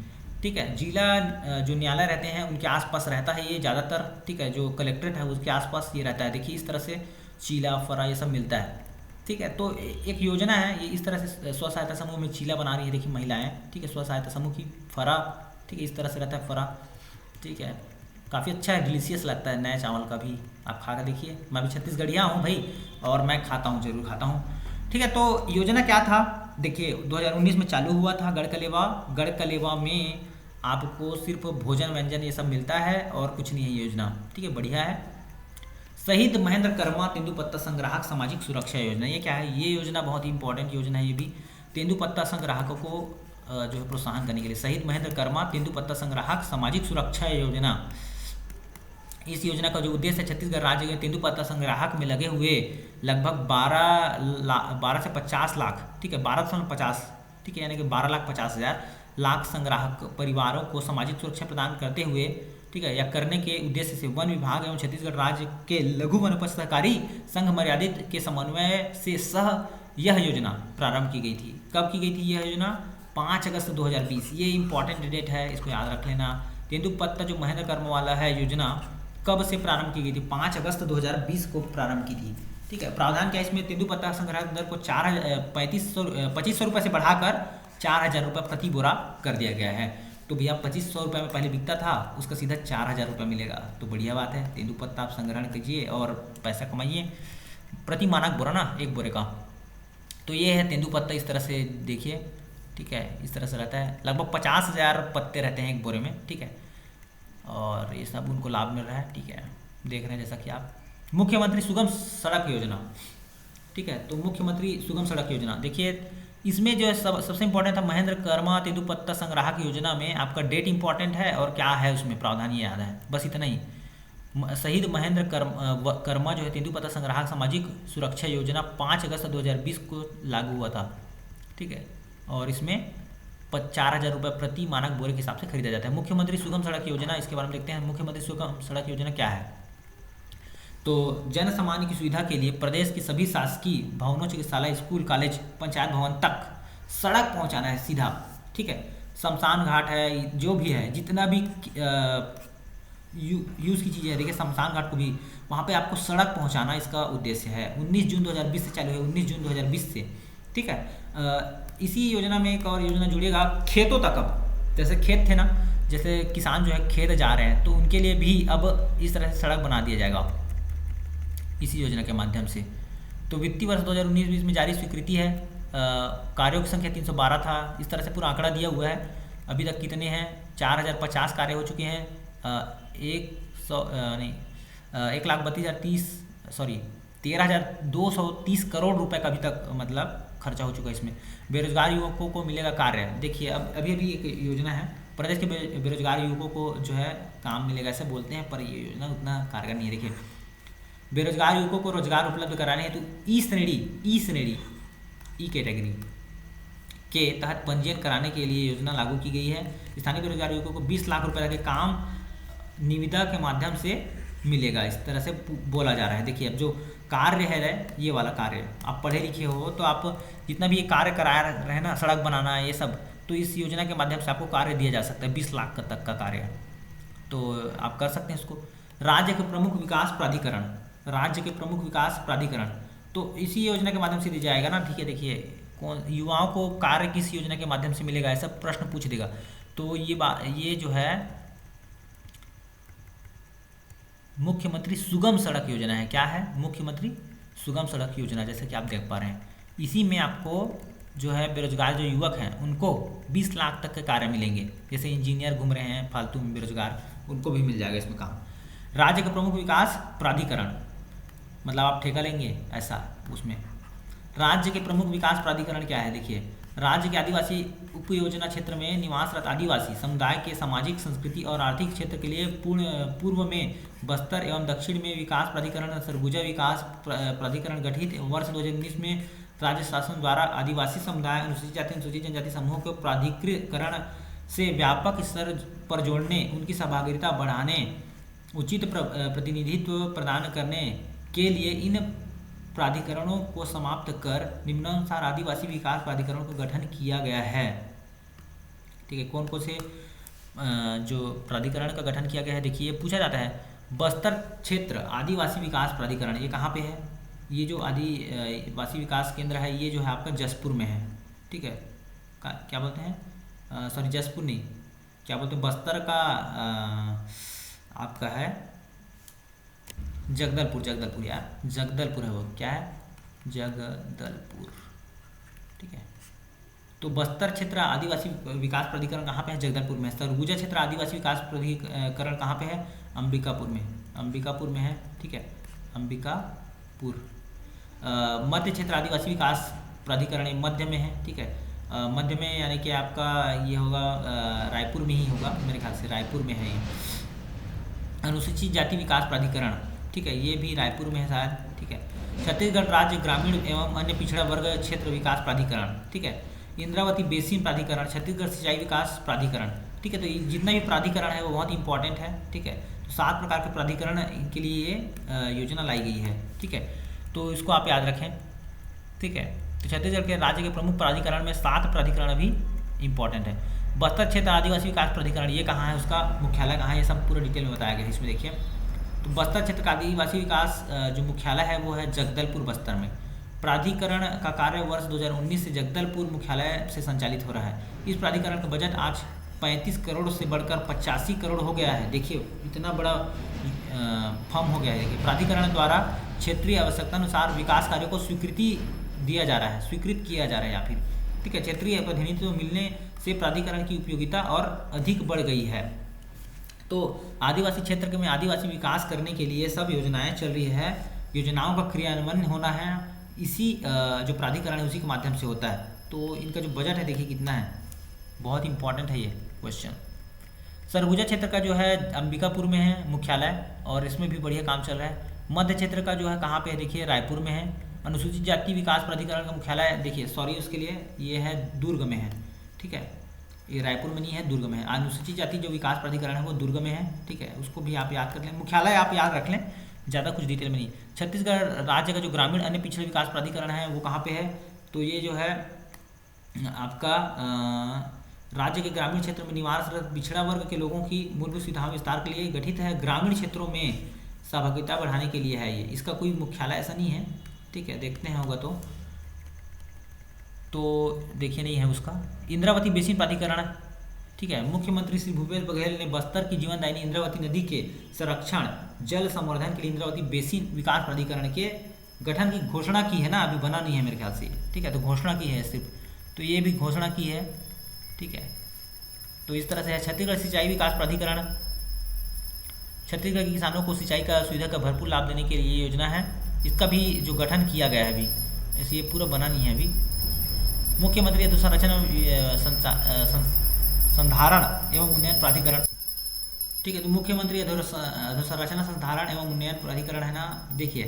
ठीक है, जिला जो न्यायालय रहते हैं उनके आसपास रहता है ये ज़्यादातर। ठीक है, जो कलेक्ट्रेट है उसके आसपास ये रहता है। देखिए इस तरह से चीला, फरा ये सब मिलता है। ठीक है, तो एक योजना है ये, इस तरह से स्व सहायता समूह में चीला बना रही है, देखिए महिलाएं। ठीक है, स्व सहायता समूह की फरा। ठीक है, इस तरह से रहता है फरा। ठीक है, काफ़ी अच्छा है, डिलीशियस लगता है, नए चावल का भी आप खा कर देखिए। मैं भी छत्तीसगढ़िया हूँ भाई, और मैं खाता हूँ, जरूर खाता हूँ। ठीक है, तो योजना क्या था देखिए, 2019 में चालू हुआ था गढ़ कलेवा में आपको सिर्फ भोजन व्यंजन ये सब मिलता है और कुछ नहीं है योजना। ठीक है, बढ़िया है। शहीद महेंद्र कर्मा तेंदुपत्ता संग्राहक सामाजिक सुरक्षा योजना, ये क्या है, ये योजना बहुत ही इंपॉर्टेंट योजना है। ये भी तेंदुपत्ता संग्राहकों को जो है प्रोत्साहन करने के लिए, शहीद महेंद्र कर्मा तेंदुपत्ता संग्राहक सामाजिक सुरक्षा योजना। इस योजना का जो उद्देश्य है, छत्तीसगढ़ राज्य के तेंदुपत्ता संग्राहक में लगे हुए लगभग 12 से 50 लाख, ठीक है, 12 से 50, ठीक है, यानी कि 12,50,000 लाख संग्राहक परिवारों को सामाजिक सुरक्षा प्रदान करते हुए, ठीक है, या करने के उद्देश्य से वन विभाग एवं छत्तीसगढ़ राज्य के लघु वनोपज सहकारी संघ मर्यादित के समन्वय से यह योजना प्रारंभ की गई थी। कब की गई थी यह योजना? 5 अगस्त 2020। ये इंपॉर्टेंट डेट है, इसको याद रख लेना। तेंदुपत्ता जो महेंद्र कर्मा वाला है योजना कब से प्रारंभ की गई थी? 5 अगस्त 2020 को प्रारंभ की थी। ठीक है, प्रावधान क्या है इसमें? तेंदुपत्ता संग्रह दर को 2500 रुपये से बढ़ाकर 4,000 रुपये प्रति बोरा कर दिया गया है। तो भैया 2500 रुपये में पहले बिकता था, उसका सीधा 4,000 रुपये मिलेगा। तो बढ़िया बात है, तेंदुपत्ता आप संग्रहण कीजिए और पैसा कमाइए। प्रति मानक बोरा ना, एक बोरे का। तो ये है तेंदुपत्ता, इस तरह से देखिए, ठीक है, इस तरह से रहता है। लगभग 50,000 पत्ते रहते हैं एक बोरे में, ठीक है, और ये सब उनको लाभ मिल रहा है, ठीक है, देख रहे हैं जैसा कि आप। मुख्यमंत्री सुगम सड़क योजना, ठीक है, तो मुख्यमंत्री सुगम सड़क योजना देखिए, इसमें जो है सबसे इंपॉर्टेंट था महेंद्र कर्मा तेंदुपत्ता संग्राहक योजना में आपका डेट इंपॉर्टेंट है और क्या है उसमें प्रावधान ये याद है, बस इतना ही। शहीद महेंद्र कर्मा जो है तेंदुपत्ता संग्राहक सामाजिक सुरक्षा योजना 5 अगस्त 2020 को लागू हुआ था, ठीक है, और इसमें 4,000 रुपये प्रति मानक बोरे के हिसाब से खरीदा जाता है। मुख्यमंत्री सुगम सड़क योजना, इसके बारे में देखते हैं। मुख्यमंत्री सुगम सड़क योजना क्या है? तो जन सामान्य की सुविधा के लिए प्रदेश के सभी शासकीय भवनों, चिकित्सालय, स्कूल, कॉलेज, पंचायत भवन तक सड़क पहुंचाना है सीधा, ठीक है। शमशान घाट है, जो भी है, जितना भी यूज़ की चीज़ें है, देखिए शमशान घाट को भी वहाँ पे आपको सड़क पहुँचाना इसका उद्देश्य है। 19 जून 2020 से चालू है, 19 जून 2020 से, ठीक है। इसी योजना में एक और योजना जुड़ेगा खेतों तक। अब जैसे खेत थे ना, जैसे किसान जो है खेत जा रहे हैं, तो उनके लिए भी अब इस तरह से सड़क बना दिया जाएगा इसी योजना के माध्यम से। तो वित्तीय वर्ष 2019-20 में जारी स्वीकृति है। कार्यों की संख्या 312 था, इस तरह से पूरा आंकड़ा दिया हुआ है। अभी तक कितने हैं? 4,050 कार्य हो चुके हैं। 13,230 करोड़ रुपए का अभी तक मतलब खर्चा हो चुका है इसमें। बेरोजगार युवकों को मिलेगा कार्य। देखिए अब अभी एक योजना है, प्रदेश के बेरोजगार युवकों को जो है काम मिलेगा ऐसे बोलते हैं, पर ये योजना उतना कारगर नहीं है। देखिए बेरोजगार युवकों को रोजगार उपलब्ध कराने हेतु ई कैटेगरी के तहत पंजीयन कराने के लिए योजना लागू की गई है। स्थानीय बेरोजगार युवकों को 20 लाख रुपए के काम निविदा के माध्यम से मिलेगा, इस तरह से बोला जा रहा है। देखिए अब जो कार्य है, ये वाला कार्य, आप पढ़े लिखे हो तो आप जितना भी ये कार्य करा रहे ना, सड़क बनाना ये सब, तो इस योजना के माध्यम से आपको कार्य दिया जा सकता है। 20 लाख तक का कार्य, तो आप कर सकते हैं इसको। राज्य के प्रमुख विकास प्राधिकरण, तो इसी योजना के माध्यम से दिया जाएगा ना, ठीक है। देखिए कौन युवाओं को कार्य किस योजना के माध्यम से मिलेगा, ऐसा प्रश्न पूछ देगा। तो ये जो है मुख्यमंत्री सुगम सड़क योजना है। क्या है? मुख्यमंत्री सुगम सड़क योजना, जैसे कि आप देख पा रहे हैं। इसी में आपको जो है बेरोजगार जो युवक हैं उनको 20 लाख तक के कार्य मिलेंगे। जैसे इंजीनियर घूम रहे हैं फालतू में बेरोजगार, उनको भी मिल जाएगा इसमें काम। राज्य का प्रमुख विकास प्राधिकरण, मतलब आप ठेका लेंगे ऐसा उसमें। राज्य के प्रमुख विकास प्राधिकरण क्या है? देखिए राज्य के आदिवासी उपयोजना क्षेत्र में निवासरत आदिवासी समुदाय के सामाजिक, संस्कृति और आर्थिक क्षेत्र के लिए पूर्व में बस्तर एवं दक्षिण में विकास प्राधिकरण, सरगुजा विकास प्राधिकरण गठित वर्ष 2019 में राज्य शासन द्वारा आदिवासी समुदाय, अनुसूचित जाति, अनुसूचित जनजाति समूहों को प्राधिकरण से व्यापक स्तर पर जोड़ने, उनकी सहभागिता बढ़ाने, उचित प्रतिनिधित्व प्रदान करने के लिए इन प्राधिकरणों को समाप्त कर निम्नानुसार आदिवासी विकास प्राधिकरण का गठन किया गया है। ठीक है, कौन कौन से जो प्राधिकरण का गठन किया गया है? देखिए पूछा जाता है। बस्तर क्षेत्र आदिवासी विकास प्राधिकरण, ये कहाँ पे है? ये जो आदिवासी विकास केंद्र है ये जो है आपका जसपुर में है। ठीक है, क्या बोलते हैं, सॉरी जसपुर नहीं, क्या बोलते हैं, बस्तर का आपका है जगदलपुर यार, जगदलपुर है वो, क्या है, जगदलपुर। ठीक है, तो बस्तर क्षेत्र आदिवासी विकास प्राधिकरण कहाँ पे है? जगदलपुर में। सरगुजा क्षेत्र आदिवासी विकास प्राधिकरण कहाँ पे है? अंबिकापुर में है। ठीक है, अंबिकापुर। मध्य क्षेत्र आदिवासी विकास प्राधिकरण मध्य में है। ठीक है, मध्य में यानी कि आपका ये होगा रायपुर में ही होगा मेरे ख्याल से, रायपुर में है ये। अनुसूचित जाति विकास प्राधिकरण, ठीक है, ये भी रायपुर में है शायद। ठीक है, छत्तीसगढ़ राज्य ग्रामीण एवं अन्य पिछड़ा वर्ग क्षेत्र विकास प्राधिकरण। ठीक है, इंद्रावती बेसिन प्राधिकरण, छत्तीसगढ़ सिंचाई विकास प्राधिकरण। ठीक है, तो जितना भी प्राधिकरण है वो बहुत इंपॉर्टेंट है। ठीक है, तो 7 प्रकार के प्राधिकरण के लिए ये योजना लाई गई है। ठीक है, तो इसको आप याद रखें। ठीक है, तो छत्तीसगढ़ के राज्य के प्रमुख प्राधिकरण में 7 प्राधिकरण भी इंपॉर्टेंट है। बस्तर क्षेत्र आदिवासी विकास प्राधिकरण, ये कहाँ है, उसका मुख्यालय कहाँ है, ये सब पूरा डिटेल में बताया गया है इसमें। देखिए तो बस्तर क्षेत्र का आदिवासी विकास जो मुख्यालय है वो है जगदलपुर, बस्तर में। प्राधिकरण का कार्य वर्ष 2019 से जगदलपुर मुख्यालय से संचालित हो रहा है। इस प्राधिकरण का बजट आज 35 करोड़ से बढ़कर 85 करोड़ हो गया है। देखिए इतना बड़ा फर्म हो गया है। देखिए प्राधिकरण द्वारा क्षेत्रीय आवश्यकता अनुसार विकास कार्यों को स्वीकृति दिया जा रहा है, स्वीकृत किया जा रहा है या फिर, ठीक है। क्षेत्रीय प्रतिनिधित्व मिलने से प्राधिकरण की उपयोगिता और अधिक बढ़ गई है। तो आदिवासी क्षेत्र में आदिवासी विकास करने के लिए सब योजनाएं चल रही है, योजनाओं का क्रियान्वयन होना है इसी जो प्राधिकरण है उसी के माध्यम से होता है। तो इनका जो बजट है देखिए कितना है, बहुत इंपॉर्टेंट है ये क्वेश्चन। सरगुजा क्षेत्र का जो है अंबिकापुर में है मुख्यालय, और इसमें भी बढ़िया काम चल रहा है। मध्य क्षेत्र का जो है कहाँ पे है देखिए, रायपुर में है। अनुसूचित जाति विकास प्राधिकरण का मुख्यालय देखिए, सॉरी उसके लिए ये है दुर्ग में है, ठीक है। ये रायपुर में नहीं है, दुर्ग में है। अनुसूचित जाति जो विकास प्राधिकरण है वो दुर्ग में है, ठीक है। उसको भी आप याद कर लें, मुख्यालय आप याद रख लें, ज़्यादा कुछ डिटेल में नहीं। छत्तीसगढ़ राज्य का जो ग्रामीण अन्य पिछड़े विकास प्राधिकरण है वो कहाँ पे है, तो ये जो है आपका राज्य के ग्रामीण क्षेत्र में निवासरत पिछड़ा वर्ग के लोगों की मूलभूत सुविधाओं विस्तार के लिए गठित है। ग्रामीण क्षेत्रों में सहभागिता बढ़ाने के लिए है ये, इसका कोई मुख्यालय ऐसा नहीं है, ठीक है। देखते हैं होगा तो देखिए नहीं है उसका। इंद्रावती बेसिन प्राधिकरण, ठीक है। मुख्यमंत्री श्री भूपेश बघेल ने बस्तर की जीवनदायिनी इंद्रावती नदी के संरक्षण जल संवर्धन के लिए इंद्रावती बेसिन विकास प्राधिकरण के गठन की घोषणा की है ना, अभी बना नहीं है मेरे ख्याल से, ठीक है। तो घोषणा की है सिर्फ, तो ये भी घोषणा की है, ठीक है। तो इस तरह से है। छत्तीसगढ़ सिंचाई विकास प्राधिकरण, छत्तीसगढ़ के किसानों को सिंचाई का सुविधा का भरपूर लाभ देने के लिए योजना है, इसका भी जो गठन किया गया है अभी, ऐसे ये पूरा बना नहीं है अभी। मुख्यमंत्री अधोसंरचना संधारण एवं उन्नयन प्राधिकरण, ठीक है। तो मुख्यमंत्री अधोसंरचना संधारण एवं उन्नयन प्राधिकरण है ना, देखिए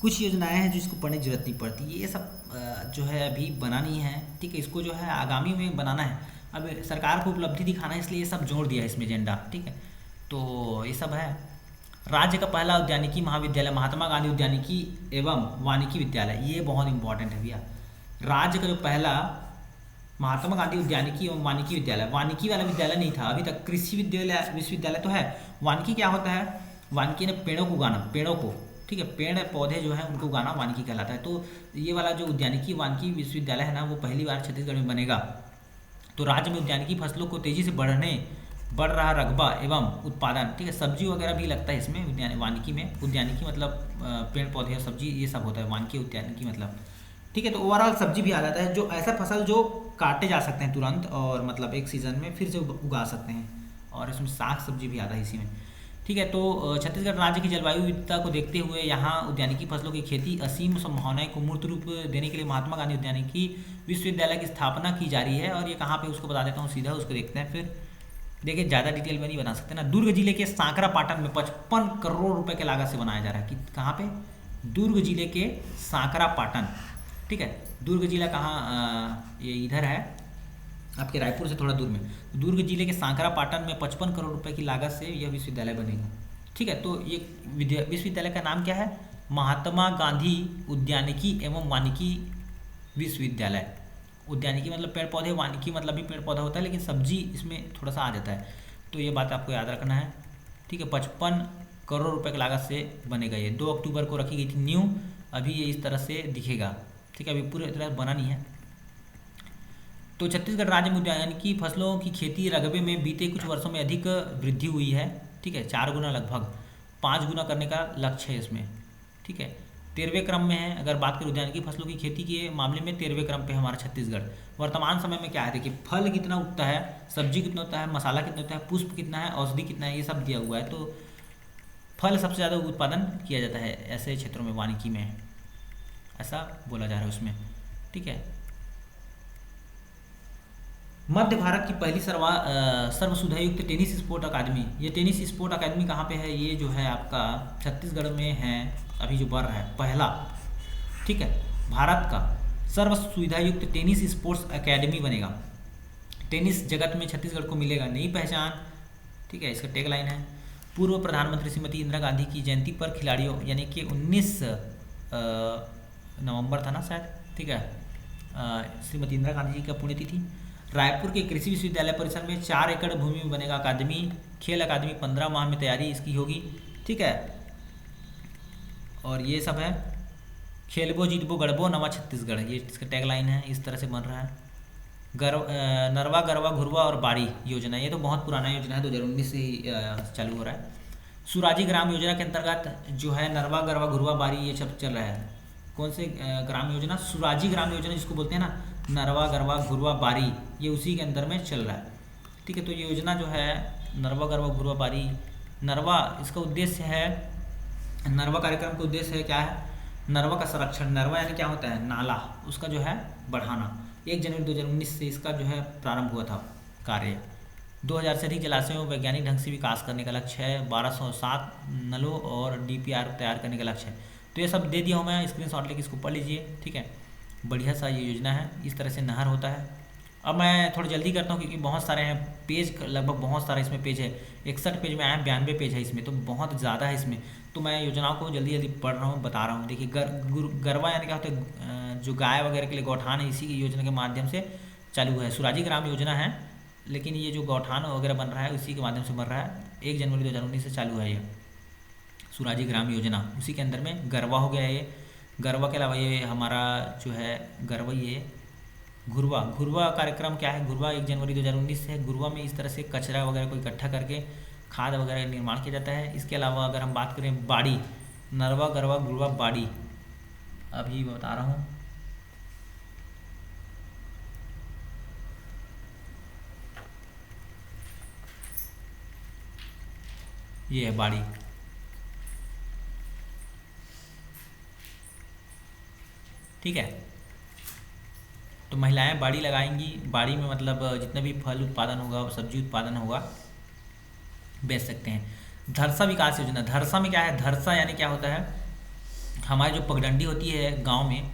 कुछ योजनाएं हैं जिसको पढ़ने की जरूरत नहीं पड़ती, ये सब जो है अभी बनानी है, ठीक है। इसको जो है आगामी में बनाना है, अब सरकार को उपलब्धि दिखाना है, इसलिए ये सब जोड़ दिया है इसमें एजेंडा, ठीक है। तो ये सब है। राज्य का पहला उद्यानिकी महाविद्यालय महात्मा गांधी उद्यानिकी एवं वानिकी विद्यालय, ये बहुत इंपॉर्टेंट है भैया। राज्य का जो पहला महात्मा गांधी उद्यानिकी एवं वानिकी विद्यालय, वानिकी वाला विद्यालय नहीं था अभी तक, कृषि विश्वविद्यालय तो है। वानिकी क्या होता है, वानिकी ने पेड़ों को उगाना, पेड़ों को, ठीक है, पेड़ पौधे जो है उनको उगाना वानिकी कहलाता है। तो ये वाला जो उद्यानिकी वानिकी विश्वविद्यालय है ना, वो पहली बार छत्तीसगढ़ में बनेगा। तो राज्य में उद्यानिकी फसलों को तेजी से बढ़ रहा रकबा एवं उत्पादन, ठीक है। सब्जी वगैरह भी लगता है इसमें वानिकी में। उद्यानिकी मतलब पेड़ पौधे और सब्जी ये सब होता है, वानिकी उद्यानिकी मतलब, ठीक है। तो ओवरऑल सब्जी भी आ जाता है, जो ऐसा फसल जो काटे जा सकते हैं तुरंत और मतलब एक सीज़न में फिर से उगा सकते हैं, और इसमें साग सब्जी भी आता है इसी में, ठीक है। तो छत्तीसगढ़ राज्य की जलवायु विविधता को देखते हुए यहाँ उद्यानिकी फसलों की खेती असीम संभावनाएं को मूर्त रूप देने के लिए महात्मा गांधी उद्यानिकी विश्वविद्यालय की स्थापना की जा रही है। और ये कहाँ पे उसको बता देता हूँ, सीधा उसको देखते हैं। फिर देखिए ज़्यादा डिटेल में नहीं बना सकते ना। दुर्ग जिले के सांकरा पाटन में 55 करोड़ रुपए के लागत से बनाया जा रहा है। कि कहाँ पे, दुर्ग जिले के सांकरा पाटन, ठीक है। दुर्ग जिला कहाँ, ये इधर है आपके रायपुर से थोड़ा दूर में। दुर्ग जिले के सांकरा पाटन में 55 करोड़ रुपए की लागत से यह विश्वविद्यालय बनेगा, ठीक है। तो ये विश्वविद्यालय का नाम क्या है, महात्मा गांधी उद्यानिकी एवं वानिकी विश्वविद्यालय। उद्यानिकी मतलब पेड़ पौधे, वानिकी मतलब भी पेड़ पौधा होता है, लेकिन सब्जी इसमें थोड़ा सा आ जाता है। तो ये बात आपको याद रखना है, ठीक है। 55 करोड़ रुपए की लागत से बनेगा ये। 2 अक्टूबर को रखी गई थी न्यू, अभी ये इस तरह से दिखेगा, ठीक है। अभी पूरी तरह बना नहीं है। तो छत्तीसगढ़ राज्य में उद्यानिकी फसलों की खेती रकबे में बीते कुछ वर्षों में अधिक वृद्धि हुई है, ठीक है। 4 गुना, लगभग 5 गुना करने का लक्ष्य है इसमें, ठीक है। 13वें क्रम में है। अगर बात करें उद्यानिकी फसलों की खेती के मामले में 13वें क्रम पे हमारा छत्तीसगढ़। वर्तमान समय में क्या है देखिए, फल कितना उगता है, सब्जी कितना होता है, मसाला कितना होता है, पुष्प कितना है, औषधि कितना है, ये सब दिया हुआ है। तो फल सबसे ज़्यादा उत्पादन किया जाता है ऐसे क्षेत्रों में, वानिकी में, ऐसा बोला जा रहा है उसमें, ठीक है। मध्य भारत की पहली सर्व सुविधायुक्त टेनिस स्पोर्ट अकादमी, ये टेनिस स्पोर्ट अकादमी कहाँ पे है, ये जो है आपका छत्तीसगढ़ में है, अभी जो बन रहा है पहला, ठीक है। भारत का सर्व सुविधायुक्त टेनिस स्पोर्ट्स अकेडमी बनेगा। टेनिस जगत में छत्तीसगढ़ को मिलेगा नई पहचान, ठीक है। इसका टैगलाइन है, पूर्व प्रधानमंत्री श्रीमती इंदिरा गांधी की जयंती पर खिलाड़ियों, यानी कि 19 नवंबर था ना शायद, ठीक है, श्रीमती इंदिरा गांधी जी का पुण्यतिथि। रायपुर के कृषि विश्वविद्यालय परिसर में 4 एकड़ भूमि में बनेगा अकादमी। खेल अकादमी 15 माह में तैयारी इसकी होगी, ठीक है। और ये सब है, खेलबो जीतबो गढ़बो नवा छत्तीसगढ़, ये इसका टैगलाइन है, इस तरह से बन रहा है। नरवा गरवा घुरवा और बाड़ी योजना, ये तो बहुत पुराना योजना है, 2019 से ही चालू हो रहा है। सुराजी ग्राम योजना के अंतर्गत जो है नरवा गरवा घुरवा बारी ये सब चल रहा है। कौन से ग्राम योजना? सुराजी ग्राम योजना जिसको बोलते हैं ना, नरवा गरवा घुरवा बारी, ये उसी के अंदर में चल रहा है। ठीक है, तो ये योजना जो है नरवा गरवा घुरवा बारी, नरवा इसका उद्देश्य है, नरवा कार्यक्रम का उद्देश्य है क्या है? नरवा का संरक्षण। नरवा यानी क्या होता है? नाला, उसका जो है बढ़ाना। 1 जनवरी 2019 से इसका जो है प्रारंभ हुआ था कार्य। 2000 से अधिक जलाशयों में वैज्ञानिक ढंग से विकास करने का लक्ष्य है। 1207 नलों और डीपीआर तैयार करने का लक्ष्य है। तो ये सब दे दिया हूँ मैं, स्क्रीनशॉट लेके इसको पढ़ लीजिए। ठीक है, बढ़िया सा ये योजना है, इस तरह से नहर होता है। अब मैं थोड़ा जल्दी करता हूँ क्योंकि बहुत सारे हैं पेज, लगभग बहुत सारे इसमें पेज है। 61 पेज में आया, 92 पेज है इसमें, तो बहुत ज़्यादा है इसमें। तो मैं योजनाओं को जल्दी जल्दी पढ़ रहा हूँ, बता रहा हूँ। देखिए, गरवा यानी क्या होता है? जो गाय वगैरह के लिए गौठान है, इसी की योजना के माध्यम से चालू है। सुराजी ग्राम योजना है, लेकिन ये जो गौठान वगैरह बन रहा है उसी के माध्यम से बन रहा है। 1 जनवरी 2019 से चालू है ये सुराजी ग्राम योजना। उसी के अंदर में गरवा हो गया ये। गरवा के अलावा ये हमारा जो है गरवा, ये घुरवा कार्यक्रम क्या है? घुरवा 1 जनवरी 2019 से है। घुरवा में इस तरह से कचरा वगैरह को इकट्ठा करके खाद वगैरह निर्माण किया जाता है। इसके अलावा अगर हम बात करें बाड़ी, नरवा गरवा घुरवा बाड़ी, अभी बता रहा हूँ। ये है बाड़ी। ठीक है, तो महिलाएं बाड़ी लगाएंगी। बाड़ी में मतलब जितना भी फल उत्पादन होगा, सब्जी उत्पादन होगा, बेच सकते हैं। धरसा विकास योजना, धरसा में क्या है? धरसा यानी क्या होता है? हमारी जो पगडंडी होती है गांव में,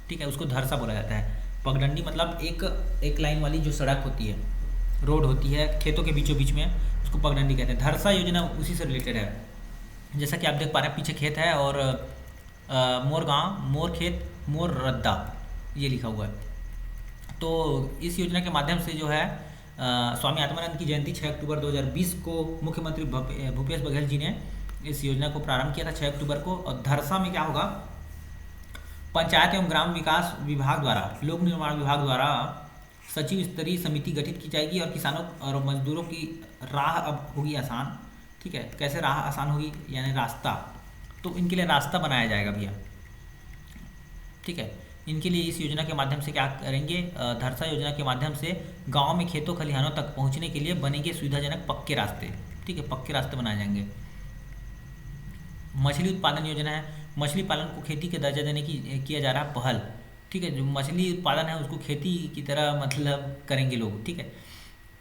ठीक है, उसको धरसा बोला जाता है। पगडंडी मतलब एक लाइन वाली जो सड़क होती है, रोड होती है खेतों के बीचों बीच में, उसको पगडंडी कहते हैं। धरसा योजना उसी से रिलेटेड है। जैसा कि आप देख पा रहे हैं, पीछे खेत है और मोर गाँव, मोर खेत, मोर रद्दा, ये लिखा हुआ है। तो इस योजना के माध्यम से जो है स्वामी आत्मानंद की जयंती 6 अक्टूबर 2020 को मुख्यमंत्री भूपेश बघेल जी ने इस योजना को प्रारंभ किया था 6 अक्टूबर को। और धरसा में क्या होगा? पंचायत एवं ग्राम विकास विभाग द्वारा, लोक निर्माण विभाग द्वारा सचिव स्तरीय समिति गठित की जाएगी और किसानों और मजदूरों की राह अब होगी आसान। ठीक है, कैसे राह आसान होगी? यानी रास्ता, तो इनके लिए रास्ता बनाया जाएगा भैया। ठीक है, इनके लिए इस योजना के माध्यम से क्या करेंगे? धरसा योजना के माध्यम से गांव में खेतों खलिहानों तक पहुंचने के लिए बनेंगे सुविधाजनक पक्के रास्ते। ठीक है, पक्के रास्ते बनाए जाएंगे। मछली उत्पादन योजना है। मछली पालन को खेती के दर्जा देने की किया जा रहा है पहल। ठीक है, जो मछली उत्पादन है उसको खेती की तरह मतलब करेंगे लोग। ठीक है,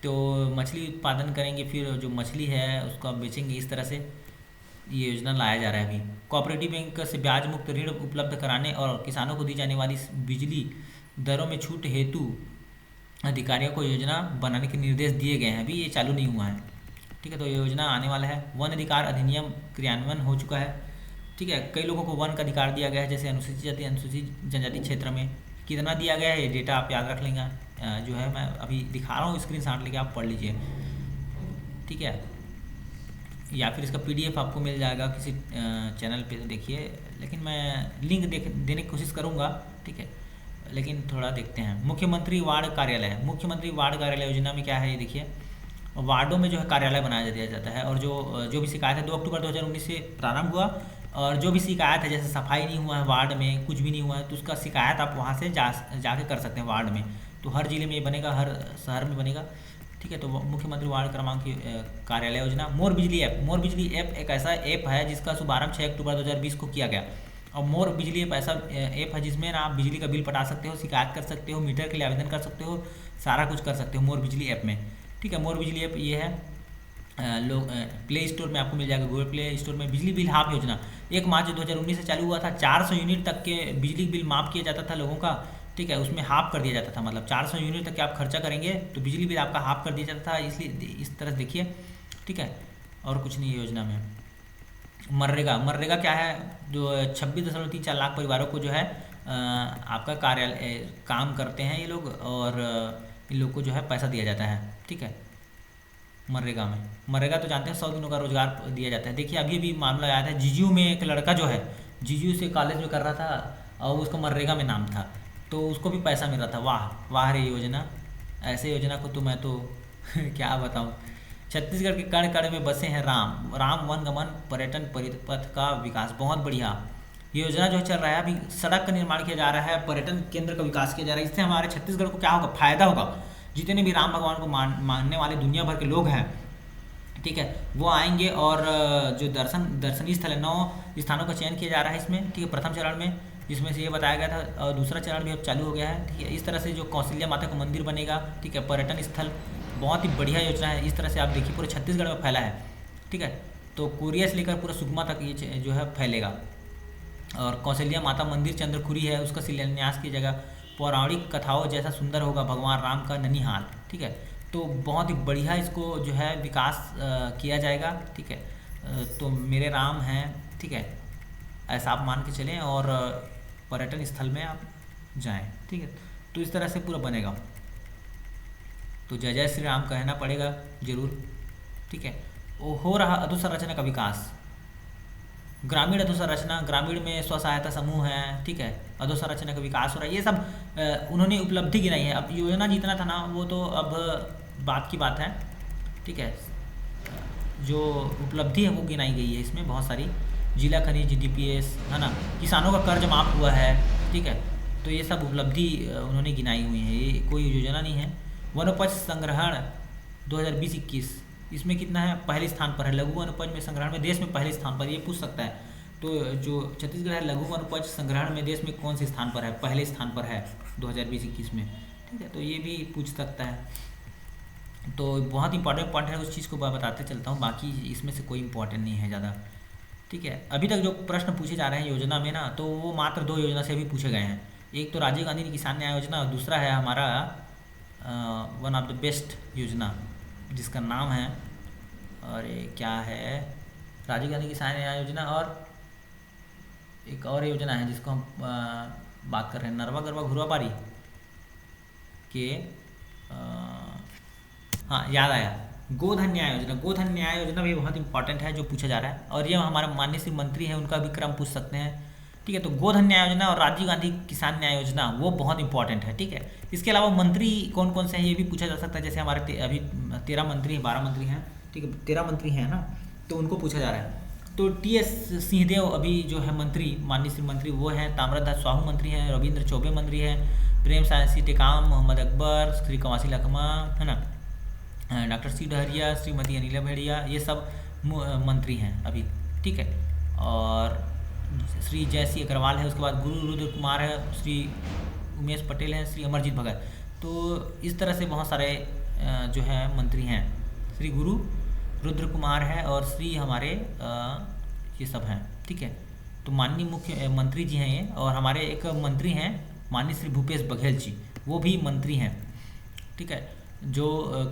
तो मछली उत्पादन करेंगे, फिर जो मछली है उसको बेचेंगे। इस तरह से ये योजना लाया जा रहा है अभी। कोऑपरेटिव बैंक से ब्याज मुक्त ऋण उपलब्ध कराने और किसानों को दी जाने वाली बिजली दरों में छूट हेतु अधिकारियों को योजना बनाने के निर्देश दिए गए हैं। अभी ये चालू नहीं हुआ है। ठीक है, तो ये योजना आने वाला है। वन अधिकार अधिनियम क्रियान्वयन हो चुका है। ठीक है, कई लोगों को वन का अधिकार दिया गया है, जैसे अनुसूचित जाति अनुसूचित जनजाति क्षेत्र में। कितना दिया गया है ये डेटा आप याद रख लेंगे, जो है मैं अभी दिखा रहा हूँ, स्क्रीनशॉट लेके आप पढ़ लीजिए। ठीक है, या फिर इसका PDF आपको मिल जाएगा किसी चैनल पे, तो देखिए, लेकिन मैं लिंक देने की कोशिश करूँगा। ठीक है, लेकिन थोड़ा देखते हैं। मुख्यमंत्री वार्ड कार्यालय, मुख्यमंत्री वार्ड कार्यालय योजना में क्या है ये देखिए, वार्डों में जो है कार्यालय बनाया दिया जाता है। और जो भी शिकायत है 2 अक्टूबर 2019 से प्रारंभ हुआ। और जो भी शिकायत है, जैसे सफाई नहीं हुआ है वार्ड में, कुछ भी नहीं हुआ है, तो उसका शिकायत आप वहाँ से जाके कर सकते हैं वार्ड में। तो हर जिले में ये बनेगा, हर शहर में बनेगा। ठीक है, तो मुख्यमंत्री वार्ड क्रमांक कार्यालय योजना। मोर बिजली ऐप, मोर बिजली ऐप एक ऐसा ऐप है जिसका शुभारंभ 6 अक्टूबर 2020 को किया गया। और मोर बिजली ऐप ऐसा ऐप है जिसमें ना आप बिजली का बिल पटा सकते हो, शिकायत कर सकते हो, मीटर के लिए आवेदन कर सकते हो, सारा कुछ कर सकते हो मोर बिजली ऐप में। ठीक है, मोर बिजली ऐप ये है, लोग प्ले स्टोर में आपको मिल जाएगा, गूगल प्ले स्टोर में। बिजली बिल हाफ योजना 1 मार्च 2019 से चालू हुआ था। 400 यूनिट तक के बिजली बिल माफ़ किया जाता था लोगों का। ठीक है, उसमें हाफ कर दिया जाता था, मतलब 400 यूनिट तक के आप खर्चा करेंगे तो बिजली बिल आपका हाफ कर दिया जाता था। इसलिए इस तरह से देखिए। ठीक है, और कुछ नहीं है योजना में। मनरेगा क्या है? जो 26.34 लाख परिवारों को जो है आपका कार्यालय काम करते हैं ये लोग, और इन लोग को जो है पैसा दिया जाता है। ठीक है, मनरेगा तो जानते हैं 100 दिनों का रोजगार दिया जाता है। देखिए, अभी मामला आया था जीजू में, एक लड़का जो है जीजू से कॉलेज में कर रहा था और उसका मनरेगा में नाम था, तो उसको भी पैसा मिल रहा था। वाह वाह रे योजना, ऐसे योजना को तो मैं तो क्या बताऊँ। छत्तीसगढ़ के कण कण में बसे हैं राम, राम वनगमन पर्यटन परिपथ का विकास, बहुत बढ़िया। ये योजना जो चल रहा है अभी, सड़क का निर्माण किया जा रहा है, पर्यटन केंद्र का विकास किया जा रहा है। इससे हमारे छत्तीसगढ़ को क्या होगा, फायदा होगा। जितने भी राम भगवान को मानने वाले दुनिया भर के लोग हैं, ठीक है, वो आएंगे और जो दर्शनीय स्थल है 9 स्थानों का चयन किया जा रहा है इसमें, ठीक है, प्रथम चरण में, जिसमें से ये बताया गया था, और दूसरा चरण भी अब चालू हो गया है, ठीक है। इस तरह से जो कौशल्या माता का मंदिर बनेगा, ठीक है, पर्यटन स्थल, बहुत ही बढ़िया योजना है। इस तरह से आप देखिए पूरे छत्तीसगढ़ में फैला है, ठीक है। तो कोरिया से लेकर पूरा सुकमा तक ये जो है फैलेगा। और कौशल्या माता मंदिर चंद्रखुरी है, उसका शिलान्यास की जगह पौराणिक कथाओं जैसा सुंदर होगा भगवान राम का ननिहाल, ठीक है। तो बहुत ही बढ़िया इसको जो है विकास किया जाएगा, ठीक है। तो मेरे राम हैं, ठीक है, ऐसा आप मान के चलें और पर्यटन स्थल में आप जाएं, ठीक है। तो इस तरह से पूरा बनेगा। तो जय जय श्री राम कहना पड़ेगा ज़रूर, ठीक है। हो रहा अधोसंरचना का विकास, ग्रामीण अधोसंरचना, ग्रामीण में स्व सहायता समूह है, ठीक है, अधोसंरचना का विकास हो रहा है। ये सब उन्होंने उपलब्धि गिनाई है। अब योजना जितना था ना वो तो अब बात की बात है, ठीक है। जो उपलब्धि है वो गिनाई गई है इसमें बहुत सारी, जिला खनिज DPS है ना, किसानों का कर्ज माफ हुआ है, ठीक है। तो ये सब उपलब्धि उन्होंने गिनाई हुई है, ये कोई योजना नहीं है। वनोपज संग्रहण 2020-21 इसमें कितना है, पहले स्थान पर है। लघु वनोपज में संग्रहण में देश में पहले स्थान पर, ये पूछ सकता है। तो जो छत्तीसगढ़ है लघु वनोपज संग्रहण में देश में कौन से स्थान पर है, पहले स्थान पर है 2020-21 में, ठीक है। तो ये भी पूछ सकता है। तो बहुत इंपॉर्टेंट पॉइंट है, उस चीज़ को बताते चलता हूँ, बाकी इसमें से कोई इंपॉर्टेंट नहीं है ज़्यादा, ठीक है। अभी तक जो प्रश्न पूछे जा रहे हैं योजना में ना, तो वो मात्र 2 योजना से भी पूछे गए हैं। एक तो राजीव गांधी किसान न्याय योजना, और दूसरा है हमारा वन ऑफ द बेस्ट योजना जिसका नाम है, और ये क्या है, राजीव गांधी किसान न्याय योजना, और एक और योजना है जिसको हम बात कर रहे हैं, नरवा गरवा घुरवा बारी के हाँ याद आया, गोधन न्याय योजना। गोधन न्याय योजना भी बहुत इंपॉर्टेंट है जो पूछा जा रहा है, और ये हमारे माननीय श्री मंत्री हैं, उनका भी क्रम पूछ सकते हैं, ठीक है। तो गोधन न्याय योजना और राजीव गांधी किसान न्याय योजना वो बहुत इंपॉर्टेंट है, ठीक है। इसके अलावा मंत्री कौन कौन से हैं ये भी पूछा जा सकता है। जैसे हमारे अभी 13 मंत्री 12 मंत्री हैं, ठीक है, 13 मंत्री हैं ना, तो उनको पूछा जा रहा है। तो TS सिंहदेव अभी जो है मंत्री, माननीय श्री मंत्री वो हैं, ताम्रध्वज साहू मंत्री हैं, रविंद्र चौबे मंत्री हैं, प्रेम सायंसी टेकाम, मोहम्मद अकबर, श्री कवासी लखमा, है ना, डॉक्टर C डहरिया, श्रीमती अनिला भेड़िया, ये सब मंत्री हैं अभी, ठीक है। और श्री जयसी अग्रवाल है, उसके बाद गुरु रुद्र कुमार है, श्री उमेश पटेल हैं, श्री अमरजीत भगत। तो इस तरह से बहुत सारे जो है मंत्री हैं, श्री गुरु रुद्र कुमार है और श्री हमारे ये सब हैं, ठीक है। तो माननीय मुख्य मंत्री जी हैं ये, और हमारे एक मंत्री हैं माननीय श्री भूपेश बघेल जी, वो भी मंत्री हैं, ठीक है। जो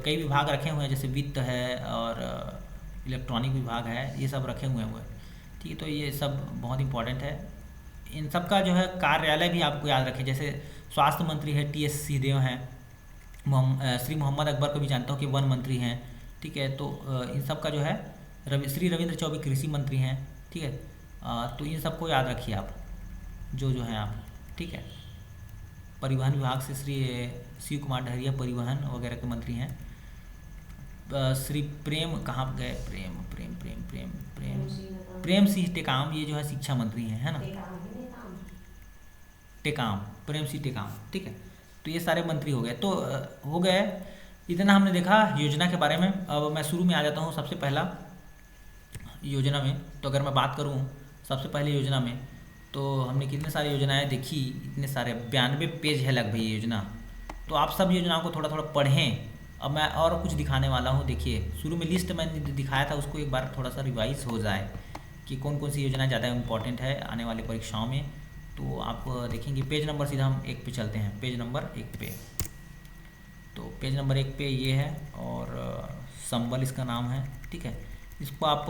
कई विभाग रखे हुए हैं, जैसे वित्त है और इलेक्ट्रॉनिक विभाग है, ये सब रखे हुए हैं, ठीक है। तो ये सब बहुत इंपॉर्टेंट है। इन सब का जो है कार्यालय भी आपको याद रखें, जैसे स्वास्थ्य मंत्री है TS सिंहदेव हैं, श्री मोहम्मद अकबर को भी जानता हूँ कि वन मंत्री हैं, ठीक है। तो इन सब का जो है श्री रविंद्र चौबे कृषि मंत्री हैं, ठीक है। तो इन सबको याद रखिए आप, जो हैं आप, ठीक है। परिवहन विभाग से श्री शिव कुमार डहरिया परिवहन वगैरह के मंत्री हैं। श्री प्रेम कहाँ गए, प्रेम सिंह टेकाम, ये जो है शिक्षा मंत्री हैं, है ना, टेकाम, प्रेम सिंह टेकाम, ठीक है। तो ये सारे मंत्री हो गए। तो हो गए, इतना हमने देखा योजना के बारे में। अब मैं शुरू में आ जाता हूँ, सबसे पहला योजना में। तो अगर मैं बात करूँ सबसे पहले योजना में, तो हमने कितने सारी योजनाएं देखी, इतने सारे 92 पेज है लगभग ये योजना। तो आप सब योजनाओं को थोड़ा थोड़ा पढ़ें। अब मैं और कुछ दिखाने वाला हूँ। देखिए शुरू में लिस्ट मैंने दिखाया था, उसको एक बार थोड़ा सा रिवाइज हो जाए कि कौन कौन सी योजना ज़्यादा इंपॉर्टेंट है आने वाली परीक्षाओं में। तो आप देखेंगे पेज नंबर, सीधा हम 1 पे चलते हैं, पेज नंबर 1 पे। तो पेज नंबर 1 पे ये है, और संबल इसका नाम है, ठीक है। इसको आप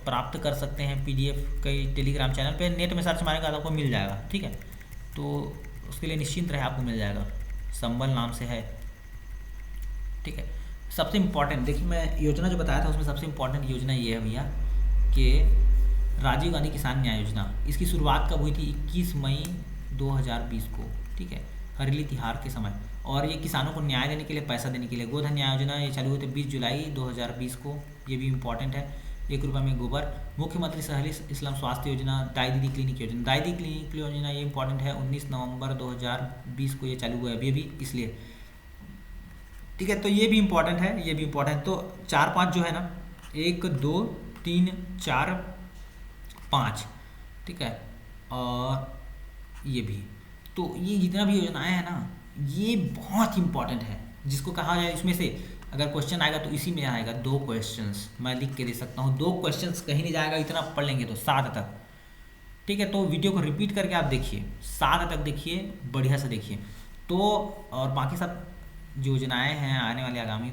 प्राप्त कर सकते हैं PDF कई टेलीग्राम चैनल पे, नेट में सर्च मारेगा तो आपको मिल जाएगा, ठीक है। तो उसके लिए निश्चिंत रहे, आपको मिल जाएगा, संबल नाम से है, ठीक है। सबसे इम्पॉर्टेंट देखिए, मैं योजना जो बताया था उसमें सबसे इम्पॉर्टेंट योजना ये है भैया कि राजीव गांधी किसान न्याय योजना। इसकी शुरुआत कब हुई थी? 21 मई 2020 को, ठीक है, हरेली तिहार के समय। और ये किसानों को न्याय देने के लिए, पैसा देने के लिए। गोधन न्याय योजना ये चालू हुई थी 20 जुलाई 2020 को, ये भी इम्पॉर्टेंट है। 1 रुपये में गोबर। मुख्यमंत्री सहली इस्लाम स्वास्थ्य योजना, दाई दीदी क्लिनिक योजना, दाई दीदी क्लिनिक योजना ये इंपॉर्टेंट है, 19 नवंबर 2020 को ये चालू हुआ है अभी अभी, इसलिए ठीक है। तो ये भी इम्पॉर्टेंट है, ये भी इम्पॉर्टेंट। तो 4-5 जो है ना, 1 2 3 4 5, ठीक है, और ये भी। तो ये जितना भी योजनाएं हैं ना, ये बहुत इंपॉर्टेंट है, जिसको कहा जाए इसमें से अगर क्वेश्चन आएगा तो इसी में आएगा। 2 क्वेश्चंस मैं लिख के दे सकता हूँ, 2 क्वेश्चंस कहीं नहीं जाएगा, इतना पढ़ लेंगे तो 7 तक, ठीक है। तो वीडियो को रिपीट करके आप देखिए, 7 तक देखिए, बढ़िया से देखिए। तो और बाकी सब योजनाएं हैं आने वाले आगामी